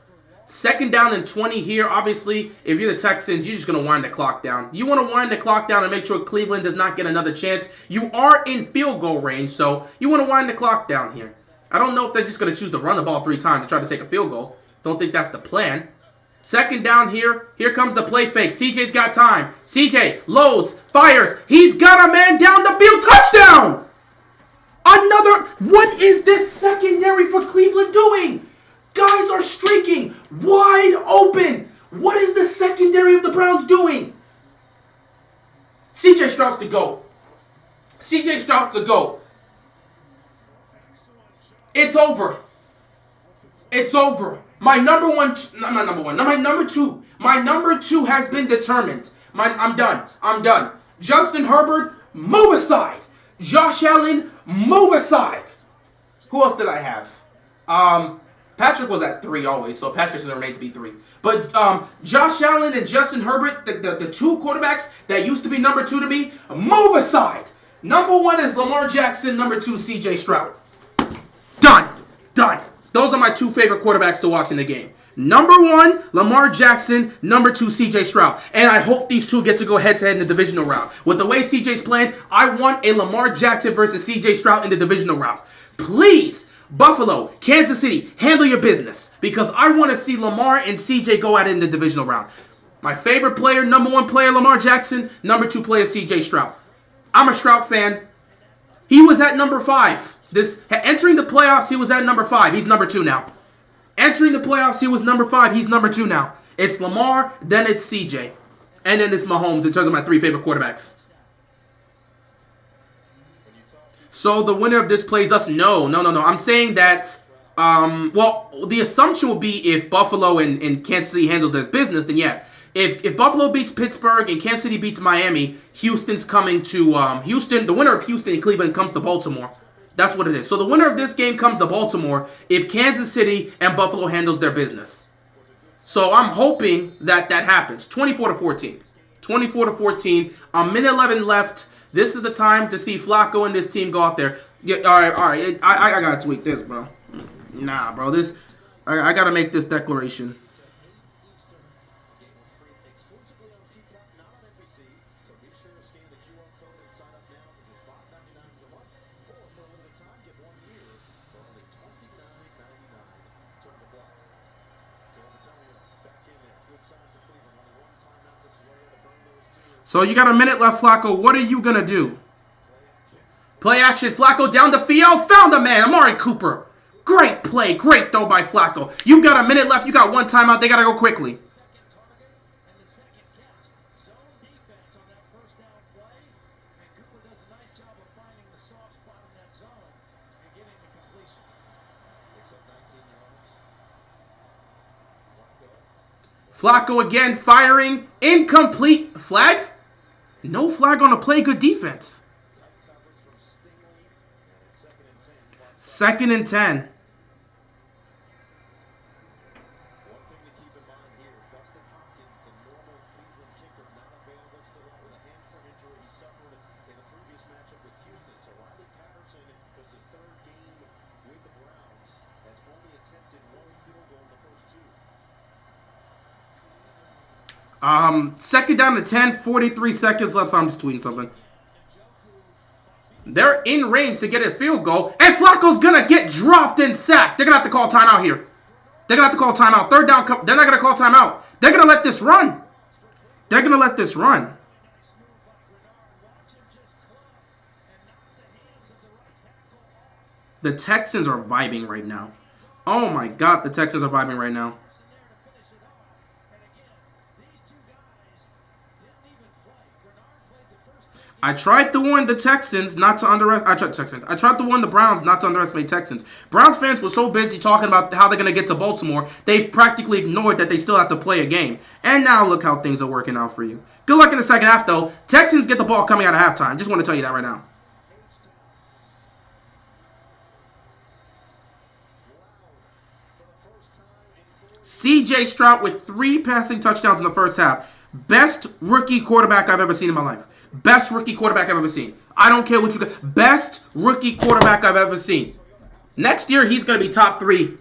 2nd down and 20 here. Obviously, if you're the Texans, you're just going to wind the clock down. You want to wind the clock down and make sure Cleveland does not get another chance. You are in field goal range, so you want to wind the clock down here. I don't know if they're just going to choose to run the ball 3 times to try to take a field goal. Don't think that's the plan. 2nd down here. Here comes the play fake. CJ's got time. CJ loads, fires. He's got a man down the field. Touchdown! Another. What is this secondary for Cleveland doing? Guys are streaking wide open. What is the secondary of the Browns doing? CJ Stroud's the GOAT. CJ Stroud's the GOAT. It's over. It's over. My number one, not my number one, not my number two. My number two has been determined. I'm done. I'm done. Justin Herbert, move aside. Josh Allen, move aside. Who else did I have? Patrick was at 3 always, so Patrick's going to remain to be 3. But Josh Allen and Justin Herbert, the two quarterbacks that used to be number 2 to me, move aside. Number 1 is Lamar Jackson. Number 2, C.J. Stroud. Done. Done. Those are my 2 favorite quarterbacks to watch in the game. Number 1, Lamar Jackson. Number 2, C.J. Stroud. And I hope these two get to go head-to-head in the divisional round. With the way C.J.'s playing, I want a Lamar Jackson versus C.J. Stroud in the divisional round. Please, Buffalo, Kansas City, handle your business. Because I want to see Lamar and C.J. go at it in the divisional round. My favorite player, number 1 player, Lamar Jackson. Number 2 player, C.J. Stroud. I'm a Stroud fan. He was at number 5. Entering the playoffs, he was at number 5. He's number 2 now. Entering the playoffs, he was number 5. He's number 2 now. It's Lamar, then it's CJ. And then it's Mahomes in terms of my 3 favorite quarterbacks. So the winner of this plays us. No. I'm saying that, the assumption would be if Buffalo and Kansas City handles their business, then yeah. If Buffalo beats Pittsburgh and Kansas City beats Miami, Houston's coming to Houston. The winner of Houston and Cleveland comes to Baltimore. That's what it is. So the winner of this game comes to Baltimore if Kansas City and Buffalo handles their business. So I'm hoping that happens. 24-14. 24-14. A minute 11 left. This is the time to see Flacco and this team go out there. Yeah, all right. I gotta tweak this, bro. Nah, bro. I gotta make this declaration. So you got a minute left, Flacco. What are you going to do? Play action. Flacco down the field. Found the man. Amari Cooper. Great play. Great throw by Flacco. You got a minute left. You got 1 timeout. They got to go quickly. Flacco again firing. Incomplete. Flag? No flag on a play. Good defense. 2nd and 10. Second down to 10, 43 seconds left, so I'm just tweeting something. They're in range to get a field goal, and Flacco's going to get dropped and sacked. They're going to have to call timeout here. They're going to have to call timeout. 3rd down, they're not going to call timeout. They're going to let this run. They're going to let this run. The Texans are vibing right now. Oh my God, the Texans are vibing right now. I tried to warn the Texans not to underestimate. I tried to warn the Browns not to underestimate Texans. Browns fans were so busy talking about how they're going to get to Baltimore, they've practically ignored that they still have to play a game. And now look how things are working out for you. Good luck in the second half, though. Texans get the ball coming out of halftime. Just want to tell you that right now. C.J. Stroud with 3 passing touchdowns in the first half. Best rookie quarterback I've ever seen in my life. Best rookie quarterback I've ever seen. I don't care what you got. Best rookie quarterback I've ever seen. Next year, he's going to be top 3.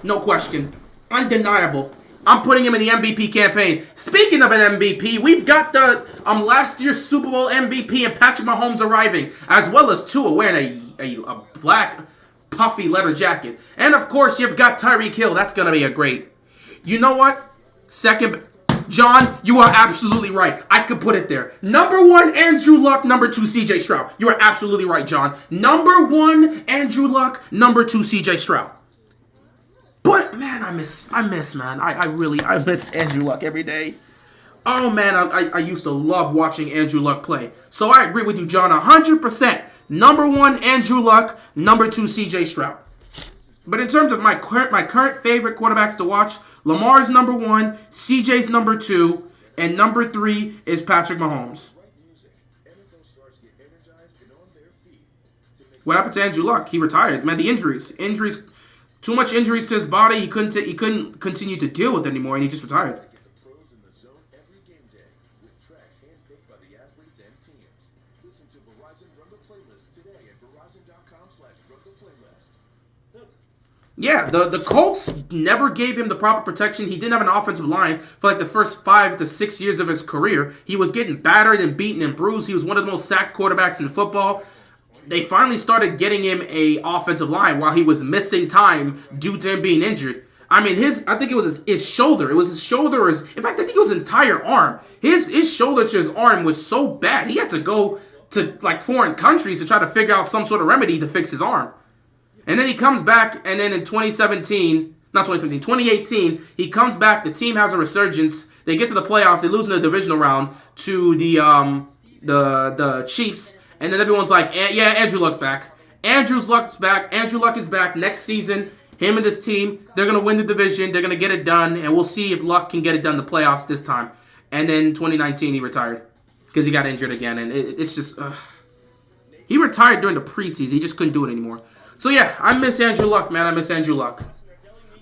No question. Undeniable. I'm putting him in the MVP campaign. Speaking of an MVP, we've got the last year's Super Bowl MVP and Patrick Mahomes arriving, as well as Tua wearing a black puffy leather jacket. And, of course, you've got Tyreek Hill. That's going to be a great. You know what? John, you are absolutely right. I could put it there. Number 1, Andrew Luck. Number 2, C.J. Stroud. You are absolutely right, John. Number 1, Andrew Luck. Number 2, C.J. Stroud. But, man, I miss, man. I miss Andrew Luck every day. Oh, man, I used to love watching Andrew Luck play. So I agree with you, John, 100%. Number 1, Andrew Luck. Number 2, C.J. Stroud. But in terms of my current favorite quarterbacks to watch, Lamar's number one, CJ's number two, and number three is Patrick Mahomes. Right music, NFL stars get energized and on their feet to make What happened to Andrew Luck? He retired. Man, the injuries, too much injuries to his body. He couldn't continue to deal with it anymore, and he just retired. get the pros in the zone every game day with tracks handpicked by the athletes and teams. Listen to Verizon Run the Playlist today at verizon.com/run the playlist. Yeah, the Colts never gave him the proper protection. He didn't have an offensive line for like the first 5 to 6 years of his career. He was getting battered and beaten and bruised. He was one of the most sacked quarterbacks in football. They finally started getting him a offensive line while he was missing time due to him being injured. I mean, I think it was his shoulder. It was his shoulder. In fact, I think it was his entire arm. His shoulder to his arm was so bad. He had to go to like foreign countries to try to figure out some sort of remedy to fix his arm. And then he comes back, and then in 2018, he comes back. The team has a resurgence. They get to the playoffs. They lose in the divisional round to the Chiefs. And then everyone's like, yeah, Andrew Luck's back. Andrew Luck is back next season. Him and this team, they're going to win the division. They're going to get it done. And we'll see if Luck can get it done in the playoffs this time. And then 2019, he retired because he got injured again. And it's just... He retired during the preseason. He just couldn't do it anymore. So yeah, I miss Andrew Luck, man. I miss Andrew Luck.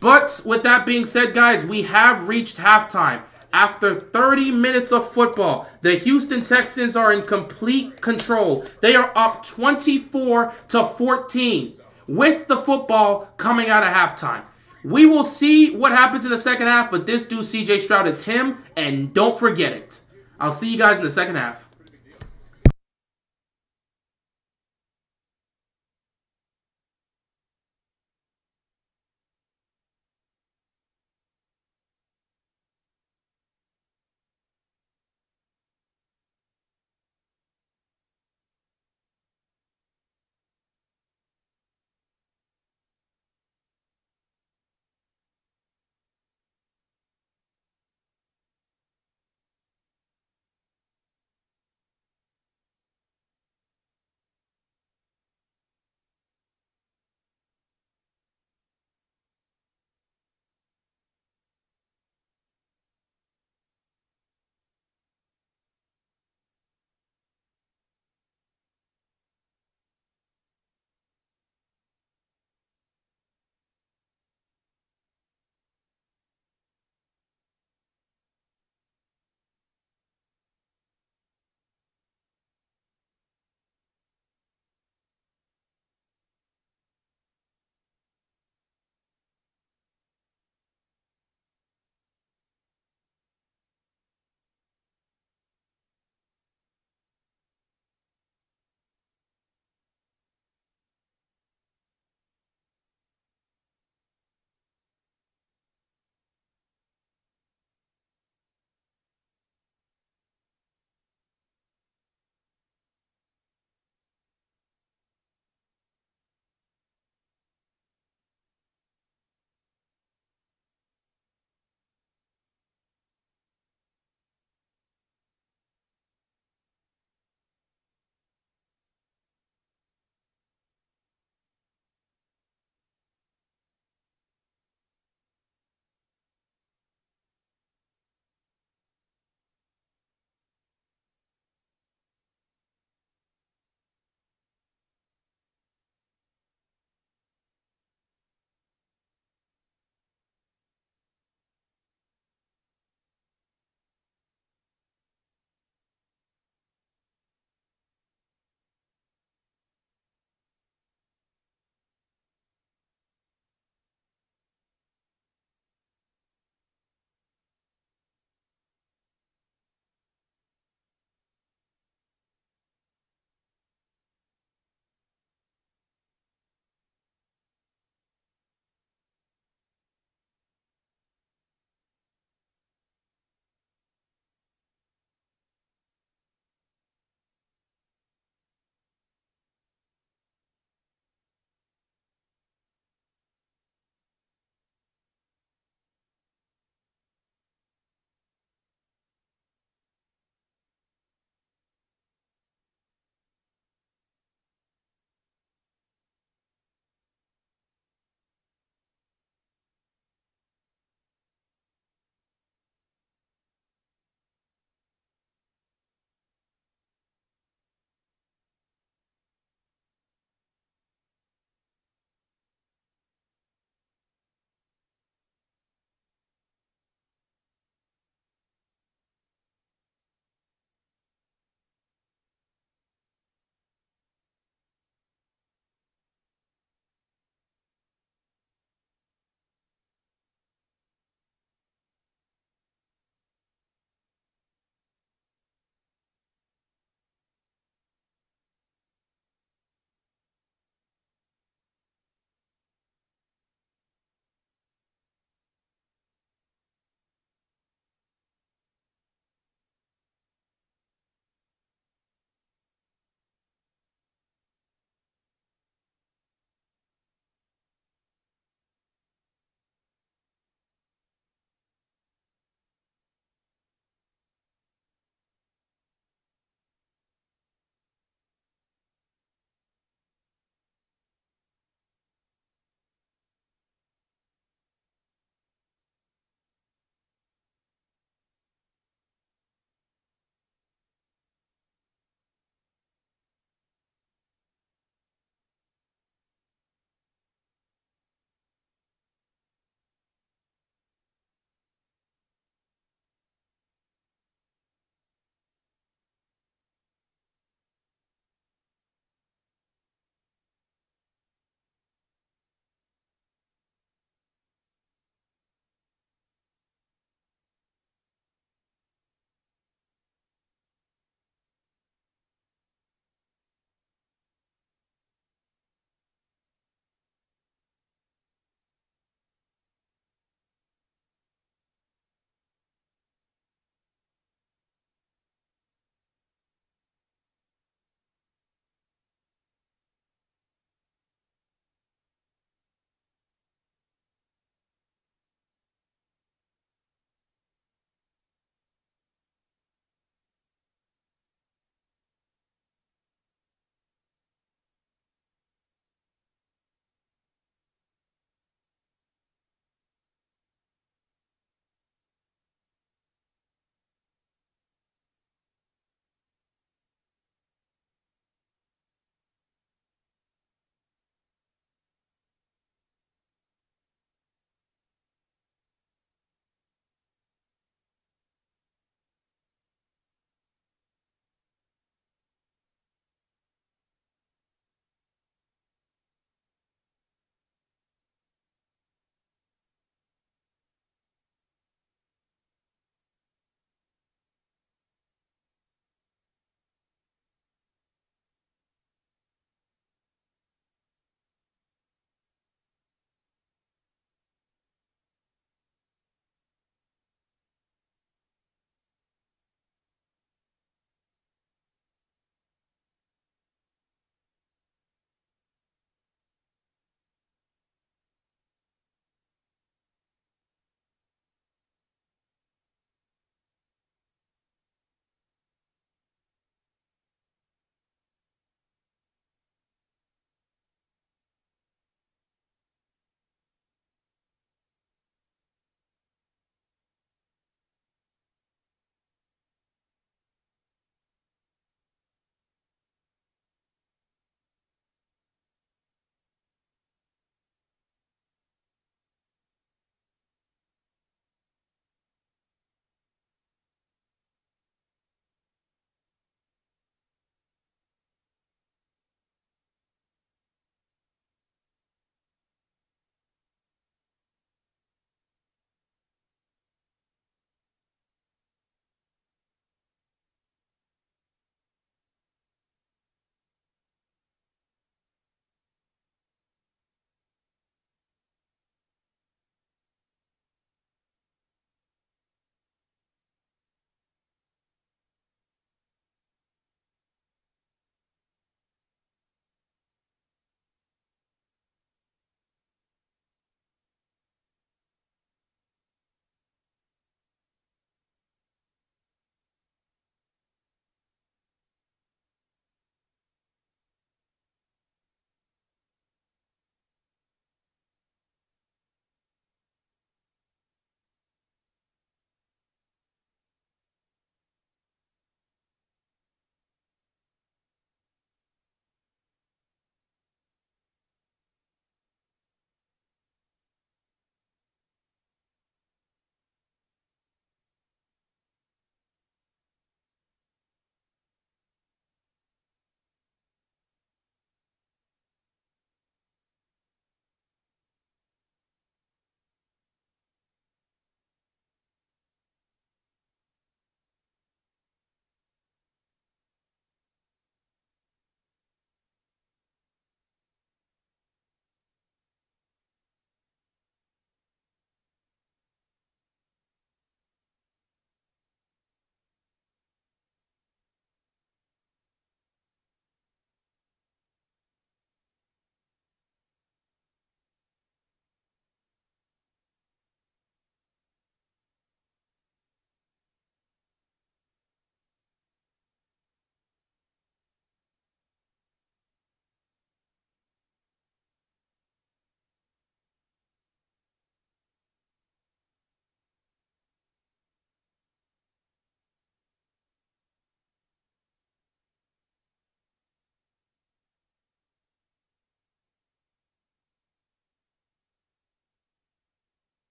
But with that being said, guys, we have reached halftime. After 30 minutes of football, the Houston Texans are in complete control. They are up 24-14 with the football coming out of halftime. We will see what happens in the second half, but this dude, CJ Stroud, is him, and don't forget it. I'll see you guys in the second half.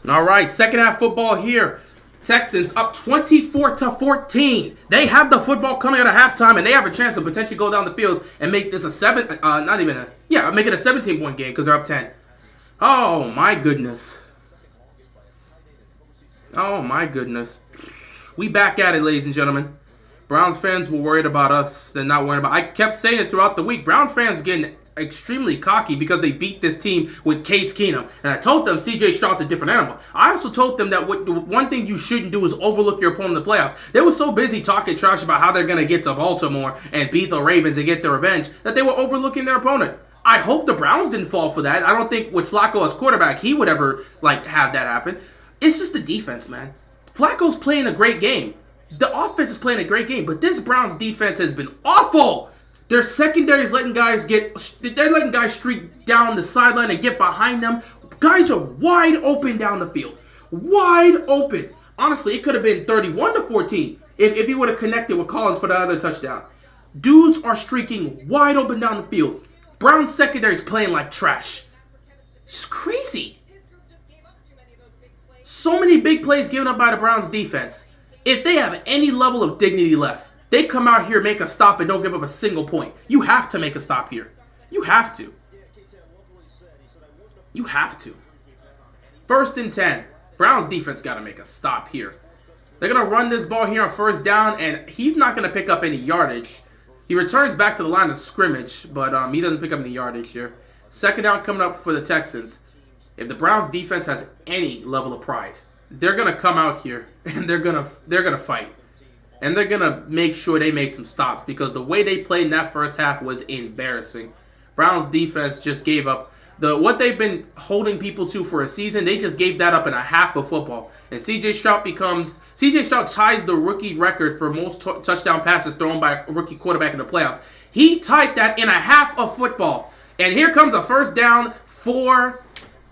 All right, second half football here. Texans up 24-14. They have the football coming out of halftime, and they have a chance to potentially go down the field and make this a make it a 17-point game because they're up 10. Oh my goodness. Oh my goodness. We back at it, ladies and gentlemen. Browns fans were worried about us. They're not worried about. I kept saying it throughout the week. Browns fans getting extremely cocky because they beat this team with Case Keenum. And I told them CJ Stroud's a different animal. I also told them that one thing you shouldn't do is overlook your opponent in the playoffs. They were so busy talking trash about how they're going to get to Baltimore and beat the Ravens and get their revenge that they were overlooking their opponent. I hope the Browns didn't fall for that. I don't think with Flacco as quarterback, he would ever have that happen. It's just the defense, man. Flacco's playing a great game. The offense is playing a great game, but this Browns defense has been awful. Their secondary is letting guys streak down the sideline and get behind them. Guys are wide open down the field. Wide open. Honestly, it could have been 31-14 if he would have connected with Collins for the other touchdown. Dudes are streaking wide open down the field. Browns secondary is playing like trash. It's crazy. So many big plays given up by the Browns defense. If they have any level of dignity left, they come out here, make a stop, and don't give up a single point. You have to make a stop here. You have to. You have to. 1st and 10. Browns defense got to make a stop here. They're going to run this ball here on 1st down, and he's not going to pick up any yardage. He returns back to the line of scrimmage, but he doesn't pick up any yardage here. 2nd down coming up for the Texans. If the Browns defense has any level of pride, they're going to come out here, and they're going to fight. And they're going to make sure they make some stops because the way they played in that first half was embarrassing. Browns defense just gave up. What they've been holding people to for a season, they just gave that up in a half of football. And CJ Stroud ties the rookie record for most touchdown passes thrown by a rookie quarterback in the playoffs. He tied that in a half of football. And here comes a 1st down for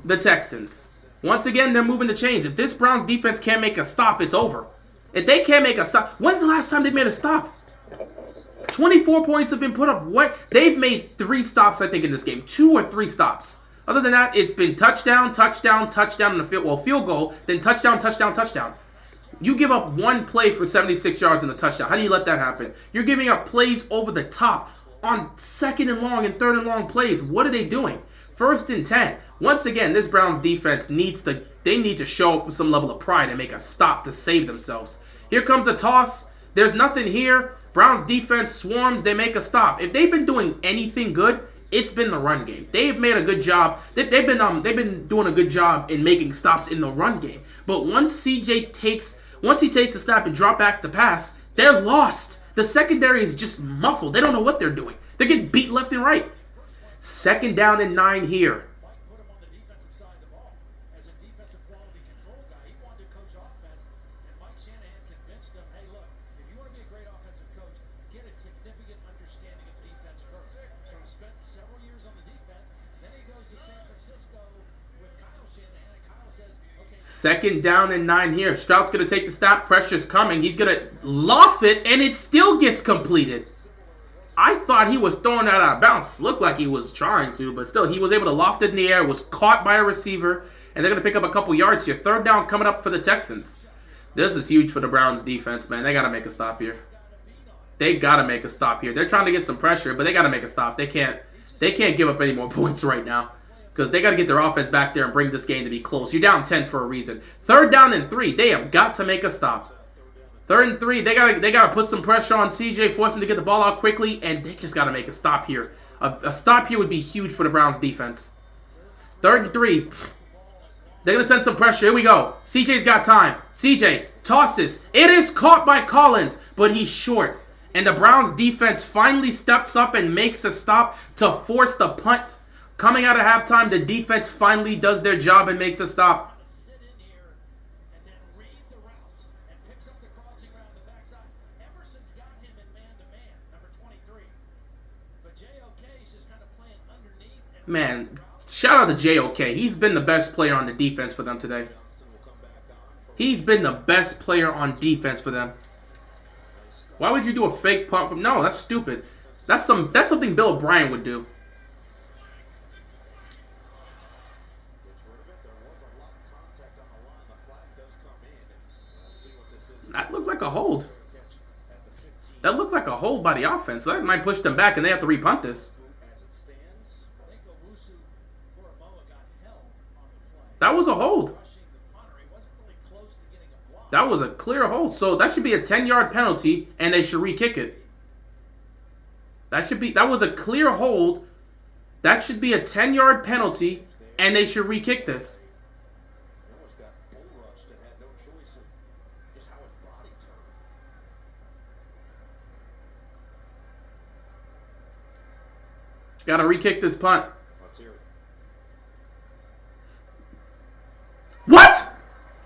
the Texans. Once again, they're moving the chains. If this Browns defense can't make a stop, it's over. If they can't make a stop, when's the last time they made a stop? 24 points have been put up. They've made 3 stops, I think, in this game. 2 or 3 stops. Other than that, it's been touchdown, touchdown, touchdown, and field goal, then touchdown, touchdown, touchdown. You give up 1 play for 76 yards in a touchdown. How do you let that happen? You're giving up plays over the top on 2nd and long and 3rd and long plays. What are they doing? 1st and 10. Once again, this Browns defense need to show up some level of pride and make a stop to save themselves. Here comes a toss. There's nothing here. Browns defense swarms. They make a stop. If they've been doing anything good, it's been the run game. They've made a good job. They've been doing a good job in making stops in the run game. But once he takes the snap and drop back to pass, they're lost. The secondary is just muffled. They don't know what they're doing. They're getting beat left and right. 2nd down and 9 here. Second down and 9 here. Stroud's going to take the snap. Pressure's coming. He's going to loft it, and it still gets completed. I thought he was throwing that out of bounds. Looked like he was trying to, but still, he was able to loft it in the air. Was caught by a receiver, and they're going to pick up a couple yards here. 3rd down coming up for the Texans. This is huge for the Browns defense, man. They got to make a stop here. They got to make a stop here. They're trying to get some pressure, but they got to make a stop. They can't give up any more points right now. Because they got to get their offense back there and bring this game to be close. You're down 10 for a reason. 3rd down and 3. They have got to make a stop. 3rd and 3. They got to put some pressure on CJ, force him to get the ball out quickly, and they just got to make a stop here. A stop here would be huge for the Browns defense. 3rd and 3. They're going to send some pressure. Here we go. CJ's got time. CJ tosses. It is caught by Collins, but he's short. And the Browns defense finally steps up and makes a stop to force the punt. Coming out of halftime, the defense finally does their job and makes a stop. Man, shout out to JOK. He's been the best player on the defense for them today. He's been the best player on defense for them. Why would you do a fake punt from? No, that's stupid. That's something Bill O'Brien would do. That looked like a hold. That looked like a hold by the offense. That might push them back, and they have to repunt this. That was a hold. That was a clear hold. So that should be a 10-yard penalty, and they should re-kick it. That was a clear hold. That should be a 10-yard penalty, and they should re-kick this. Gotta re-kick this punt. What?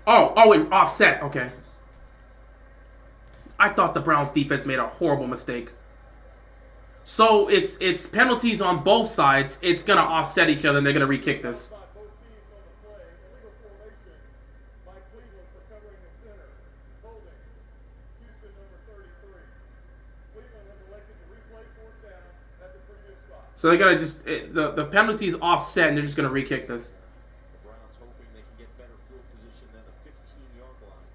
Oh, wait, offset. Okay. I thought the Browns defense made a horrible mistake. So it's penalties on both sides. It's gonna offset each other, and they're gonna re-kick this. So they're gonna just the penalties offset, and they're just gonna re-kick this. The Browns hoping they can get better field position than the 15-yard line.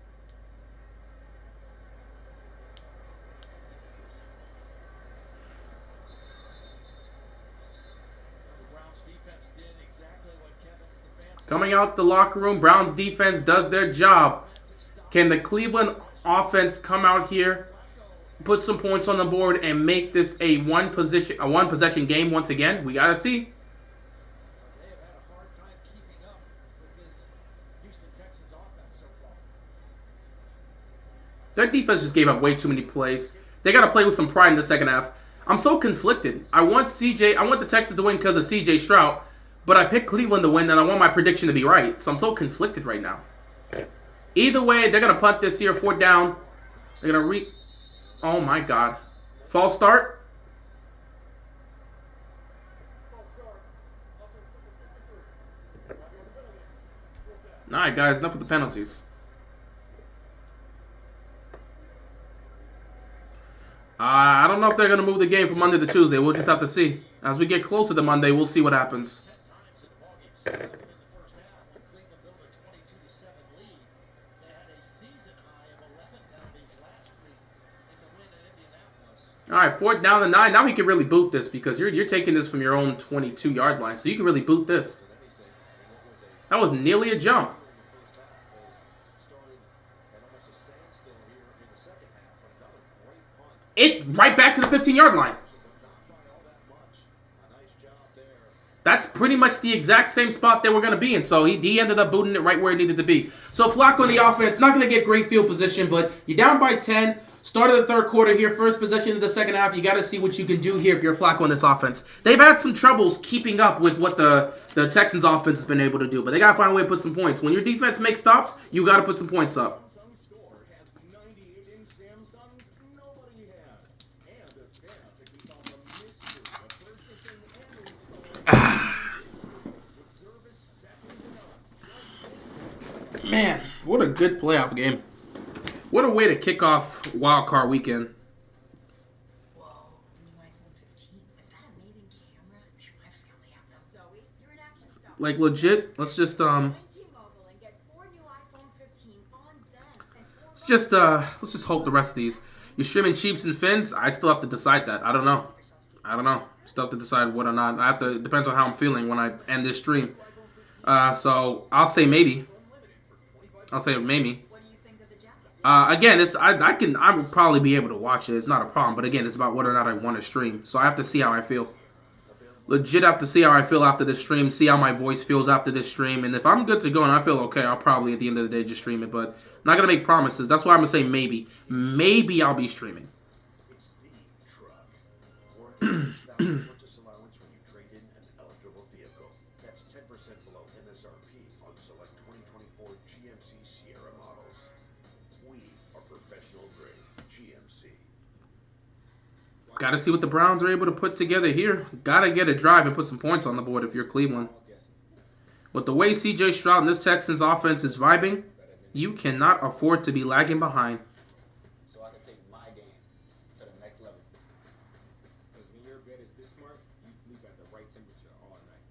The Browns defense did exactly what Kevin's defense. Coming out the locker room, Browns defense does their job. Can the Cleveland offense come out here, put some points on the board, and make this a one possession game once again? We gotta see. They have had a hard time keeping up with this Houston Texans offense so far. Their defense just gave up way too many plays. They gotta play with some pride in the second half. I'm so conflicted. I want the Texans to win because of CJ Stroud, but I picked Cleveland to win, and I want my prediction to be right. So I'm so conflicted right now. Either way, they're gonna punt this here, 4th down. They're gonna oh my God. False start. Alright, guys, enough with the penalties. I don't know if they're going to move the game from Monday to Tuesday. We'll just have to see. As we get closer to Monday, we'll see what happens. 10 times in the ballgame, 7 in the first half when Cleveland built a 22-7 lead. They had a season high of 11 penalties last week in the win in Indianapolis. All right, 4th down and 9. Now he can really boot this because you're taking this from your own 22-yard line, so you can really boot this. That was nearly a jump. It right back to the 15-yard line. That's pretty much the exact same spot they were going to be in. So he ended up booting it right where it needed to be. So Flacco in the offense, not going to get great field position, but you're down by 10. Start of the third quarter here, first possession of the second half. You got to see what you can do here if you're Flacco in this offense. They've had some troubles keeping up with what the Texans offense has been able to do, but they got to find a way to put some points. When your defense makes stops, you got to put some points up. Man, what a good playoff game. What a way to kick off Wild Card Weekend. Whoa, new iPhone 15 with that amazing camera. I wish my family had them. Zoe, you're an action star. Like legit, let's just Join T-Mobile and get 4 new iPhone 15s on them and 4 let's just hope the rest of these. You're streaming Cheaps and Fins? I still have to decide that. I don't know. Still have to decide whether or not. It depends on how I'm feeling when I end this stream. So I'll say maybe. What do you think of the jacket? Again, I would probably be able to watch it. It's not a problem. But again, it's about whether or not I want to stream. So I have to see how I feel. Legit have to see how I feel after this stream. See how my voice feels after this stream. And if I'm good to go and I feel okay, I'll probably at the end of the day just stream it. But I'm not going to make promises. That's why I'm going to say maybe. Maybe I'll be streaming. It's the truck. Purchase allowance when you trade in an eligible vehicle. That's 10% below MSRP on select 2024 GMC Sierra models. We are professional grade GMC. Got to see what the Browns are able to put together here. Got to get a drive and put some points on the board if you're Cleveland. With the way CJ Stroud and this Texans offense is vibing, you cannot afford to be lagging behind. So I can take my game to the next level. Because when your bed is this smart, you sleep at the right temperature all night.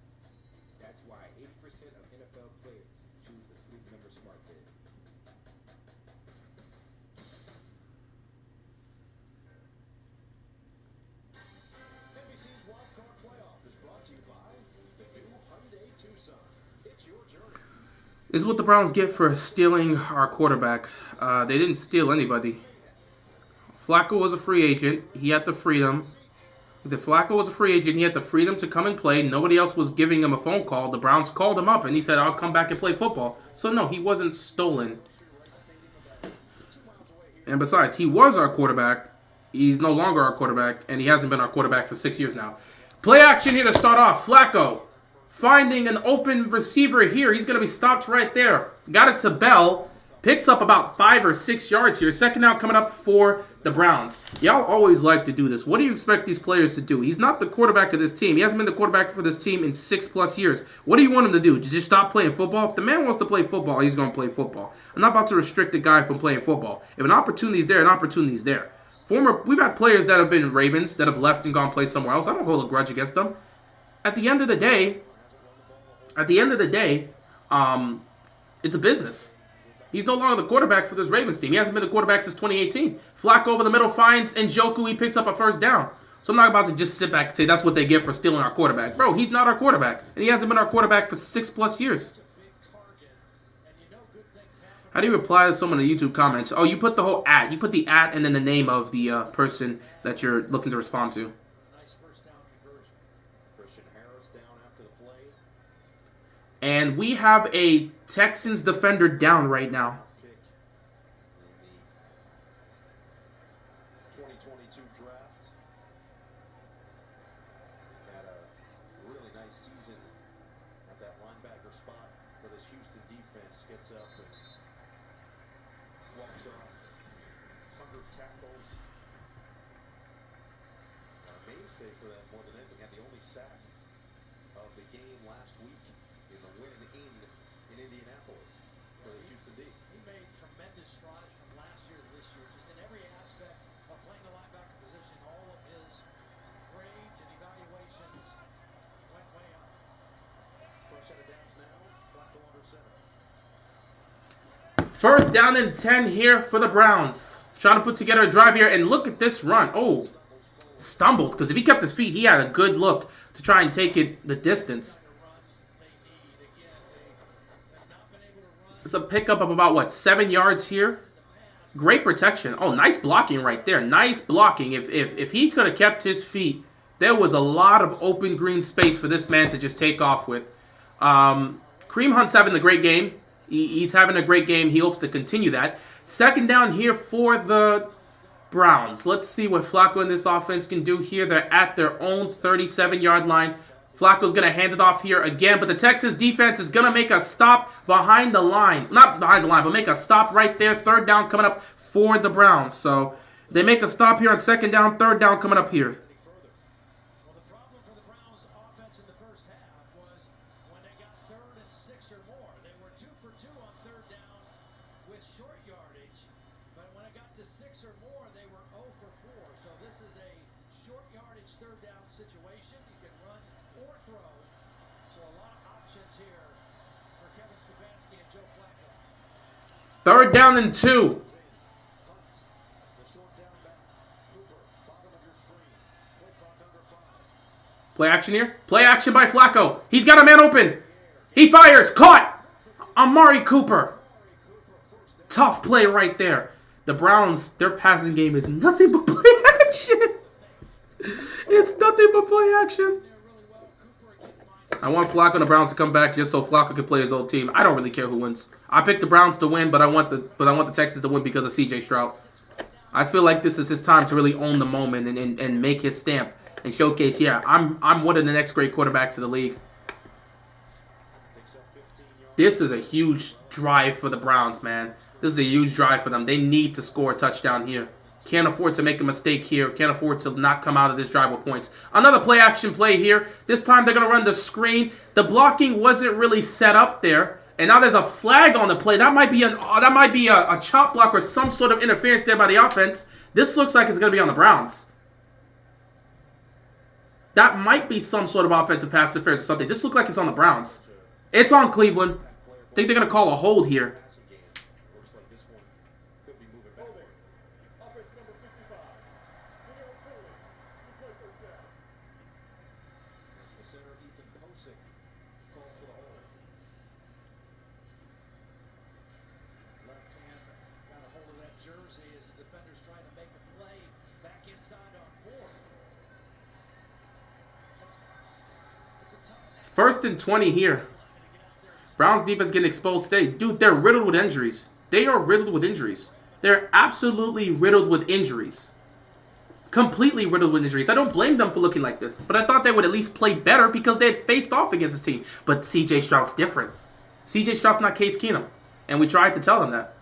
That's why 80% of NFL players choose the Sleep Number Smart Bed. This is what the Browns get for stealing our quarterback. They didn't steal anybody. Flacco was a free agent. He had the freedom. If Flacco was a free agent, he had the freedom to come and play. Nobody else was giving him a phone call. The Browns called him up, and he said, I'll come back and play football. So, no, he wasn't stolen. And besides, he was our quarterback. He's no longer our quarterback, and he hasn't been our quarterback for 6 years now. Play action here to start off. Flacco finding an open receiver here. He's going to be stopped right there. Got it to Bell. Picks up about 5 or 6 yards here. Second down coming up for the Browns. Y'all always like to do this. What do you expect these players to do? He's not the quarterback of this team. He hasn't been the quarterback for this team in 6+ years. What do you want him to do? Just stop playing football? If the man wants to play football, he's going to play football. I'm not about to restrict a guy from playing football. If an opportunity is there, an opportunity is there. We've had players that have been Ravens that have left and gone play somewhere else. I don't hold a grudge against them. At the end of the day, it's a business. He's no longer the quarterback for this Ravens team. He hasn't been the quarterback since 2018. Flacco over the middle finds Njoku. He picks up a first down. So I'm not about to just sit back and say that's what they get for stealing our quarterback. Bro, he's not our quarterback. And he hasn't been our quarterback for 6+ years. How do you reply to someone in the YouTube comments? Oh, you put the whole @ You put the @ and then the name of the person that you're looking to respond to. Nice first down conversion. Christian Harris down after the play. And we have a Texans defender down right now. Pick in the 2022 draft. He had a really nice season at that linebacker spot for this Houston defense. Gets up and walks off 100 tackles. A mainstay for them more than anything. Had the only sack of the game last week in the win in Indianapolis for the Houston D. He made tremendous strides from last year to this year, just in every aspect of playing the linebacker position. All of his grades and evaluations went way up. First set of downs now. Flacco under center. First down and 10 here for the Browns. Trying to put together a drive here, and look at this run. Oh, stumbled, because if he kept his feet, he had a good look to try and take it the distance. It's a pickup of about, 7 yards here. Great protection. Oh, nice blocking right there. Nice blocking. If he could have kept his feet, there was a lot of open green space for this man to just take off with. Kareem Hunt's having a great game. He's having a great game. He hopes to continue that. Second down here for the Browns. Let's see what Flacco and this offense can do here. They're at their own 37-yard line. Flacco's going to hand it off here again, but the Texas defense is going to make a stop behind the line. Not behind the line, but make a stop right there. Third down coming up for the Browns. So they make a stop here on second down, third down coming up here. Well, the problem for the Browns offense in the first half was when they got 3rd and 6 or more, they were 2 for 2 on 3rd down with short yardage. But when it got to 6 or more, they were 0 for 4. So this is a short yardage 3rd down situation. You can run or throw. So a lot of options here for Kevin Stefanski and Joe Flacco. Third down and 2. Play action here. Play action by Flacco. He's got a man open. He fires. Caught. Amari Cooper. Tough play right there. The Browns, their passing game is nothing but play action. It's nothing but play action. I want Flacco and the Browns to come back just so Flacco can play his old team. I don't really care who wins. I picked the Browns to win, but I want the Texans to win because of CJ Stroud. I feel like this is his time to really own the moment and make his stamp and showcase, yeah, I'm one of the next great quarterbacks in the league. This is a huge drive for the Browns, man. This is a huge drive for them. They need to score a touchdown here. Can't afford to make a mistake here. Can't afford to not come out of this drive with points. Another play action play here. This time they're going to run the screen. The blocking wasn't really set up there. And now there's a flag on the play. That might be a chop block or some sort of interference there by the offense. This looks like it's going to be on the Browns. That might be some sort of offensive pass interference or something. This looks like it's on the Browns. It's on Cleveland. I think they're going to call a hold here. inside on 4. That's a tough act. First and 20 here. Browns defense getting exposed today. Dude, they're riddled with injuries. They are riddled with injuries. They're absolutely riddled with injuries. Completely riddled with injuries. I don't blame them for looking like this. But I thought they would at least play better because they had faced off against this team. But CJ Stroud's different. CJ Stroud's not Case Keenum. And we tried to tell them that.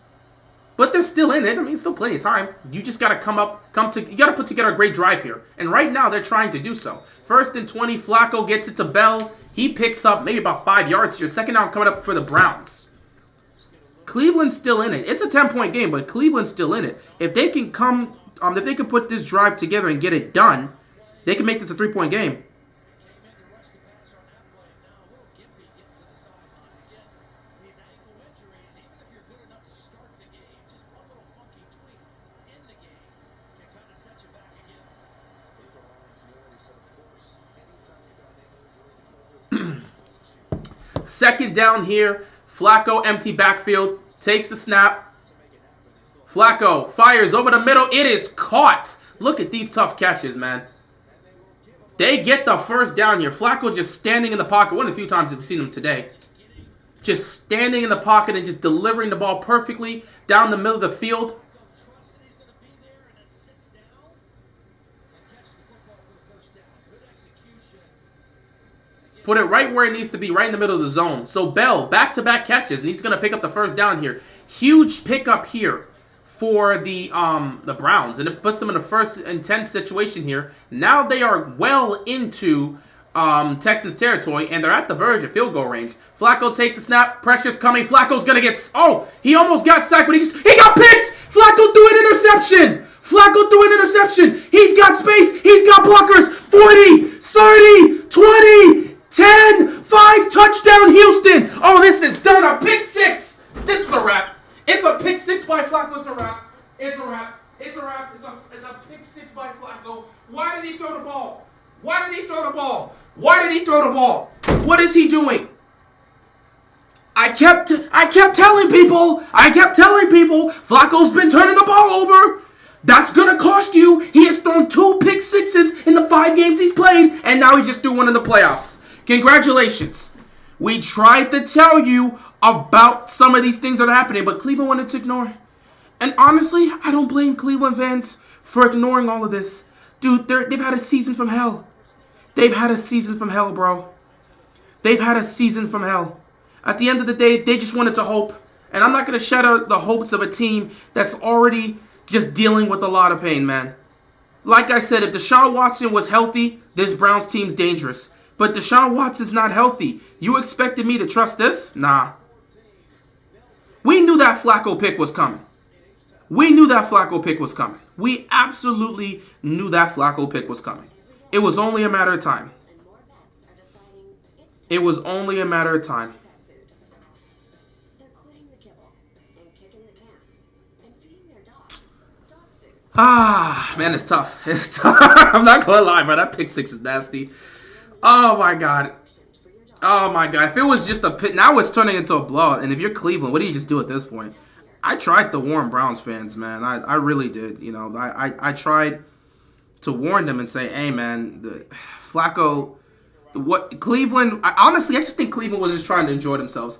But they're still in it. I mean, still plenty of time. You just got to you got to put together a great drive here. And right now, they're trying to do so. First and 20, Flacco gets it to Bell. He picks up maybe about 5 yards here. Second down coming up for the Browns. Cleveland's still in it. It's a 10-point game, but Cleveland's still in it. If they can if they can put this drive together and get it done, they can make this a 3-point game. Second down here. Flacco, empty backfield. Takes the snap. Flacco fires over the middle. It is caught. Look at these tough catches, man. They get the first down here. Flacco just standing in the pocket. One of the few times we've seen him today. Just standing in the pocket and just delivering the ball perfectly down the middle of the field. Put it right where it needs to be, right in the middle of the zone. So Bell, back-to-back catches, and he's going to pick up the first down here. Huge pickup here for the Browns, and it puts them in a 1st and 10 situation here. Now they are well into Texas territory, and they're at the verge of field goal range. Flacco takes a snap, pressure's coming. Flacco's going to get... Oh, he almost got sacked, but he got picked! Flacco threw an interception! Flacco threw an interception! He's got space! He's got blockers! 40, 30, 20... 10, 5, touchdown Houston. Oh, this is done. A pick 6. This is a wrap. It's a pick 6 by Flacco. It's a wrap. It's a wrap. It's a wrap. It's a pick 6 by Flacco. Why did he throw the ball? Why did he throw the ball? Why did he throw the ball? What is he doing? I kept telling people. Flacco's been turning the ball over. That's going to cost you. He has thrown 2 pick 6s in the 5 games he's played, and now he just threw one in the playoffs. Congratulations. We tried to tell you about some of these things that are happening, but Cleveland wanted to ignore. And honestly, I don't blame Cleveland fans for ignoring all of this. Dude, they've had a season from hell. They've had a season from hell, bro. They've had a season from hell. At the end of the day, they just wanted to hope. And I'm not going to shatter the hopes of a team that's already just dealing with a lot of pain, man. Like I said, if Deshaun Watson was healthy, this Browns team's dangerous. But Deshaun Watson's not healthy. You expected me to trust this? Nah. We knew that Flacco pick was coming. We absolutely knew that Flacco pick was coming. It was only a matter of time. It was only a matter of time. Ah, man, it's tough. It's tough. I'm not going to lie, bro. That pick 6 is nasty. Oh, my God. Oh, my God. If it was just a pit, now it's turning into a blowout. And if you're Cleveland, what do you just do at this point? I tried to warn Browns fans, man. I really did. You know, I tried to warn them and say, hey, man, Flacco, Cleveland, honestly, I just think Cleveland was just trying to enjoy themselves.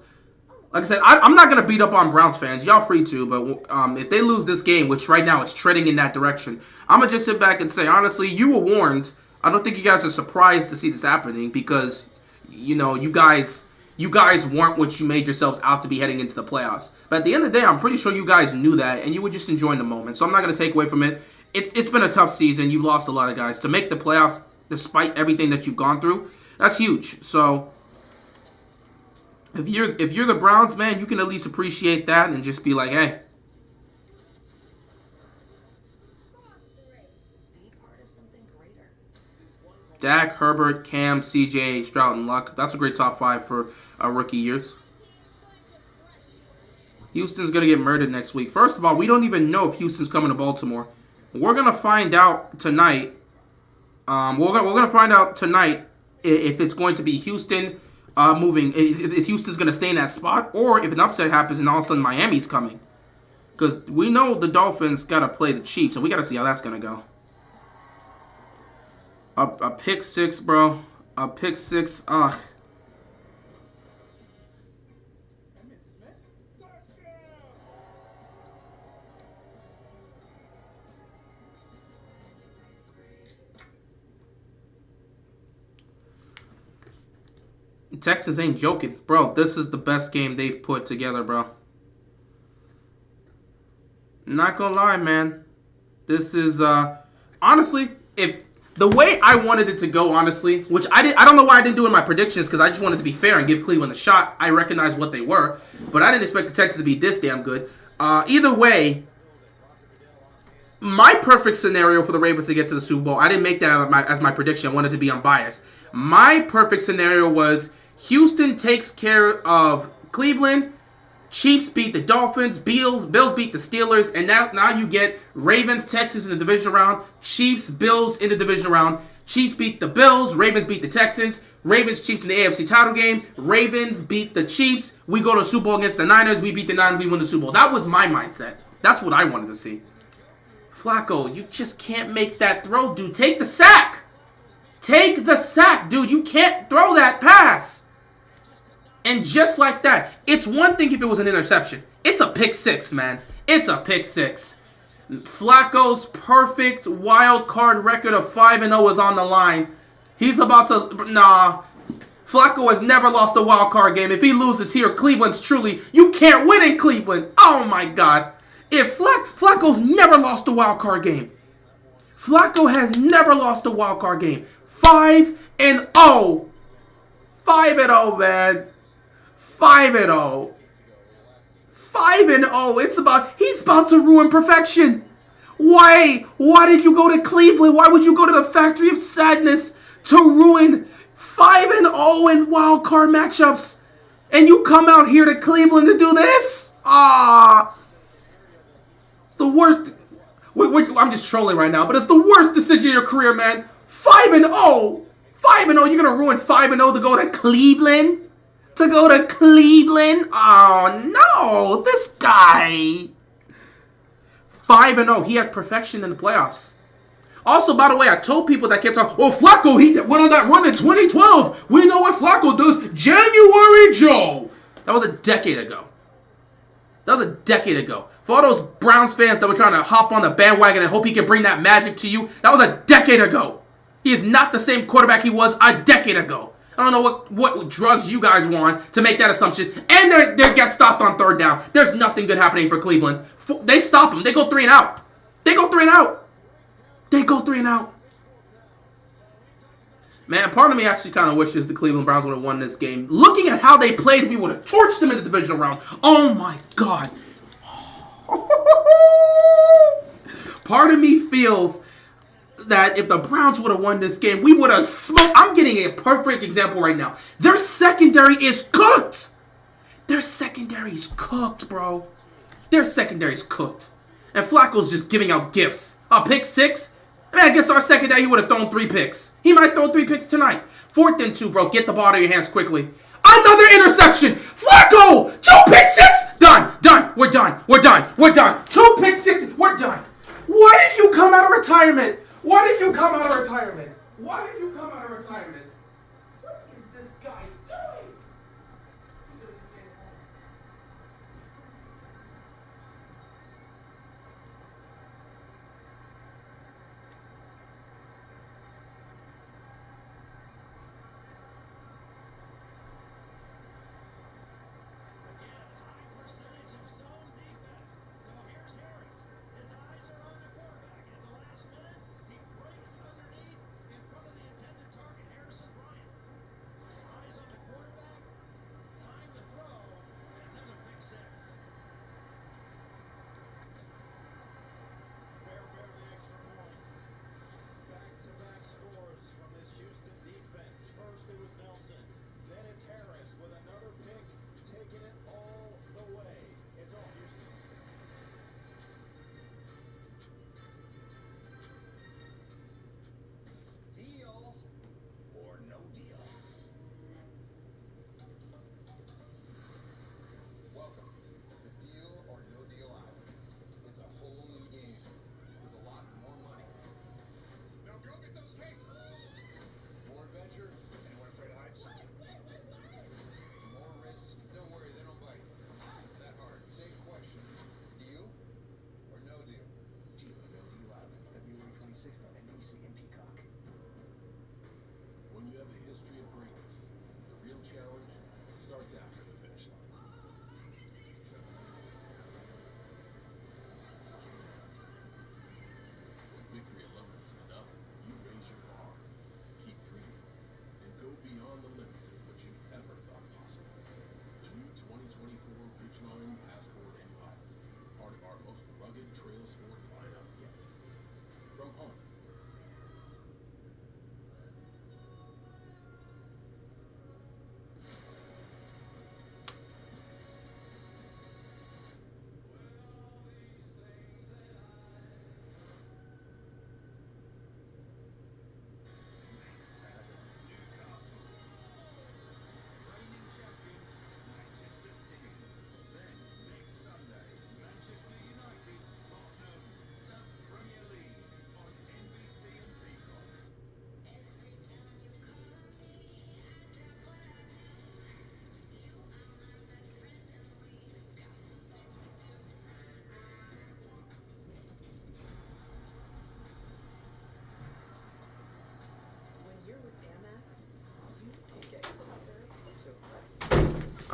Like I said, I'm not going to beat up on Browns fans. Y'all free to, but if they lose this game, which right now it's treading in that direction, I'm going to just sit back and say, honestly, you were warned. I don't think you guys are surprised to see this happening because, you know, you guys weren't what you made yourselves out to be heading into the playoffs. But at the end of the day, I'm pretty sure you guys knew that, and you were just enjoying the moment. So I'm not going to take away from it. It's been a tough season. You've lost a lot of guys. To make the playoffs, despite everything that you've gone through, that's huge. So if you're the Browns, man, you can at least appreciate that and just be like, hey. Dak, Herbert, Cam, CJ, Stroud, and Luck. That's a great top 5 for rookie years. Houston's going to get murdered next week. First of all, we don't even know if Houston's coming to Baltimore. We're going to find out tonight. We're going to find out tonight if it's going to be Houston moving, if Houston's going to stay in that spot, or if an upset happens and all of a sudden Miami's coming. Because we know the Dolphins got to play the Chiefs, so we got to see how that's going to go. A pick six, bro. A pick six. Ugh. Texas ain't joking. Bro, this is the best game they've put together, bro. Not gonna lie, man. This is, honestly, if the way I wanted it to go, honestly, which I don't know why I didn't do in my predictions, because I just wanted to be fair and give Cleveland a shot. I recognize what they were, but I didn't expect the Texans to be this damn good. Either way, my perfect scenario for the Ravens to get to the Super Bowl, I didn't make that as my prediction. I wanted to be unbiased. My perfect scenario was Houston takes care of Cleveland, Chiefs beat the Dolphins, Bills beat the Steelers, and now you get Ravens, Texans in the division round, Chiefs, Bills in the division round, Chiefs beat the Bills, Ravens beat the Texans, Ravens, Chiefs in the AFC title game, Ravens beat the Chiefs, we go to the Super Bowl against the Niners, we beat the Niners, we win the Super Bowl. That was my mindset. That's what I wanted to see. Flacco, you just can't make that throw, dude. Take the sack. Take the sack, dude. You can't throw that pass. And just like that, it's one thing if it was an interception. It's a pick six, man. It's a pick six. Flacco's perfect wild card record of 5-0 is on the line. He's about to... Nah. Flacco has never lost a wild card game. If he loses here, Cleveland's truly... You can't win in Cleveland. Oh, my God. If Flacco's never lost a wild card game. Flacco has never lost a wild card game. 5-0. 5-0, man. 5-0. 5-0. He's about to ruin perfection. Why did you go to Cleveland? Why would you go to the factory of sadness to ruin 5-0 in wild card matchups? And you come out here to Cleveland to do this? It's the worst. I'm just trolling right now, but it's the worst decision of your career, man. 5-0. 5-0. You're going to ruin 5-0 to go to Cleveland? Oh, no. This guy. 5-0. He had perfection in the playoffs. Also, by the way, I told people that kept talking, oh, Flacco, he went on that run in 2012. We know what Flacco does. January Joe. That was a decade ago. For all those Browns fans that were trying to hop on the bandwagon and hope he can bring that magic to you, that was a decade ago. He is not the same quarterback he was a decade ago. I don't know what drugs you guys want to make that assumption. And they get stopped on third down. There's nothing good happening for Cleveland. They stop him. They go 3-and-out. Man, part of me actually kind of wishes the Cleveland Browns would have won this game. Looking at how they played, we would have torched them in the divisional round. Oh, my God. Part of me feels that if the Browns would have won this game, we would have smoked. I'm getting a perfect example right now. Their secondary is cooked. Their secondary is cooked, bro. Their secondary is cooked. And Flacco's just giving out gifts. A pick six? I mean, against our secondary, he would have thrown 3 picks. He might throw 3 picks tonight. 4th and 2, bro. Get the ball out of your hands quickly. Another interception. Flacco! 2 pick six. Done. We're done. 2 pick six. We're done. Why did you come out of retirement? What is this guy doing? Harrison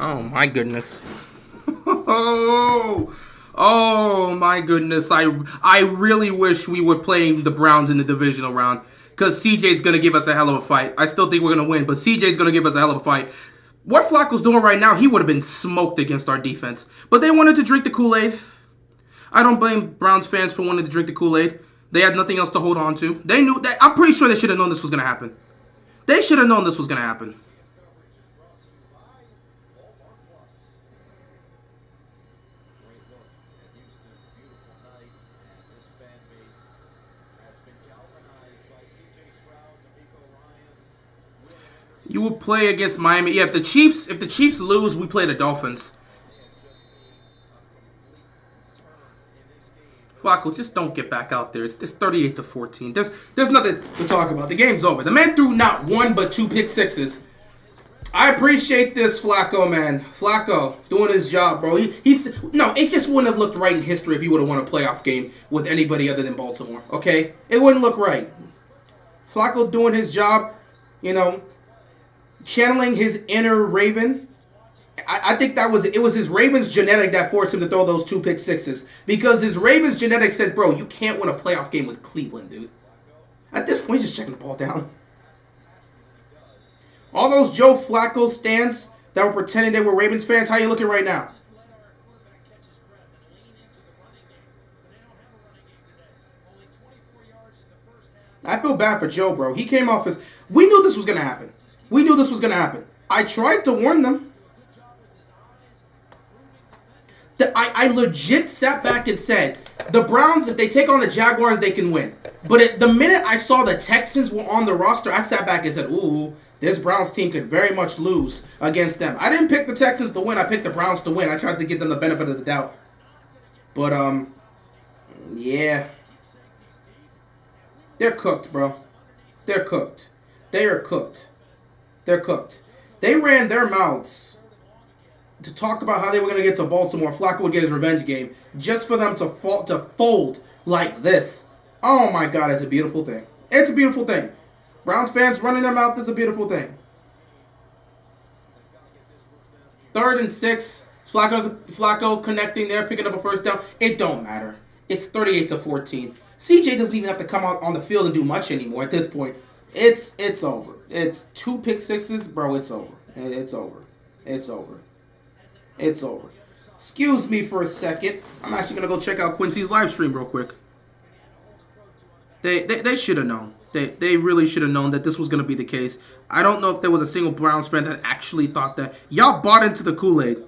Oh my goodness. Oh my goodness. I really wish we were playing the Browns in the divisional round. Because CJ's going to give us a hell of a fight. I still think we're going to win, but CJ's going to give us a hell of a fight. What Flacco's doing right now, he would have been smoked against our defense. But they wanted to drink the Kool-Aid. I don't blame Browns fans for wanting to drink the Kool-Aid. They had nothing else to hold on to. They knew that. I'm pretty sure they should have known this was going to happen. They should have known this was going to happen. You will play against Miami. Yeah, if the Chiefs lose, we play the Dolphins. Flacco, just don't get back out there. It's 38-14. There's nothing to talk about. The game's over. The man threw not one but 2 pick sixes. I appreciate this, Flacco, man. Flacco doing his job, bro. It just wouldn't have looked right in history if he would have won a playoff game with anybody other than Baltimore. Okay, it wouldn't look right. Flacco doing his job, channeling his inner Raven. I think it was his Ravens genetic that forced him to throw those 2 pick sixes. Because his Ravens genetic said, bro, you can't win a playoff game with Cleveland, dude. At this point, he's just checking the ball down. All those Joe Flacco stands that were pretending they were Ravens fans, how you looking right now? I feel bad for Joe, bro. He came off we knew this was going to happen. I tried to warn them. I legit sat back and said, the Browns, if they take on the Jaguars, they can win. But the minute I saw the Texans were on the roster, I sat back and said, ooh, this Browns team could very much lose against them. I didn't pick the Texans to win. I picked the Browns to win. I tried to give them the benefit of the doubt. But, yeah. They're cooked, bro. They're cooked. They are cooked. They're cooked. They ran their mouths to talk about how they were going to get to Baltimore. Flacco would get his revenge game just for them to fold like this. Oh, my God, it's a beautiful thing. It's a beautiful thing. Browns fans running their mouth is a beautiful thing. 3rd and 6. Flacco connecting there, picking up a first down. It don't matter. It's 38-14. CJ doesn't even have to come out on the field and do much anymore at this point. It's over. It's 2 pick sixes, bro. It's over. It's over. It's over. It's over. Excuse me for a second. I'm actually going to go check out Quincy's live stream real quick. They should have known. They really should have known that this was going to be the case. I don't know if there was a single Browns fan that actually thought that. Y'all bought into the Kool-Aid.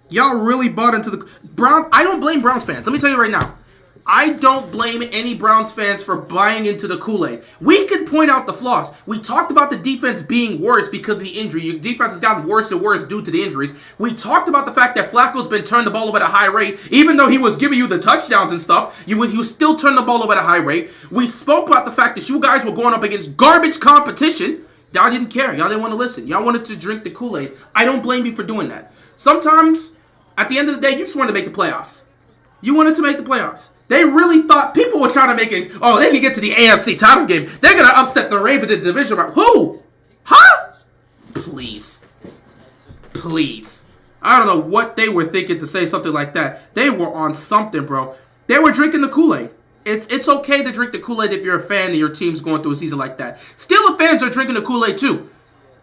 Y'all really bought into the Browns. I don't blame Browns fans. Let me tell you right now. I don't blame any Browns fans for buying into the Kool-Aid. We could point out the flaws. We talked about the defense being worse because of the injury. Your defense has gotten worse and worse due to the injuries. We talked about the fact that Flacco's been turning the ball over at a high rate. Even though he was giving you the touchdowns and stuff, you still turn the ball over at a high rate. We spoke about the fact that you guys were going up against garbage competition. Y'all didn't care. Y'all didn't want to listen. Y'all wanted to drink the Kool-Aid. I don't blame you for doing that. Sometimes, at the end of the day, you just wanted to make the playoffs. You wanted to make the playoffs. They really thought people were trying to make it. Oh, they can get to the AFC title game. They're going to upset the Ravens in the division round. Who? Huh? Please. Please. I don't know what they were thinking to say something like that. They were on something, bro. They were drinking the Kool-Aid. It's okay to drink the Kool-Aid if you're a fan and your team's going through a season like that. Steelers fans are drinking the Kool-Aid too.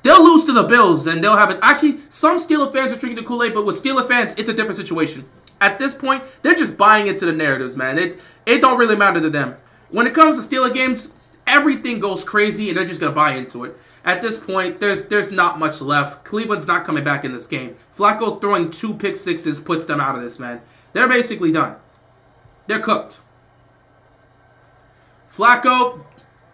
They'll lose to the Bills and they'll have it. Actually, some Steelers fans are drinking the Kool-Aid, but with Steelers fans, it's a different situation. At this point, they're just buying into the narratives, man. It don't really matter to them. When it comes to Steelers games, everything goes crazy, and they're just going to buy into it. At this point, there's not much left. Cleveland's not coming back in this game. Flacco throwing 2 pick sixes puts them out of this, man. They're basically done. They're cooked. Flacco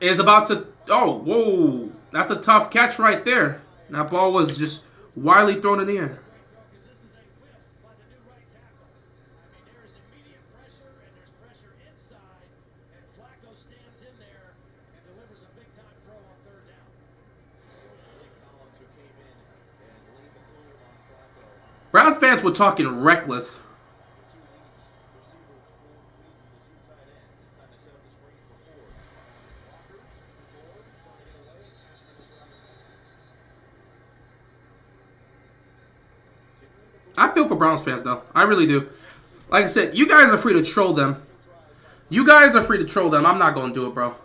is about to... Oh, whoa. That's a tough catch right there. That ball was just wildly thrown in the air. Browns fans were talking reckless. I feel for Browns fans, though. I really do. Like I said, you guys are free to troll them. You guys are free to troll them. I'm not going to do it, bro.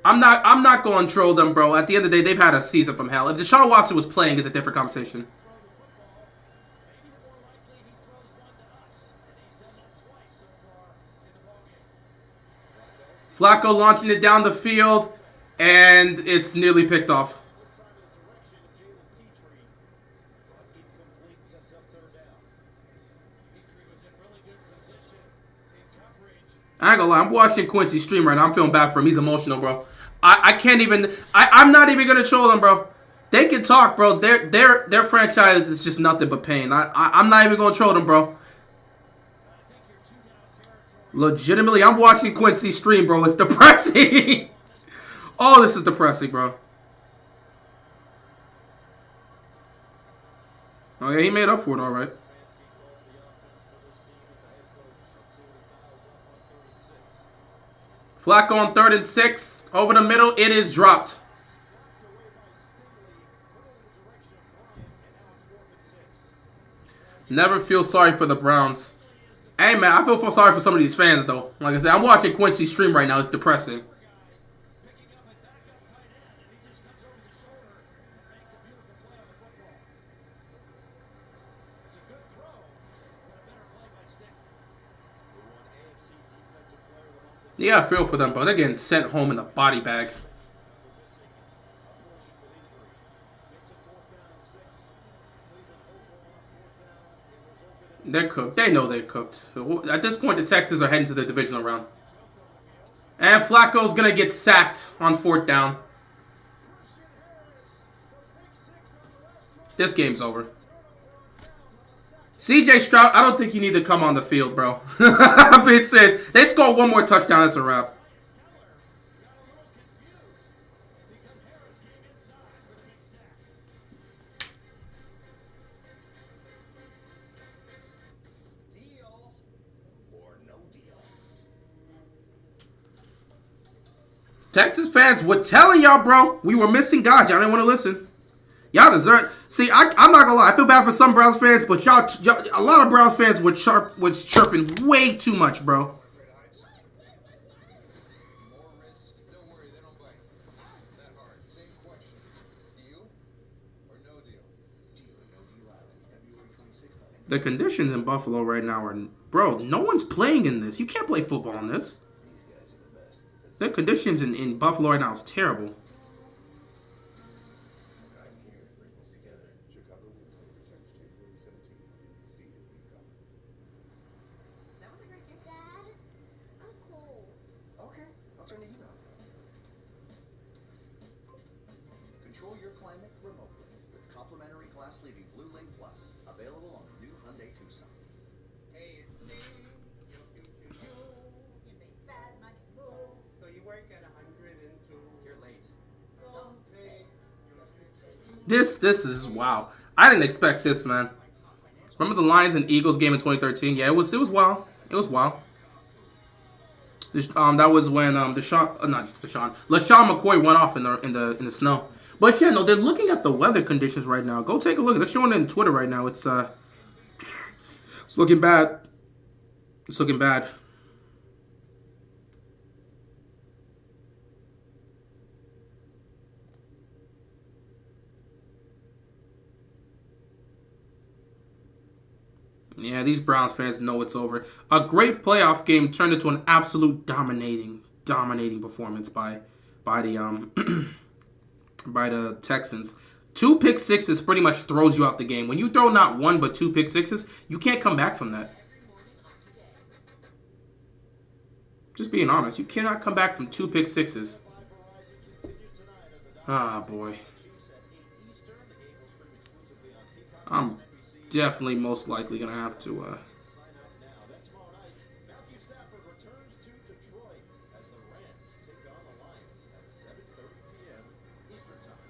I'm not going to troll them, bro. At the end of the day, they've had a season from hell. If Deshaun Watson was playing, it's a different conversation. Flacco launching it down the field, and it's nearly picked off. I ain't gonna lie, I'm watching Quincy stream right now. I'm feeling bad for him. He's emotional, bro. I can't even. I'm not even gonna troll them, bro. They can talk, bro. Their franchise is just nothing but pain. I'm not even gonna troll them, bro. Legitimately, I'm watching Quincy stream, bro. It's depressing. Oh, this is depressing, bro. Oh yeah, he made up for it, all right. Flacco on 3rd and 6. Over the middle. It is dropped. Never feel sorry for the Browns. Hey, man, I feel sorry for some of these fans, though. Like I said, I'm watching Quincy stream right now. It's depressing. Yeah, I feel for them, bro. They're getting sent home in a body bag. They're cooked. They know they're cooked. At this point, the Texans are heading to the divisional round. And Flacco's going to get sacked on 4th down. This game's over. CJ Stroud, I don't think you need to come on the field, bro. I'm being serious. They score one more touchdown, it's a wrap. Deal or no deal. Texas fans, we're telling y'all, bro. We were missing guys. Y'all didn't want to listen. Y'all deserve. See, I'm not gonna lie. I feel bad for some Browns fans, but y'all a lot of Browns fans was chirping way too much, bro. More risk. Don't worry, they don't bite. That hard. Same question. Deal or no deal? Deal or no deal Island, February 26th. The conditions in Buffalo right now are, bro. No one's playing in this. You can't play football in this. These guys are the best. The conditions in Buffalo right now is terrible. I'm here to bring this together. Chicago will play the Texans January 17th. See if we come. That was a great game. Dad, I'm cold. Okay, I'll turn the heat on. Control your climate remotely with complimentary class-leading Blue Link Plus, available on the new Hyundai Tucson. Hey, it's me, your future you. You make bad money move. So you work at 102. You're late. Someday, your future you. This is wow. I didn't expect this, man. Remember the Lions and Eagles game in 2013? Yeah, it was wild. It was wild. That was when LaShawn McCoy went off in the snow. But yeah, no, they're looking at the weather conditions right now. Go take a look. They're showing it on Twitter right now. It's looking bad. It's looking bad. Yeah, these Browns fans know it's over. A great playoff game turned into an absolute dominating performance by the by the Texans. 2 pick sixes pretty much throws you out the game. When you throw not 1 but 2 pick sixes, you can't come back from that. Just being honest, you cannot come back from 2 pick sixes. Ah, boy. I'm definitely most likely gonna have to Sign up now. Then tomorrow night, Matthew Stafford returns to Detroit as the Rams take on the Lions at 7:30 p.m. Eastern Time.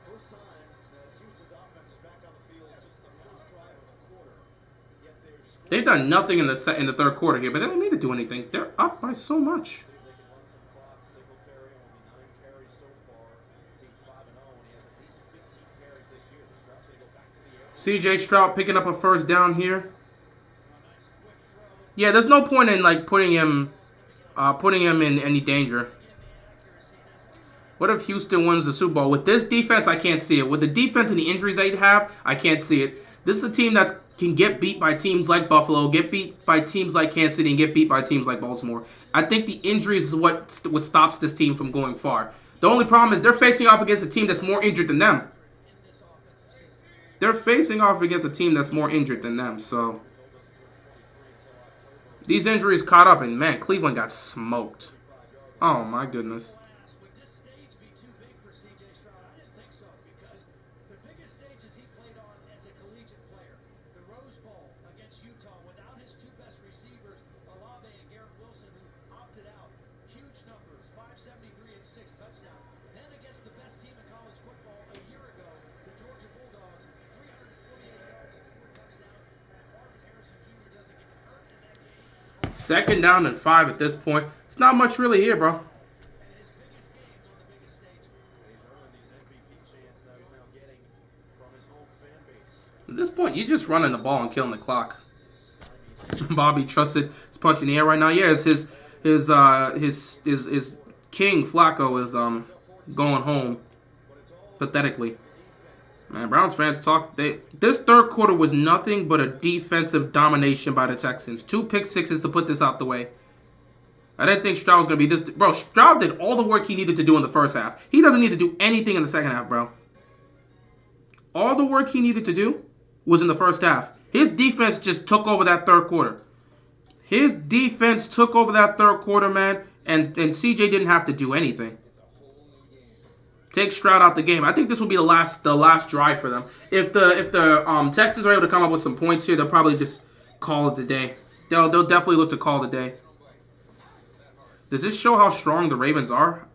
First time that Houston's offense is back on the field since the first drive of the quarter. Yet they're scoring. They've done nothing in the 3rd quarter here, but they don't need to do anything. They're up by so much. They can run some clock. Singletary only 9 carries so far. Team's 5-0, and he has at least 15 carries this year. The Stroud CJ Stroud picking up a first down here. Yeah, there's no point in like putting him in any danger. What if Houston wins the Super Bowl? With this defense, I can't see it. With the defense and the injuries they have, I can't see it. This is a team that can get beat by teams like Buffalo, get beat by teams like Kansas City, and get beat by teams like Baltimore. I think the injuries is what stops this team from going far. The only problem is they're facing off against a team that's more injured than them. They're facing off against a team that's more injured than them, so these injuries caught up, and man, Cleveland got smoked. Oh my goodness. Would this stage be too big for CJ Stroud? I didn't think so, because the biggest stages he played on as a collegiate player, the Rose Bowl against Utah without his two best receivers, Olave and Garrett Wilson, who opted out. Huge numbers, 573 and 6 touchdowns. Then against the best team in college football a year ago, the Georgia Bulldogs, 348 yards and 4 touchdowns. And Marvin Harrison Jr. doesn't get hurt in that game. Second down and 5 at this point. It's not much really here, bro. His biggest games on the biggest stage. He's earned these MVP chants that he's now getting from his home fan base. At this point, you're just running the ball and killing the clock. Bobby Trusted is punching the air right now. Yeah, it's his king Flacco is going home pathetically. Man, Browns fans talk. This third quarter was nothing but a defensive domination by the Texans. 2 pick sixes to put this out the way. I didn't think Stroud was going to be this. Bro, Stroud did all the work he needed to do in the first half. He doesn't need to do anything in the second half, bro. All the work he needed to do was in the first half. His defense just took over that third quarter. His defense took over that third quarter, man, and CJ didn't have to do anything. Take Stroud out the game. I think this will be the last drive for them. If the Texans are able to come up with some points here, they'll probably just call it the day. They'll definitely look to call it the day. Does this show how strong the Ravens are?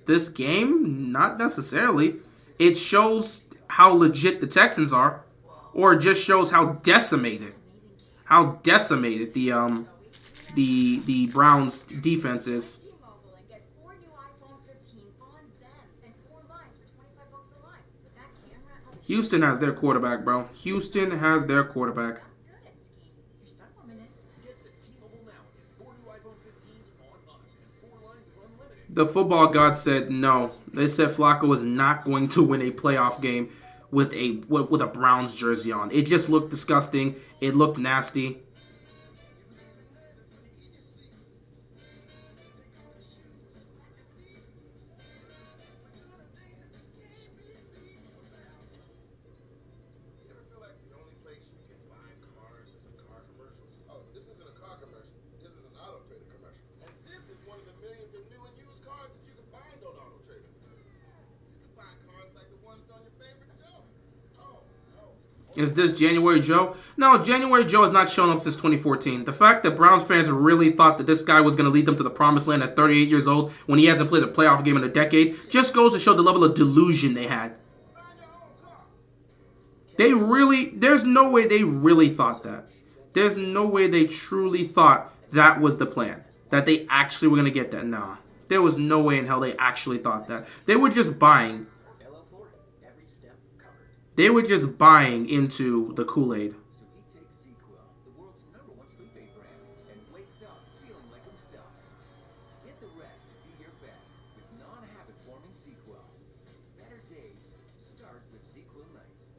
This game, not necessarily. It shows how legit the Texans are, or it just shows how decimated the Browns defense is. T-Mobile and get 4 new iPhone 15s on them and 4 lines for $25 a line. That camera helps you Houston has their quarterback, bro. Houston has their quarterback. good at skiing. Your start 4 minutes. Get the T-Mobile now and 4 new iPhone 15s on us and 4 lines of unlimited. The football gods said no. They said Flacco was not going to win a playoff game with a Browns jersey on. It just looked disgusting. It looked nasty. You ever feel like the only place you can buy cars is in car commercials? Oh, this isn't a car commercial. This is an Auto Trader commercial. And this is one of the millions of new and used cars that you can find on Auto Trader. You can find cars like the ones on your favorite show. Oh, no. Is this January Joe? No, January Joe has not shown up since 2014. The fact that Browns fans really thought that this guy was going to lead them to the promised land at 38 years old when he hasn't played a playoff game in a decade just goes to show the level of delusion they had. There's no way they really thought that. There's no way they truly thought that was the plan. That they actually were going to get that. Nah. There was no way in hell they actually thought that. They were just buying. LL Flooring, every step covered. They were just buying into the Kool-Aid. So he takes ZzzQuil, the world's #1 sleep aid brand, and wakes up feeling like himself. Get the rest to be your best with non-habit forming ZzzQuil. Better days start with ZzzQuil nights.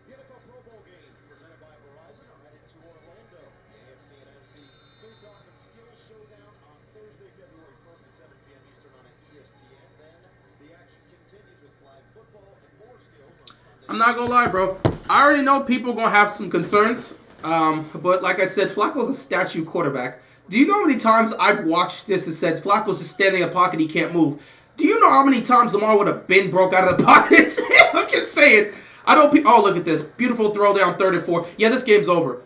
The NFL Pro Bowl games presented by Verizon are headed to Orlando. The AFC and NFC face-off and skills showdown on Thursday, February 1st at 7 p.m. Eastern on ESPN. Then the action continues with flag football and more skills on Sunday. I'm not going to lie, bro. I already know people are going to have some concerns. But like I said, Flacco's a statue quarterback. Do you know how many times I've watched this and said Flacco's just standing in a pocket, he can't move? Do you know how many times Lamar would have been broke out of the pocket? I'm just saying. I know people. Oh, look at this. Beautiful throw there on 3rd and 4. Yeah, this game's over.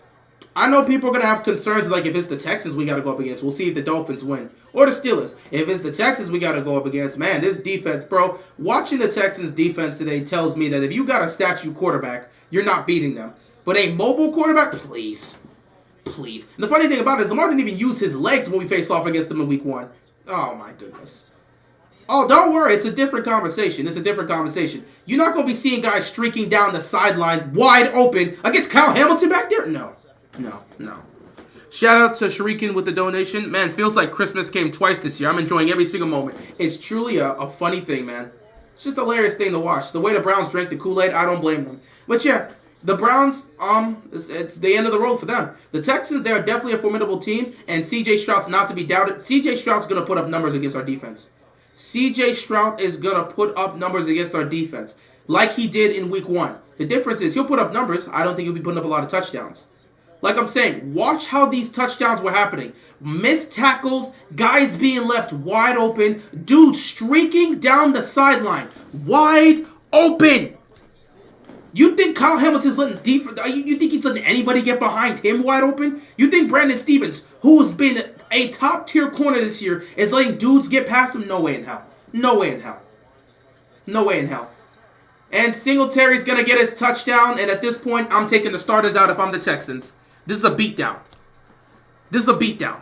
I know people are going to have concerns like if it's the Texans we got to go up against. We'll see if the Dolphins win. Or the Steelers. If it's the Texans we got to go up against, man, this defense, bro. Watching the Texans defense today tells me that if you got a statue quarterback, you're not beating them. But a mobile quarterback, please. Please. And the funny thing about it is Lamar didn't even use his legs when we faced off against them in week 1. Oh, my goodness. On the Oh, don't worry. It's a different conversation. It's a different conversation. You're not going to be seeing guys streaking down the sideline wide open against Kyle Hamilton back there. No. Shout out to Shuriken with the donation. Man, feels like Christmas came twice this year. I'm enjoying every single moment. It's truly a funny thing, man. It's just a hilarious thing to watch. The way the Browns drank the Kool-Aid, I don't blame them. But yeah, the Browns, it's the end of the road for them. The Texans, they're definitely a formidable team, and C.J. Stroud's not to be doubted. C.J. Stroud's going to put up numbers against our defense. C.J. Stroud is going to put up numbers against our defense, like he did in Week 1. The difference is he'll put up numbers. I don't think he'll be putting up a lot of touchdowns. Like I'm saying, watch how these touchdowns were happening. Missed tackles, guys being left wide open, dude streaking down the sideline, wide open. You think Kyle Hamilton's letting you think he's letting anybody get behind him wide open? You think Brandon Stevens, who's been a top tier corner this year, is letting dudes get past him? No way in hell. No way in hell. No way in hell. And Singletary's gonna get his touchdown, and at this point, I'm taking the starters out if I'm the Texans. This is a beatdown. This is a beatdown.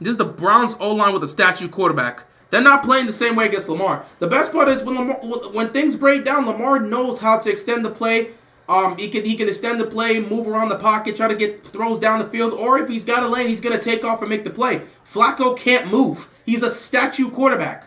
This is the Browns O-line with a statue quarterback. They're not playing the same way against Lamar. The best part is when things break down, Lamar knows how to extend the play. He can extend the play, move around the pocket, try to get throws down the field, or if he's got a lane, he's going to take off and make the play. Flacco can't move. He's a statue quarterback.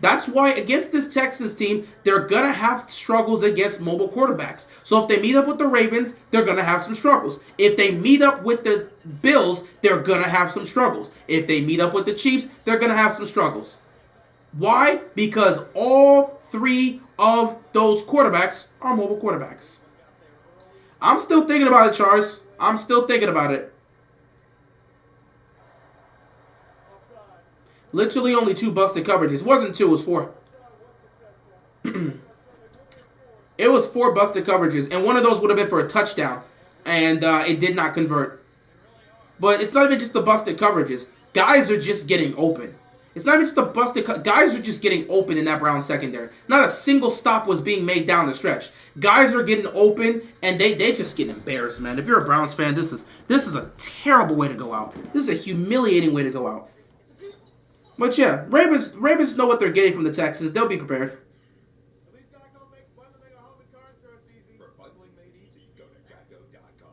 That's why against this Texans team, they're going to have struggles against mobile quarterbacks. So if they meet up with the Ravens, they're going to have some struggles. If they meet up with the Bills, they're going to have some struggles. If they meet up with the Chiefs, they're going to have some struggles. Why? Because all three of those quarterbacks are mobile quarterbacks. I'm still thinking about it, Charles. I'm still thinking about it. Literally only 2 busted coverages. It wasn't 2, it was 4. It was 4 busted coverages, and one of those would have been for a touchdown, and it did not convert. But it's not even just the busted coverages. Guys are just getting open. It's not even just the busted guys are just getting open in that Browns secondary. Not a single stop was being made down the stretch. Guys are getting open, and they just get embarrassed, man. If you're a Browns fan, this is a terrible way to go out. This is a humiliating way to go out. But yeah, Ravens know what they're getting from the Texans. They'll be prepared. These Geico makes bundling a home and car insurance easy. For bundling made easy, go to geico.com.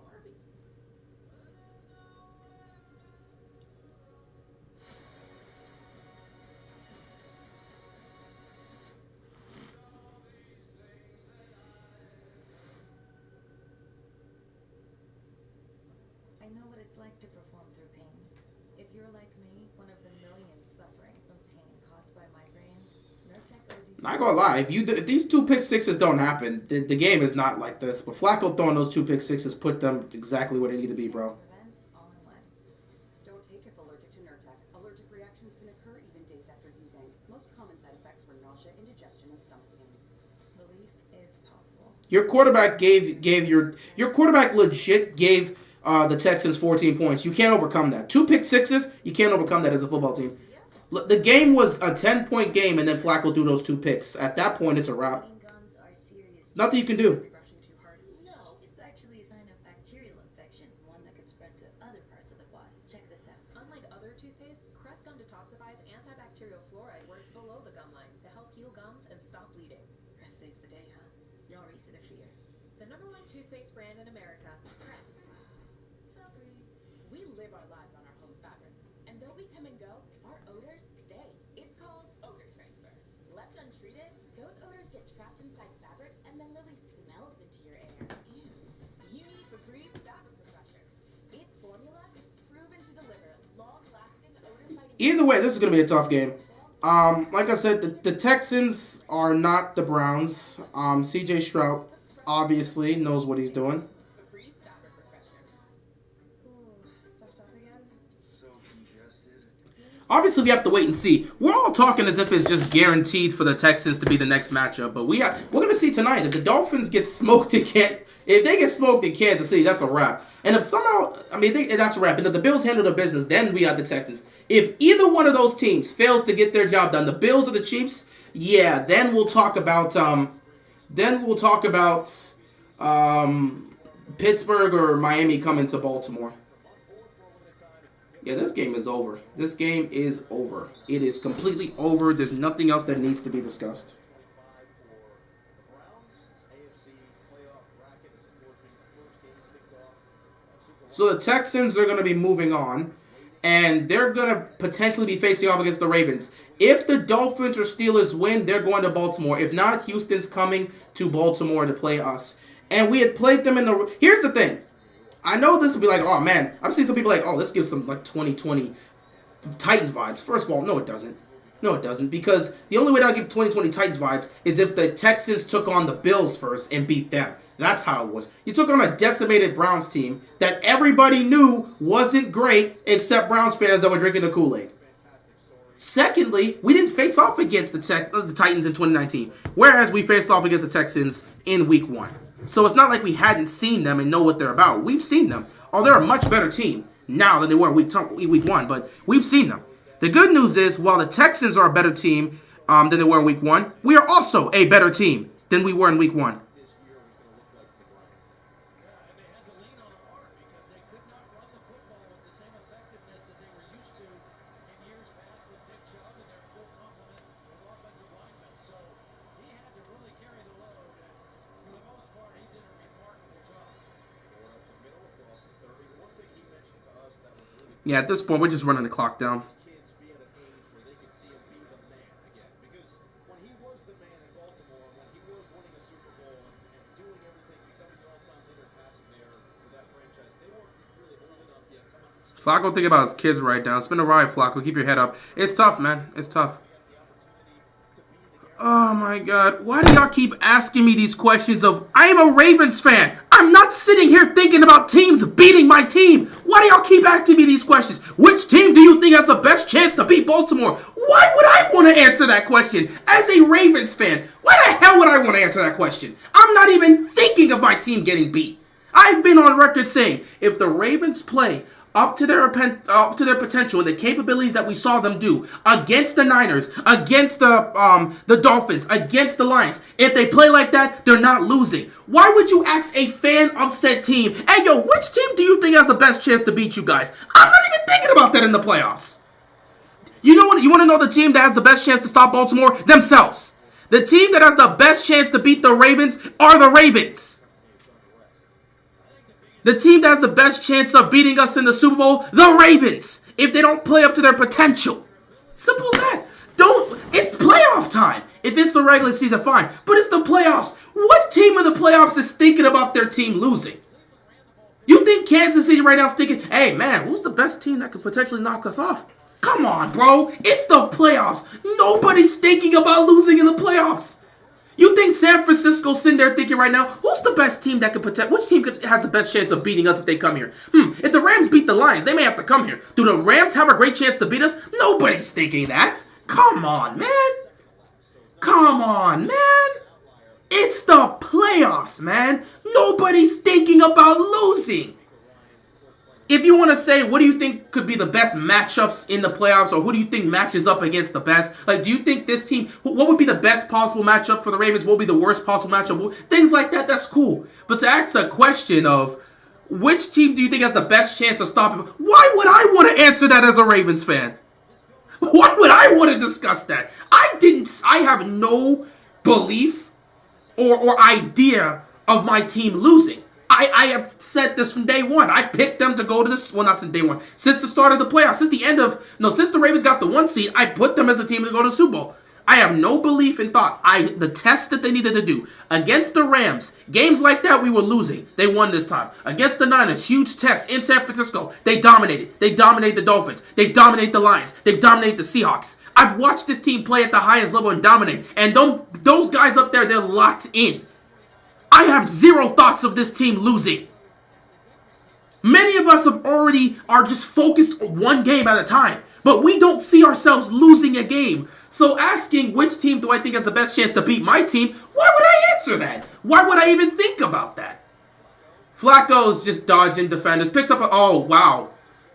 I know what it's like to perform through pain. If you're like me, one of the millions suffering from pain caused by migraine, Nurtec ODT... Not gonna lie, if these 2 pick sixes don't happen, the game is not like this. But Flacco throwing those 2 pick sixes put them exactly where they need to be, bro. Prevent all in one. Don't take if allergic to Nurtec. Allergic reactions can occur even days after using. Most common side effects were nausea, indigestion, and stomach pain. Relief is possible. Your quarterback your quarterback legit gave the Texans 14 points. You can't overcome that. 2 pick sixes, you can't overcome that as a football team. The game was a 10-point game, and then Flacco threw those 2 picks. At that point, it's a wrap. Gums are serious. Nothing you can do. Brushing too hard. No, it's actually a sign of bacterial infection, one that could spread to other parts of the body. Check this out. Unlike other toothpastes, Crest Gum Detoxifies antibacterial fluoride works below the gum line to help heal gums and stop bleeding. Crest saves the day, huh? Y'all race to the fear. The #1 toothpaste brand in America, Crest. We live our lives on our home's fabrics, and though we come and go, our odors stay. It's called odor transfer. Left untreated, those odors get trapped inside fabrics and then really smells into your air. Ew. You need Febreze Fabric Refresher. Its formula is proven to deliver long-lasting odor-fighting... Either way, this is going to be a tough game. Like I said, the Texans are not the Browns. C.J. Stroud obviously knows what he's doing. Febreze Fabric Refresher. Stuffed up again? So congested. Obviously, we have to wait and see. We're all talking as if it's just guaranteed for the Texans to be the next matchup, but we're going to see tonight. If the Dolphins get smoked if they get smoked in Kansas City, that's a wrap. And if somehow, that's a wrap. And if the Bills handle the business, then we got the Texans. If either one of those teams fails to get their job done, the Bills or the Chiefs, yeah, then we'll talk about Pittsburgh or Miami coming to Baltimore. Yeah, this game is over. This game is over. It is completely over. There's nothing else that needs to be discussed. 25 for the Browns. AFC playoff bracket is, of course, being the first game kicked off. So the Texans are going to be moving on, and they're going to potentially be facing off against the Ravens. If the Dolphins or Steelers win, they're going to Baltimore. If not, Houston's coming to Baltimore to play us. And we had played them in the... Here's the thing. I know this will be like, oh, man. I've seen some people like, oh, let's give some like 2020 Titans vibes. First of all, no, it doesn't. No, it doesn't. Because the only way that I'll give 2020 Titans vibes is if the Texans took on the Bills first and beat them. That's how it was. You took on a decimated Browns team that everybody knew wasn't great except Browns fans that were drinking the Kool-Aid. Secondly, we didn't face off against the Titans in 2019, whereas we faced off against the Texans in Week 1. So it's not like we hadn't seen them and know what they're about. We've seen them. Oh, they're a much better team now than they were in Week 1, but we've seen them. The good news is, while the Texans are a better team than they were in Week 1, we are also a better team than we were in Week 1. Yeah, at this point, we're just running the clock down. Kids be at an age where they can see him be the man again. Because when he was the man in Baltimore, when he was winning a Super Bowl and doing everything, becoming the all-time leader passing there with that franchise, they weren't really old enough yet to understand. Flacco, think about his kids right now. It's been a ride, Flacco. Keep your head up. It's tough, man. It's tough. Oh, my God. Why do y'all keep asking me these questions of, I'm a Ravens fan. I'm not sitting here thinking about teams beating my team. Why do y'all keep asking me these questions? Which team do you think has the best chance to beat Baltimore? Why would I want to answer that question as a Ravens fan? Why the hell would I want to answer that question? I'm not even thinking of my team getting beat. I've been on record saying, if the Ravens play up to their potential and the capabilities that we saw them do against the Niners, against the Dolphins, against the Lions, if they play like that, they're not losing. Why would you ask a fan of said team, hey, yo, which team do you think has the best chance to beat you guys? I'm not even thinking about that in the playoffs. You know what? You want to know the team that has the best chance to stop Baltimore? Themselves. The team that has the best chance to beat the Ravens are the Ravens. The team that has the best chance of beating us in the Super Bowl, the Ravens, if they don't play up to their potential. Simple as that. It's playoff time. If it's the regular season, fine. But it's the playoffs. What team in the playoffs is thinking about their team losing? You think Kansas City right now is thinking, hey, man, who's the best team that could potentially knock us off? Come on, bro. It's the playoffs. Nobody's thinking about losing in the playoffs. You think San Francisco's sitting there thinking right now, who's the best team that could which team has the best chance of beating us if they come here? If the Rams beat the Lions, they may have to come here. Do the Rams have a great chance to beat us? Nobody's thinking that. Come on, man. Come on, man. It's the playoffs, man. Nobody's thinking about losing. If you want to say, what do you think could be the best matchups in the playoffs, or who do you think matches up against the best? Like, do you think this team, what would be the best possible matchup for the Ravens? What would be the worst possible matchup? Things like that, that's cool. But to ask a question of, which team do you think has the best chance of stopping? Why would I want to answer that as a Ravens fan? Why would I want to discuss that? I have no belief or idea of my team losing. I have said this from day one. I picked them to go to this, well, not since day one, since the start of the playoffs, since the Ravens got the 1 seed, I put them as a team to go to the Super Bowl. I have no belief in thought. The test that they needed to do against the Rams, games like that we were losing. They won this time. Against the Niners, huge test in San Francisco. They dominated. They dominated the Dolphins. They dominated the Lions. They dominated the Seahawks. I've watched this team play at the highest level and dominate. And those guys up there, they're locked in. I have zero thoughts of this team losing. Many of us are just focused one game at a time, but we don't see ourselves losing a game. So asking which team do I think has the best chance to beat my team, why would I answer that? Why would I even think about that? Flacco's just dodging defenders, picks up oh, wow.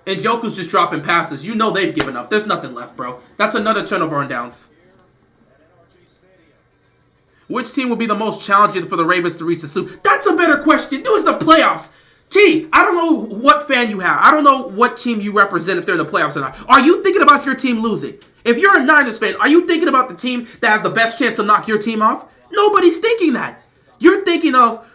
And Njoku's just dropping passes. You know they've given up. There's nothing left, bro. That's another turnover on downs. Which team will be the most challenging for the Ravens to reach the Super? That's a better question. Do is the playoffs. T, I don't know what fan you have. I don't know what team you represent if they're in the playoffs or not. Are you thinking about your team losing? If you're a Niners fan, are you thinking about the team that has the best chance to knock your team off? Nobody's thinking that. You're thinking of,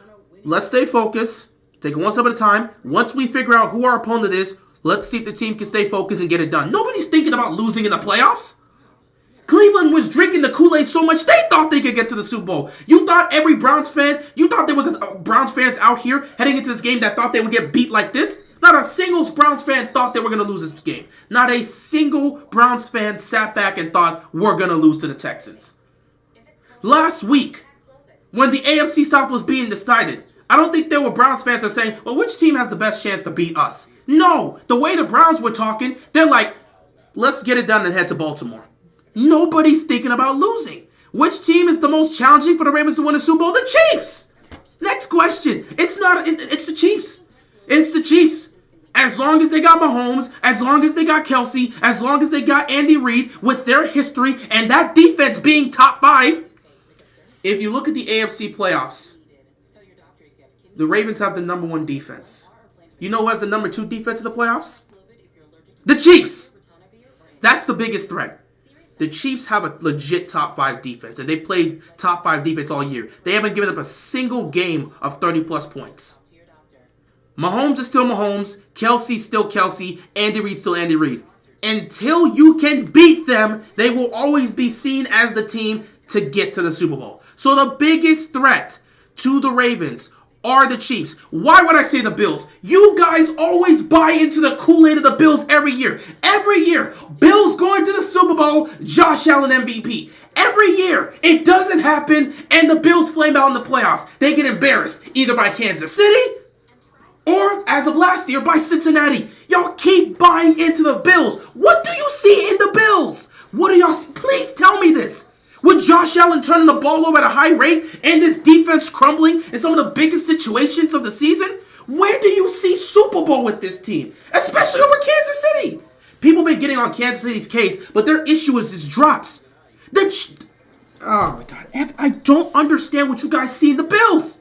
let's stay focused, take it one step at a time. Once we figure out who our opponent is, let's see if the team can stay focused and get it done. Nobody's thinking about losing in the playoffs. Cleveland was drinking the Kool-Aid so much they thought they could get to the Super Bowl. You thought every Browns fan, you thought there was Browns fans out here heading into this game that thought they would get beat like this? Not a single Browns fan thought they were going to lose this game. Not a single Browns fan sat back and thought we're going to lose to the Texans. Last week, when the AFC South was being decided, I don't think there were Browns fans that are saying, well, which team has the best chance to beat us? No, the way the Browns were talking, they're like, let's get it done and head to Baltimore. Nobody's thinking about losing. Which team is the most challenging for the Ravens to win the Super Bowl? The Chiefs. Next question. It's the Chiefs. It's the Chiefs. As long as they got Mahomes, as long as they got Kelsey, as long as they got Andy Reid with their history and that defense being top 5. If you look at the AFC playoffs, the Ravens have the number 1 defense. You know who has the number 2 defense in the playoffs? The Chiefs. That's the biggest threat. The Chiefs have a legit top 5 defense, and they played top 5 defense all year. They haven't given up a single game of 30-plus points. Mahomes is still Mahomes. Kelsey's still Kelsey. Andy Reid's still Andy Reid. Until you can beat them, they will always be seen as the team to get to the Super Bowl. So the biggest threat to the Ravens are the Chiefs. Why would I say the Bills? You guys always buy into the Kool-Aid of the Bills every year. Every year. Bills going to the Super Bowl, Josh Allen MVP. Every year. It doesn't happen, and the Bills flame out in the playoffs. They get embarrassed, either by Kansas City or, as of last year, by Cincinnati. Y'all keep buying into the Bills. What do you see in the Bills? What do y'all see? Please tell me this. With Josh Allen turning the ball over at a high rate and this defense crumbling in some of the biggest situations of the season, where do you see Super Bowl with this team? Especially over Kansas City. People been getting on Kansas City's case, but their issue is its drops. Oh my God. I don't understand what you guys see in the Bills.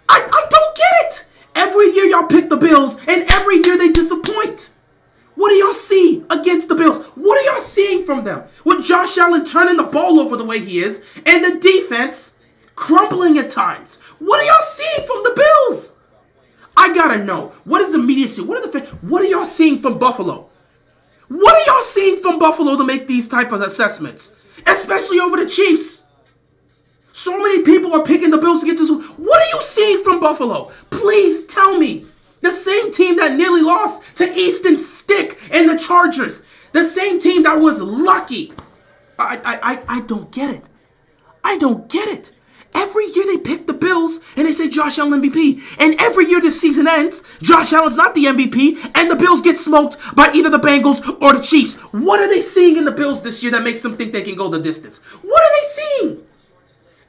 I don't get it. Every year y'all pick the Bills, and every year they disappoint. What do y'all see against the Bills? What are y'all seeing from them? With Josh Allen turning the ball over the way he is, and the defense crumbling at times. What are y'all seeing from the Bills? I gotta know. What is the media see? What are y'all seeing from Buffalo? What are y'all seeing from Buffalo to make these type of assessments? Especially over the Chiefs. So many people are picking the Bills to get to this. What are you seeing from Buffalo? Please tell me. The same team that nearly lost to Easton Stick and the Chargers. The same team that was lucky. I don't get it. I don't get it. Every year they pick the Bills and they say Josh Allen MVP. And every year this season ends, Josh Allen's not the MVP and the Bills get smoked by either the Bengals or the Chiefs. What are they seeing in the Bills this year that makes them think they can go the distance? What are they seeing?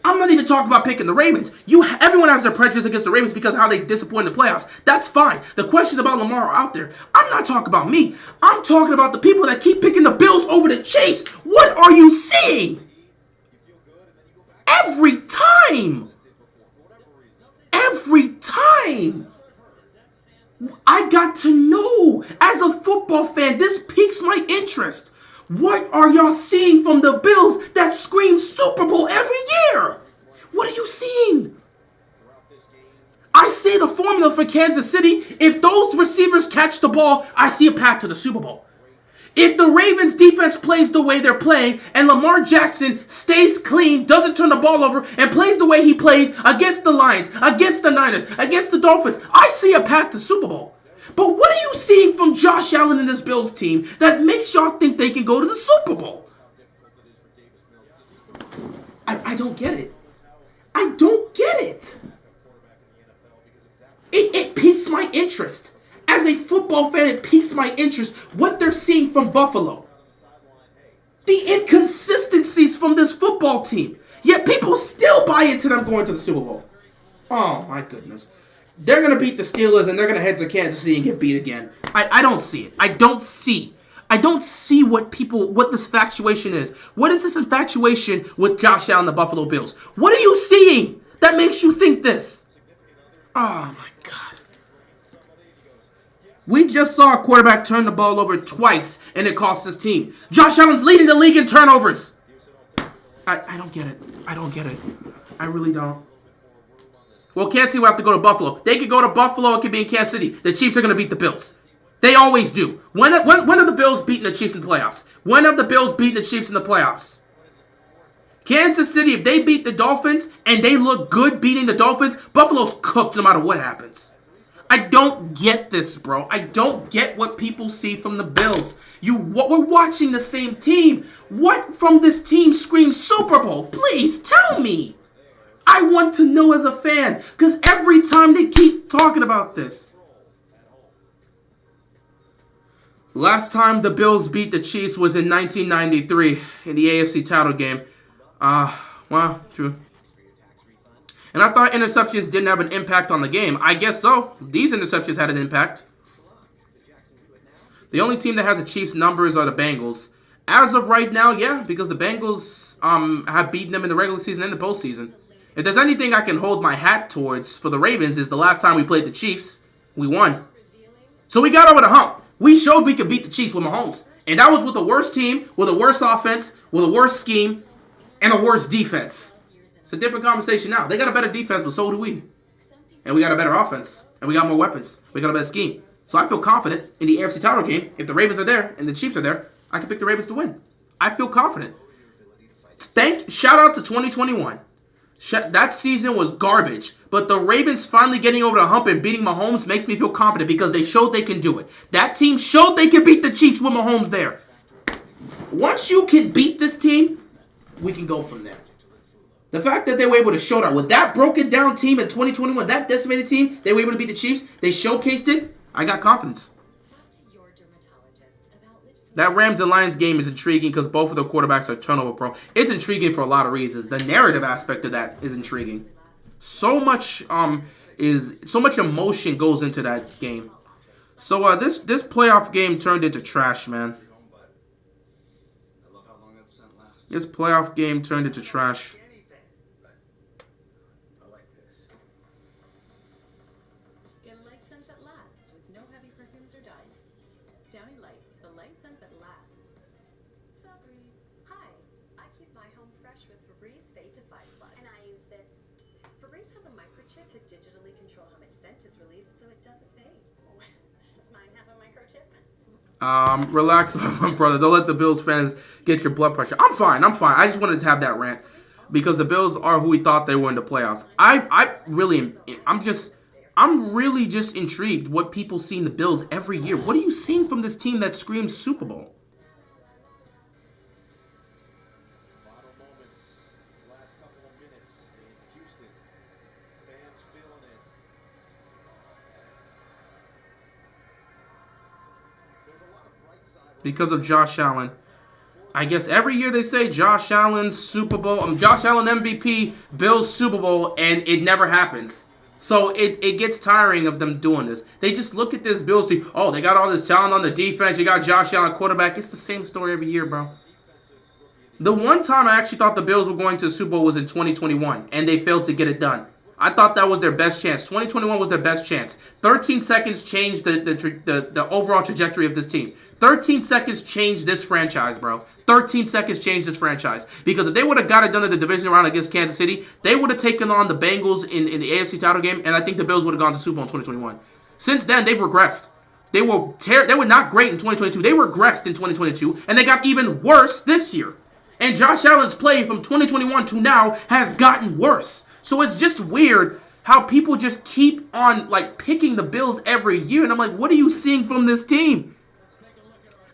I'm not even talking about picking the Ravens. Everyone has their prejudice against the Ravens because of how they disappoint in the playoffs. That's fine. The questions about Lamar are out there. I'm not talking about me. I'm talking about the people that keep picking the Bills over the Chiefs. What are you seeing? Every time. Every time. I got to know, as a football fan, this piques my interest. What are y'all seeing from the Bills that screams Super Bowl every year? What are you seeing? I see the formula for Kansas City. If those receivers catch the ball, I see a path to the Super Bowl. If the Ravens defense plays the way they're playing and Lamar Jackson stays clean, doesn't turn the ball over, and plays the way he played against the Lions, against the Niners, against the Dolphins, I see a path to Super Bowl. But what are you seeing from Josh Allen and this Bills team that makes y'all think they can go to the Super Bowl? I don't get it. I don't get it. It piques my interest. As a football fan, it piques my interest what they're seeing from Buffalo. The inconsistencies from this football team. Yet people still buy into them going to the Super Bowl. Oh my goodness. They're going to beat the Steelers and they're going to head to Kansas City and get beat again. I don't see it. I don't see what this infatuation is. What is this infatuation with Josh Allen and the Buffalo Bills? What are you seeing that makes you think this? Oh my God. We just saw a quarterback turn the ball over twice, and it cost his team. Josh Allen's leading the league in turnovers. I don't get it. I don't get it. I really don't. Well, Kansas City will have to go to Buffalo. They could go to Buffalo. It could be in Kansas City. The Chiefs are going to beat the Bills. They always do. When have the Bills beaten the Chiefs in the playoffs? When have the Bills beaten the Chiefs in the playoffs? Kansas City, if they beat the Dolphins and they look good beating the Dolphins, Buffalo's cooked no matter what happens. I don't get this, bro. I don't get what people see from the Bills. We're watching the same team. What from this team screams Super Bowl? Please tell me. I want to know as a fan, because every time they keep talking about this. Last time the Bills beat the Chiefs was in 1993 in the AFC title game. Well, true. And I thought interceptions didn't have an impact on the game. I guess so. These interceptions had an impact. The only team that has the Chiefs' numbers are the Bengals. As of right now, yeah, because the Bengals have beaten them in the regular season and the postseason. If there's anything I can hold my hat towards for the Ravens is the last time we played the Chiefs, we won. So we got over the hump. We showed we could beat the Chiefs with Mahomes. And that was with the worst team, with the worst offense, with the worst scheme, and the worst defense. It's a different conversation now. They got a better defense, but so do we. And we got a better offense. And we got more weapons. We got a better scheme. So I feel confident in the AFC title game. If the Ravens are there and the Chiefs are there, I can pick the Ravens to win. I feel confident. Shout out to 2021. That season was garbage. But the Ravens finally getting over the hump and beating Mahomes makes me feel confident because they showed they can do it. That team showed they can beat the Chiefs with Mahomes there. Once you can beat this team, we can go from there. The fact that they were able to show that with that broken down team in 2021, that decimated team, they were able to beat the Chiefs. They showcased it. I got confidence. That Rams and Lions game is intriguing because both of the quarterbacks are turnover prone. It's intriguing for a lot of reasons. The narrative aspect of that is intriguing. So much emotion goes into that game. So this playoff game turned into trash, man. This playoff game turned into trash. To digitally control how much scent is released so it doesn't fade. Does mine have a microchip? Relax, my brother. Don't let the Bills fans get your blood pressure. I'm fine. I just wanted to have that rant because the Bills are who we thought they were in the playoffs. I'm really just intrigued what people see in the Bills every year. What are you seeing from this team that screams Super Bowl? Because of Josh Allen. I guess every year they say Josh Allen Super Bowl, Josh Allen MVP, Bills Super Bowl, and it never happens. So it gets tiring of them doing this. They just look at this Bills team. Oh, they got all this talent on the defense. You got Josh Allen quarterback. It's the same story every year, bro. The one time I actually thought the Bills were going to the Super Bowl was in 2021, and they failed to get it done. I thought that was their best chance. 2021 was their best chance. 13 seconds changed the overall trajectory of this team. 13 seconds changed this franchise, bro. 13 seconds changed this franchise. Because if they would have got it done in the division round against Kansas City, they would have taken on the Bengals in the AFC title game, and I think the Bills would have gone to Super Bowl in 2021. Since then, they've regressed. They were not great in 2022. They regressed in 2022, and they got even worse this year. And Josh Allen's play from 2021 to now has gotten worse. So it's just weird how people just keep on picking the Bills every year, and I'm like, what are you seeing from this team?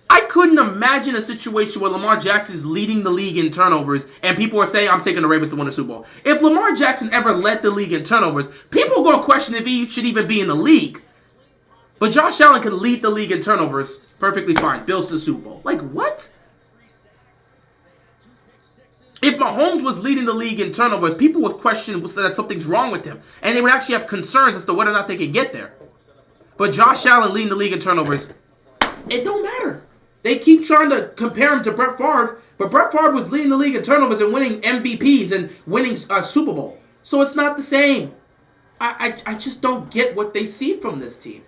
I couldn't imagine a situation where Lamar Jackson is leading the league in turnovers and people are saying, I'm taking the Ravens to win the Super Bowl. If Lamar Jackson ever led the league in turnovers, people are going to question if he should even be in the league. But Josh Allen can lead the league in turnovers perfectly fine. Bills to the Super Bowl. What? If Mahomes was leading the league in turnovers, people would question that something's wrong with him. And they would actually have concerns as to whether or not they can get there. But Josh Allen leading the league in turnovers, it don't matter. They keep trying to compare him to Brett Favre, but Brett Favre was leading the league in turnovers and winning MVPs and winning Super Bowl. So it's not the same. I just don't get what they see from this team.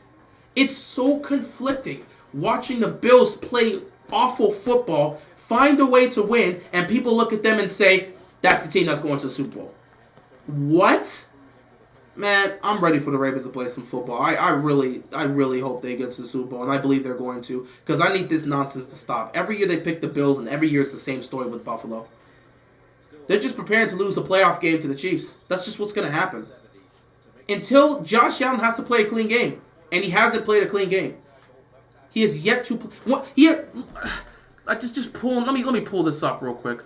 It's so conflicting watching the Bills play awful football, find a way to win, and people look at them and say, that's the team that's going to the Super Bowl. What? Man, I'm ready for the Ravens to play some football. I really hope they get to the Super Bowl, and I believe they're going to, because I need this nonsense to stop. Every year they pick the Bills, and every year it's the same story with Buffalo. They're just preparing to lose a playoff game to the Chiefs. That's just what's going to happen. Until Josh Allen has to play a clean game, and he hasn't played a clean game. He has yet to play. What? Just pull. Let me pull this up real quick.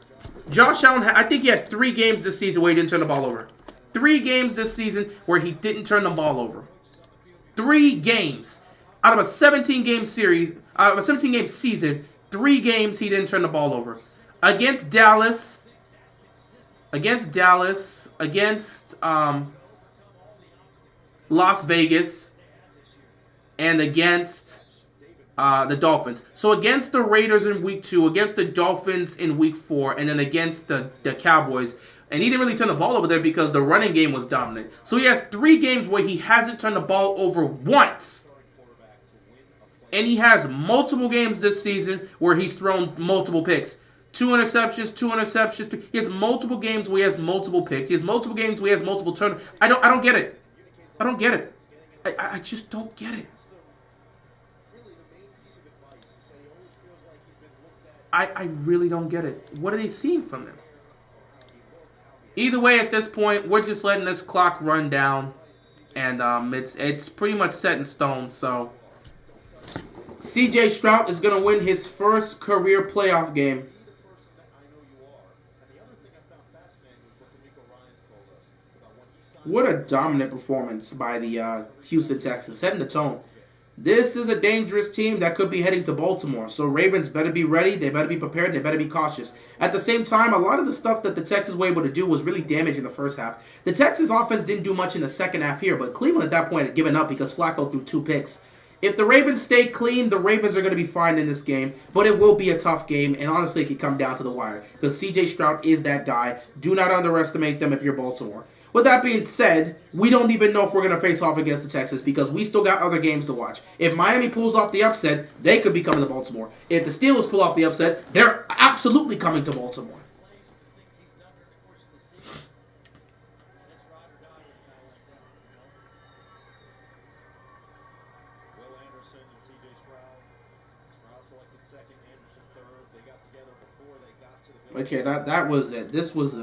Josh Allen, I think he had 3 games this season where he didn't turn the ball over. 3 games this season where he didn't turn the ball over. 3 games out of a 17-game series, out of a 17-game season. 3 games he didn't turn the ball over. Against Dallas, against Las Vegas, and against the Dolphins. So against the Raiders in week 2, against the Dolphins in week 4, and then against the Cowboys. And he didn't really turn the ball over there because the running game was dominant. So he has 3 games where he hasn't turned the ball over once. And he has multiple games this season where he's thrown multiple picks. 2 interceptions. He has multiple games where he has multiple picks. He has multiple games where he has multiple turnovers. I don't get it. I don't get it. I just don't get it. I really don't get it. What are they seeing from him? Either way, at this point, we're just letting this clock run down. And it's pretty much set in stone. So, CJ Stroud is going to win his first career playoff game. What a dominant performance by the Houston Texans, setting the tone. This is a dangerous team that could be heading to Baltimore. So Ravens better be ready. They better be prepared. They better be cautious. At the same time, a lot of the stuff that the Texans were able to do was really damaging the first half. The Texans offense didn't do much in the second half here, but Cleveland at that point had given up because Flacco threw 2 picks. If the Ravens stay clean, the Ravens are going to be fine in this game, but it will be a tough game, and honestly, it could come down to the wire because CJ Stroud is that guy. Do not underestimate them if you're Baltimore. With that being said, we don't even know if we're going to face off against the Texans because we still got other games to watch. If Miami pulls off the upset, they could be coming to Baltimore. If the Steelers pull off the upset, they're absolutely coming to Baltimore. Will Anderson and CJ Stroud. Stroud selected second, Anderson third. They got together before they got to the building. Okay, that was it. This was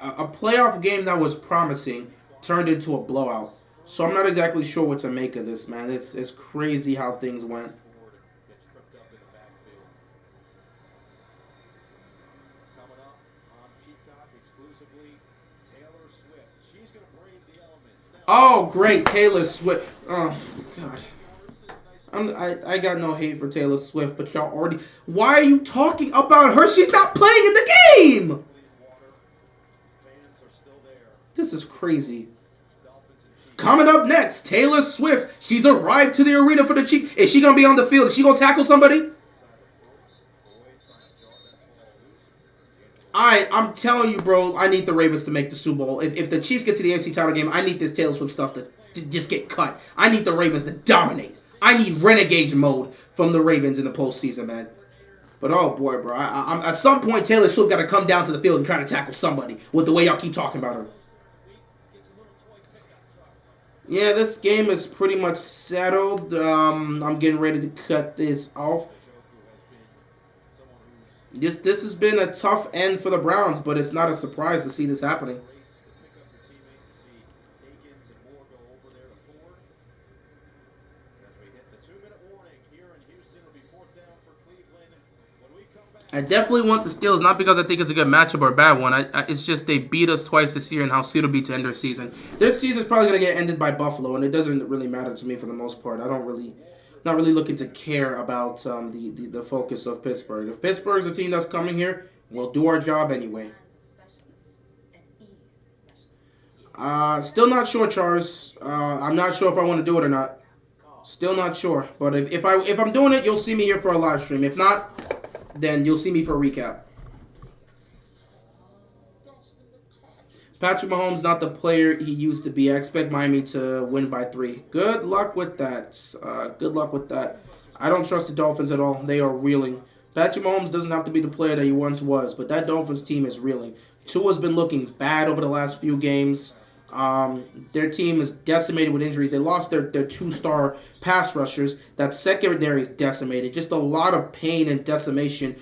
a playoff game that was promising turned into a blowout. So I'm not exactly sure what to make of this, man. It's crazy how things went. Gets tripped up in the backfield. Coming up on Peacock exclusively, Taylor Swift. She's going to brave the elements. Now, Oh, great, Taylor Swift. Oh, God. I got no hate for Taylor Swift, but y'all already... Why are you talking about her? She's not playing in the game! water. Fans are still there. This is crazy. Dolphins and Chiefs. Coming up next, Taylor Swift. She's arrived to the arena for the Chiefs. Is she going to be on the field? Is she going to tackle somebody? I'm telling you, bro, I need the Ravens to make the Super Bowl. If the Chiefs get to the AFC title game, I need this Taylor Swift stuff to just get cut. I need the Ravens to dominate. I need Renegade mode from the Ravens in the postseason, man. But oh boy, bro, I'm at some point Taylor Swift got to come down to the field and try to tackle somebody with the way y'all keep talking about her. Yeah, this game is pretty much settled. I'm getting ready to cut this off. This has been a tough end for the Browns, but it's not a surprise to see this happening. I definitely want the Steelers, not because I think it's a good matchup or a bad one. It's just they beat us twice this year, and how soon it'll be to end their season. This season's probably going to get ended by Buffalo, and it doesn't really matter to me for the most part. Not really looking to care about the focus of Pittsburgh. If Pittsburgh's a team that's coming here, we'll do our job anyway. Still not sure, Charles. I'm not sure if I want to do it or not. Still not sure. But if I'm doing it, you'll see me here for a live stream. If not, then you'll see me for a recap. Patrick Mahomes not the player he used to be. I expect Miami to win by 3. Good luck with that. Good luck with that. I don't trust the Dolphins at all. They are reeling. Patrick Mahomes doesn't have to be the player that he once was, but that Dolphins team is reeling. Tua's been looking bad over the last few games. Their team is decimated with injuries. They lost their 2-star pass rushers. That secondary is decimated. Just a lot of pain and decimation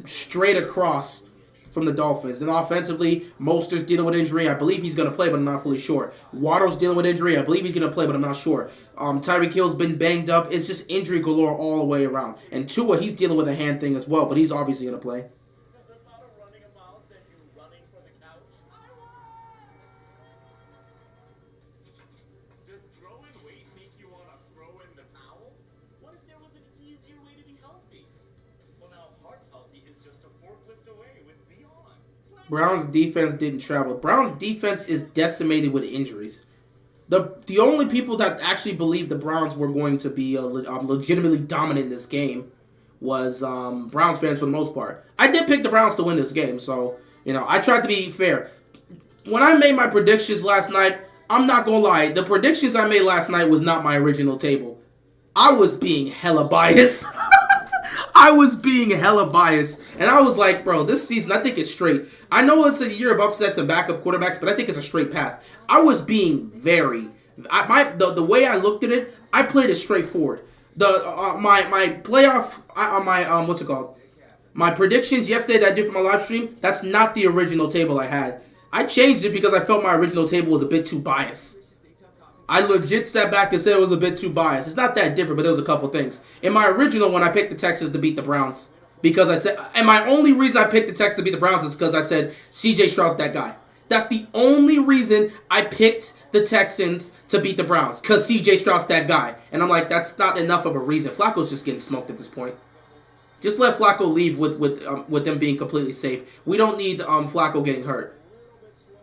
straight across from the Dolphins. Then offensively, Mostert's dealing with injury. I believe he's going to play, but I'm not fully sure. Waddle's dealing with injury. I believe he's going to play, but I'm not sure. Tyreek Hill's been banged up. It's just injury galore all the way around. And Tua, he's dealing with a hand thing as well, but he's obviously going to play. The thought of running a mile sent you running for the couch. Does throwing weight make you want to throw in the towel? What if there was an easier way to be healthy? Well, now heart healthy is just a forklift away with Beyond. Browns defense didn't travel. Browns defense is decimated with injuries. The only people that actually believed the Browns were going to be legitimately dominant in this game was Browns fans for the most part. I did pick the Browns to win this game, so I tried to be fair. When I made my predictions last night, I'm not gonna lie, the predictions I made last night was not my original table. I was being hella biased. I was being hella biased. And I was like, bro, this season, I think it's straight. I know it's a year of upsets and backup quarterbacks, but I think it's a straight path. I was being the way I looked at it, I played it straightforward. My playoff, what's it called? My predictions yesterday that I did for my live stream, that's not the original table I had. I changed it because I felt my original table was a bit too biased. I legit sat back and said it was a bit too biased. It's not that different, but there was a couple things. In my original one, I picked the Texans to beat the Browns. Because I said, and my only reason I picked the Texans to beat the Browns is because I said CJ Stroud's that guy. That's the only reason I picked the Texans to beat the Browns. Because CJ Stroud's that guy. And I'm like, that's not enough of a reason. Flacco's just getting smoked at this point. Just let Flacco leave with them being completely safe. We don't need Flacco getting hurt.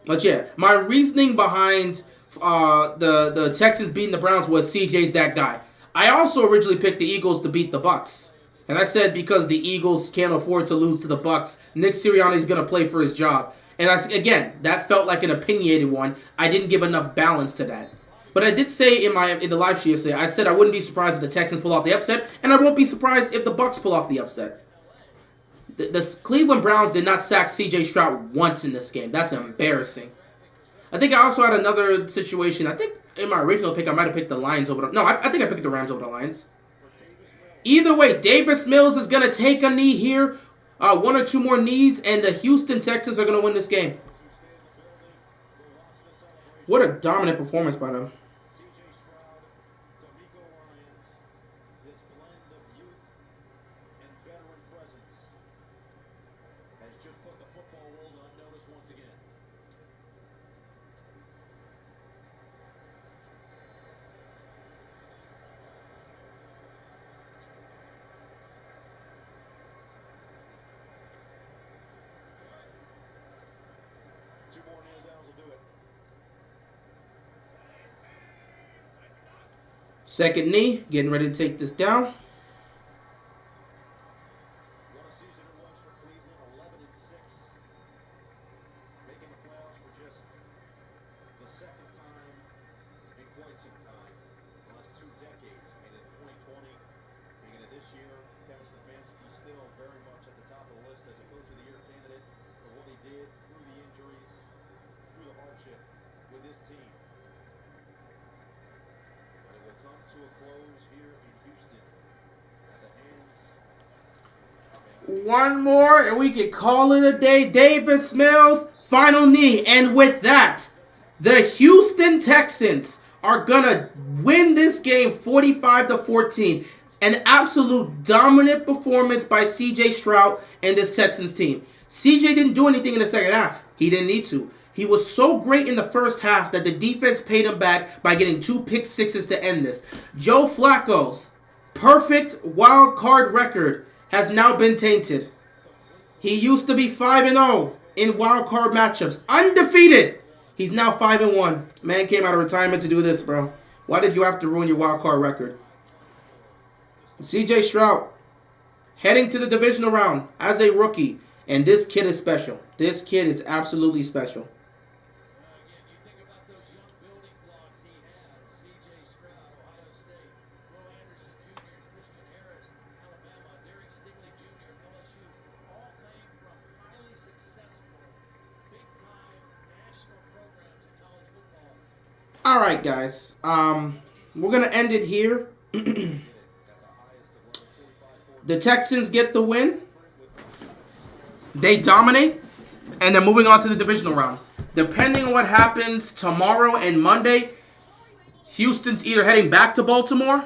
But yeah, my reasoning behind the Texans beating the Browns was CJ's that guy. I also originally picked the Eagles to beat the Bucks. And I said because the Eagles can't afford to lose to the Bucks, Nick Sirianni's going to play for his job. And again, that felt like an opinionated one. I didn't give enough balance to that. But I did say in the live stream yesterday, I said I wouldn't be surprised if the Texans pull off the upset, and I won't be surprised if the Bucks pull off the upset. The Cleveland Browns did not sack C.J. Stroud once in this game. That's embarrassing. I think I also had another situation. I think in my original pick, I might have picked the Lions over the... No, I think I picked the Rams over the Lions. Either way, Davis Mills is going to take a knee here. 1 or 2 more knees, and the Houston Texans are going to win this game. What a dominant performance by them. Second knee, getting ready to take this down. What a season it was for Cleveland, 11-6. Making the playoffs for just the second time in quite some time. The last 2 decades. I mean, in 2020, beginning of this year, Kevin Stefanski still very much at the top of the list as a Coach of the Year candidate for what he did through the injuries, through the hardship with this team. But it will come to a close here in Houston at the hands. One more, and we can call it a day. Davis Mills, final knee. And with that, the Houston Texans are going to win this game 45-14. An absolute dominant performance by C.J. Stroud and this Texans team. C.J. didn't do anything in the second half. He didn't need to. He was so great in the first half that the defense paid him back by getting 2 pick sixes to end this. Joe Flacco's perfect wild card record has now been tainted. He used to be 5-0 in wild card matchups. Undefeated. He's now 5-1. Man came out of retirement to do this, bro. Why did you have to ruin your wild card record? C.J. Stroud heading to the divisional round as a rookie. And this kid is special. This kid is absolutely special. All right, guys. We're gonna end it here. The Texans get the win. They dominate, and they're moving on to the divisional round. Depending on what happens tomorrow and Monday, Houston's either heading back to Baltimore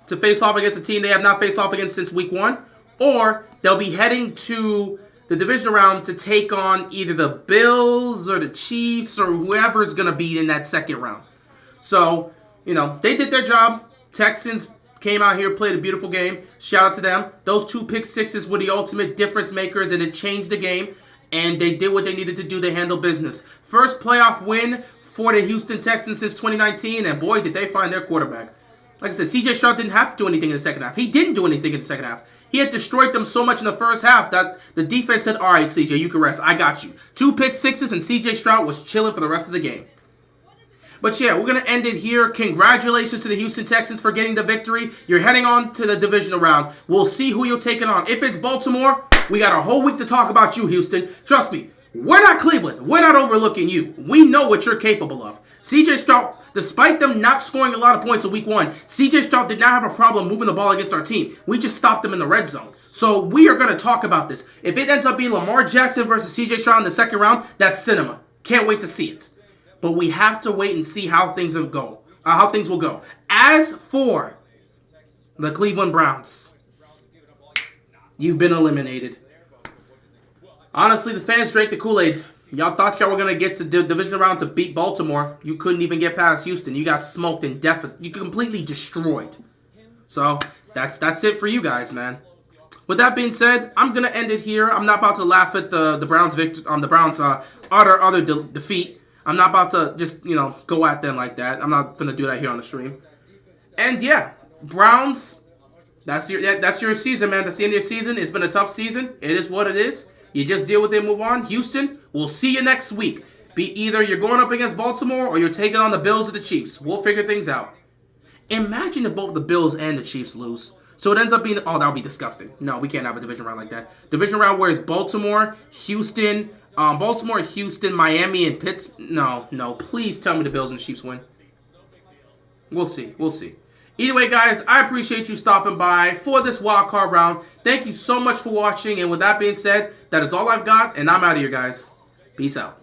to face off against a team they have not faced off against since week 1, or they'll be heading to the divisional round to take on either the Bills or the Chiefs or whoever's going to be in that second round. So, they did their job. Texans came out here, played a beautiful game. Shout out to them. Those 2 pick sixes were the ultimate difference makers, and it changed the game. And they did what they needed to do. They handled business. First playoff win for the Houston Texans since 2019, and boy, did they find their quarterback. Like I said, CJ Stroud didn't have to do anything in the second half. He didn't do anything in the second half. He had destroyed them so much in the first half that the defense said, all right, CJ, you can rest. I got you. 2 pick sixes, and CJ Stroud was chilling for the rest of the game. But yeah, we're going to end it here. Congratulations to the Houston Texans for getting the victory. You're heading on to the divisional round. We'll see who you're taking on. If it's Baltimore, we got a whole week to talk about you, Houston. Trust me, we're not Cleveland. We're not overlooking you. We know what you're capable of. CJ Stroud, despite them not scoring a lot of points in week 1, CJ Stroud did not have a problem moving the ball against our team. We just stopped them in the red zone. So we are going to talk about this. If it ends up being Lamar Jackson versus CJ Stroud in the second round, that's cinema. Can't wait to see it. But we have to wait and see how things will go. As for the Cleveland Browns, you've been eliminated. Honestly, the fans drank the Kool-Aid. Y'all thought y'all were going to get to the division round to beat Baltimore. You couldn't even get past Houston. You got smoked and deficit. You completely destroyed. So, that's it for you guys, man. With that being said, I'm going to end it here. I'm not about to laugh at the Browns utter defeat. I'm not about to just, go at them like that. I'm not going to do that here on the stream. And yeah, Browns, that's your season, man. That's the end of your season. It's been a tough season. It is what it is. You just deal with it and move on. Houston, we'll see you next week. Be either you're going up against Baltimore or you're taking on the Bills or the Chiefs. We'll figure things out. Imagine if both the Bills and the Chiefs lose. So it ends up being, that would be disgusting. No, we can't have a division round like that. Division round where it's Baltimore, Houston, Miami, and Pittsburgh. No. Please tell me the Bills and the Chiefs win. We'll see. Either way, guys, I appreciate you stopping by for this wild card round. Thank you so much for watching. And with that being said, that is all I've got. And I'm out of here, guys. Peace out.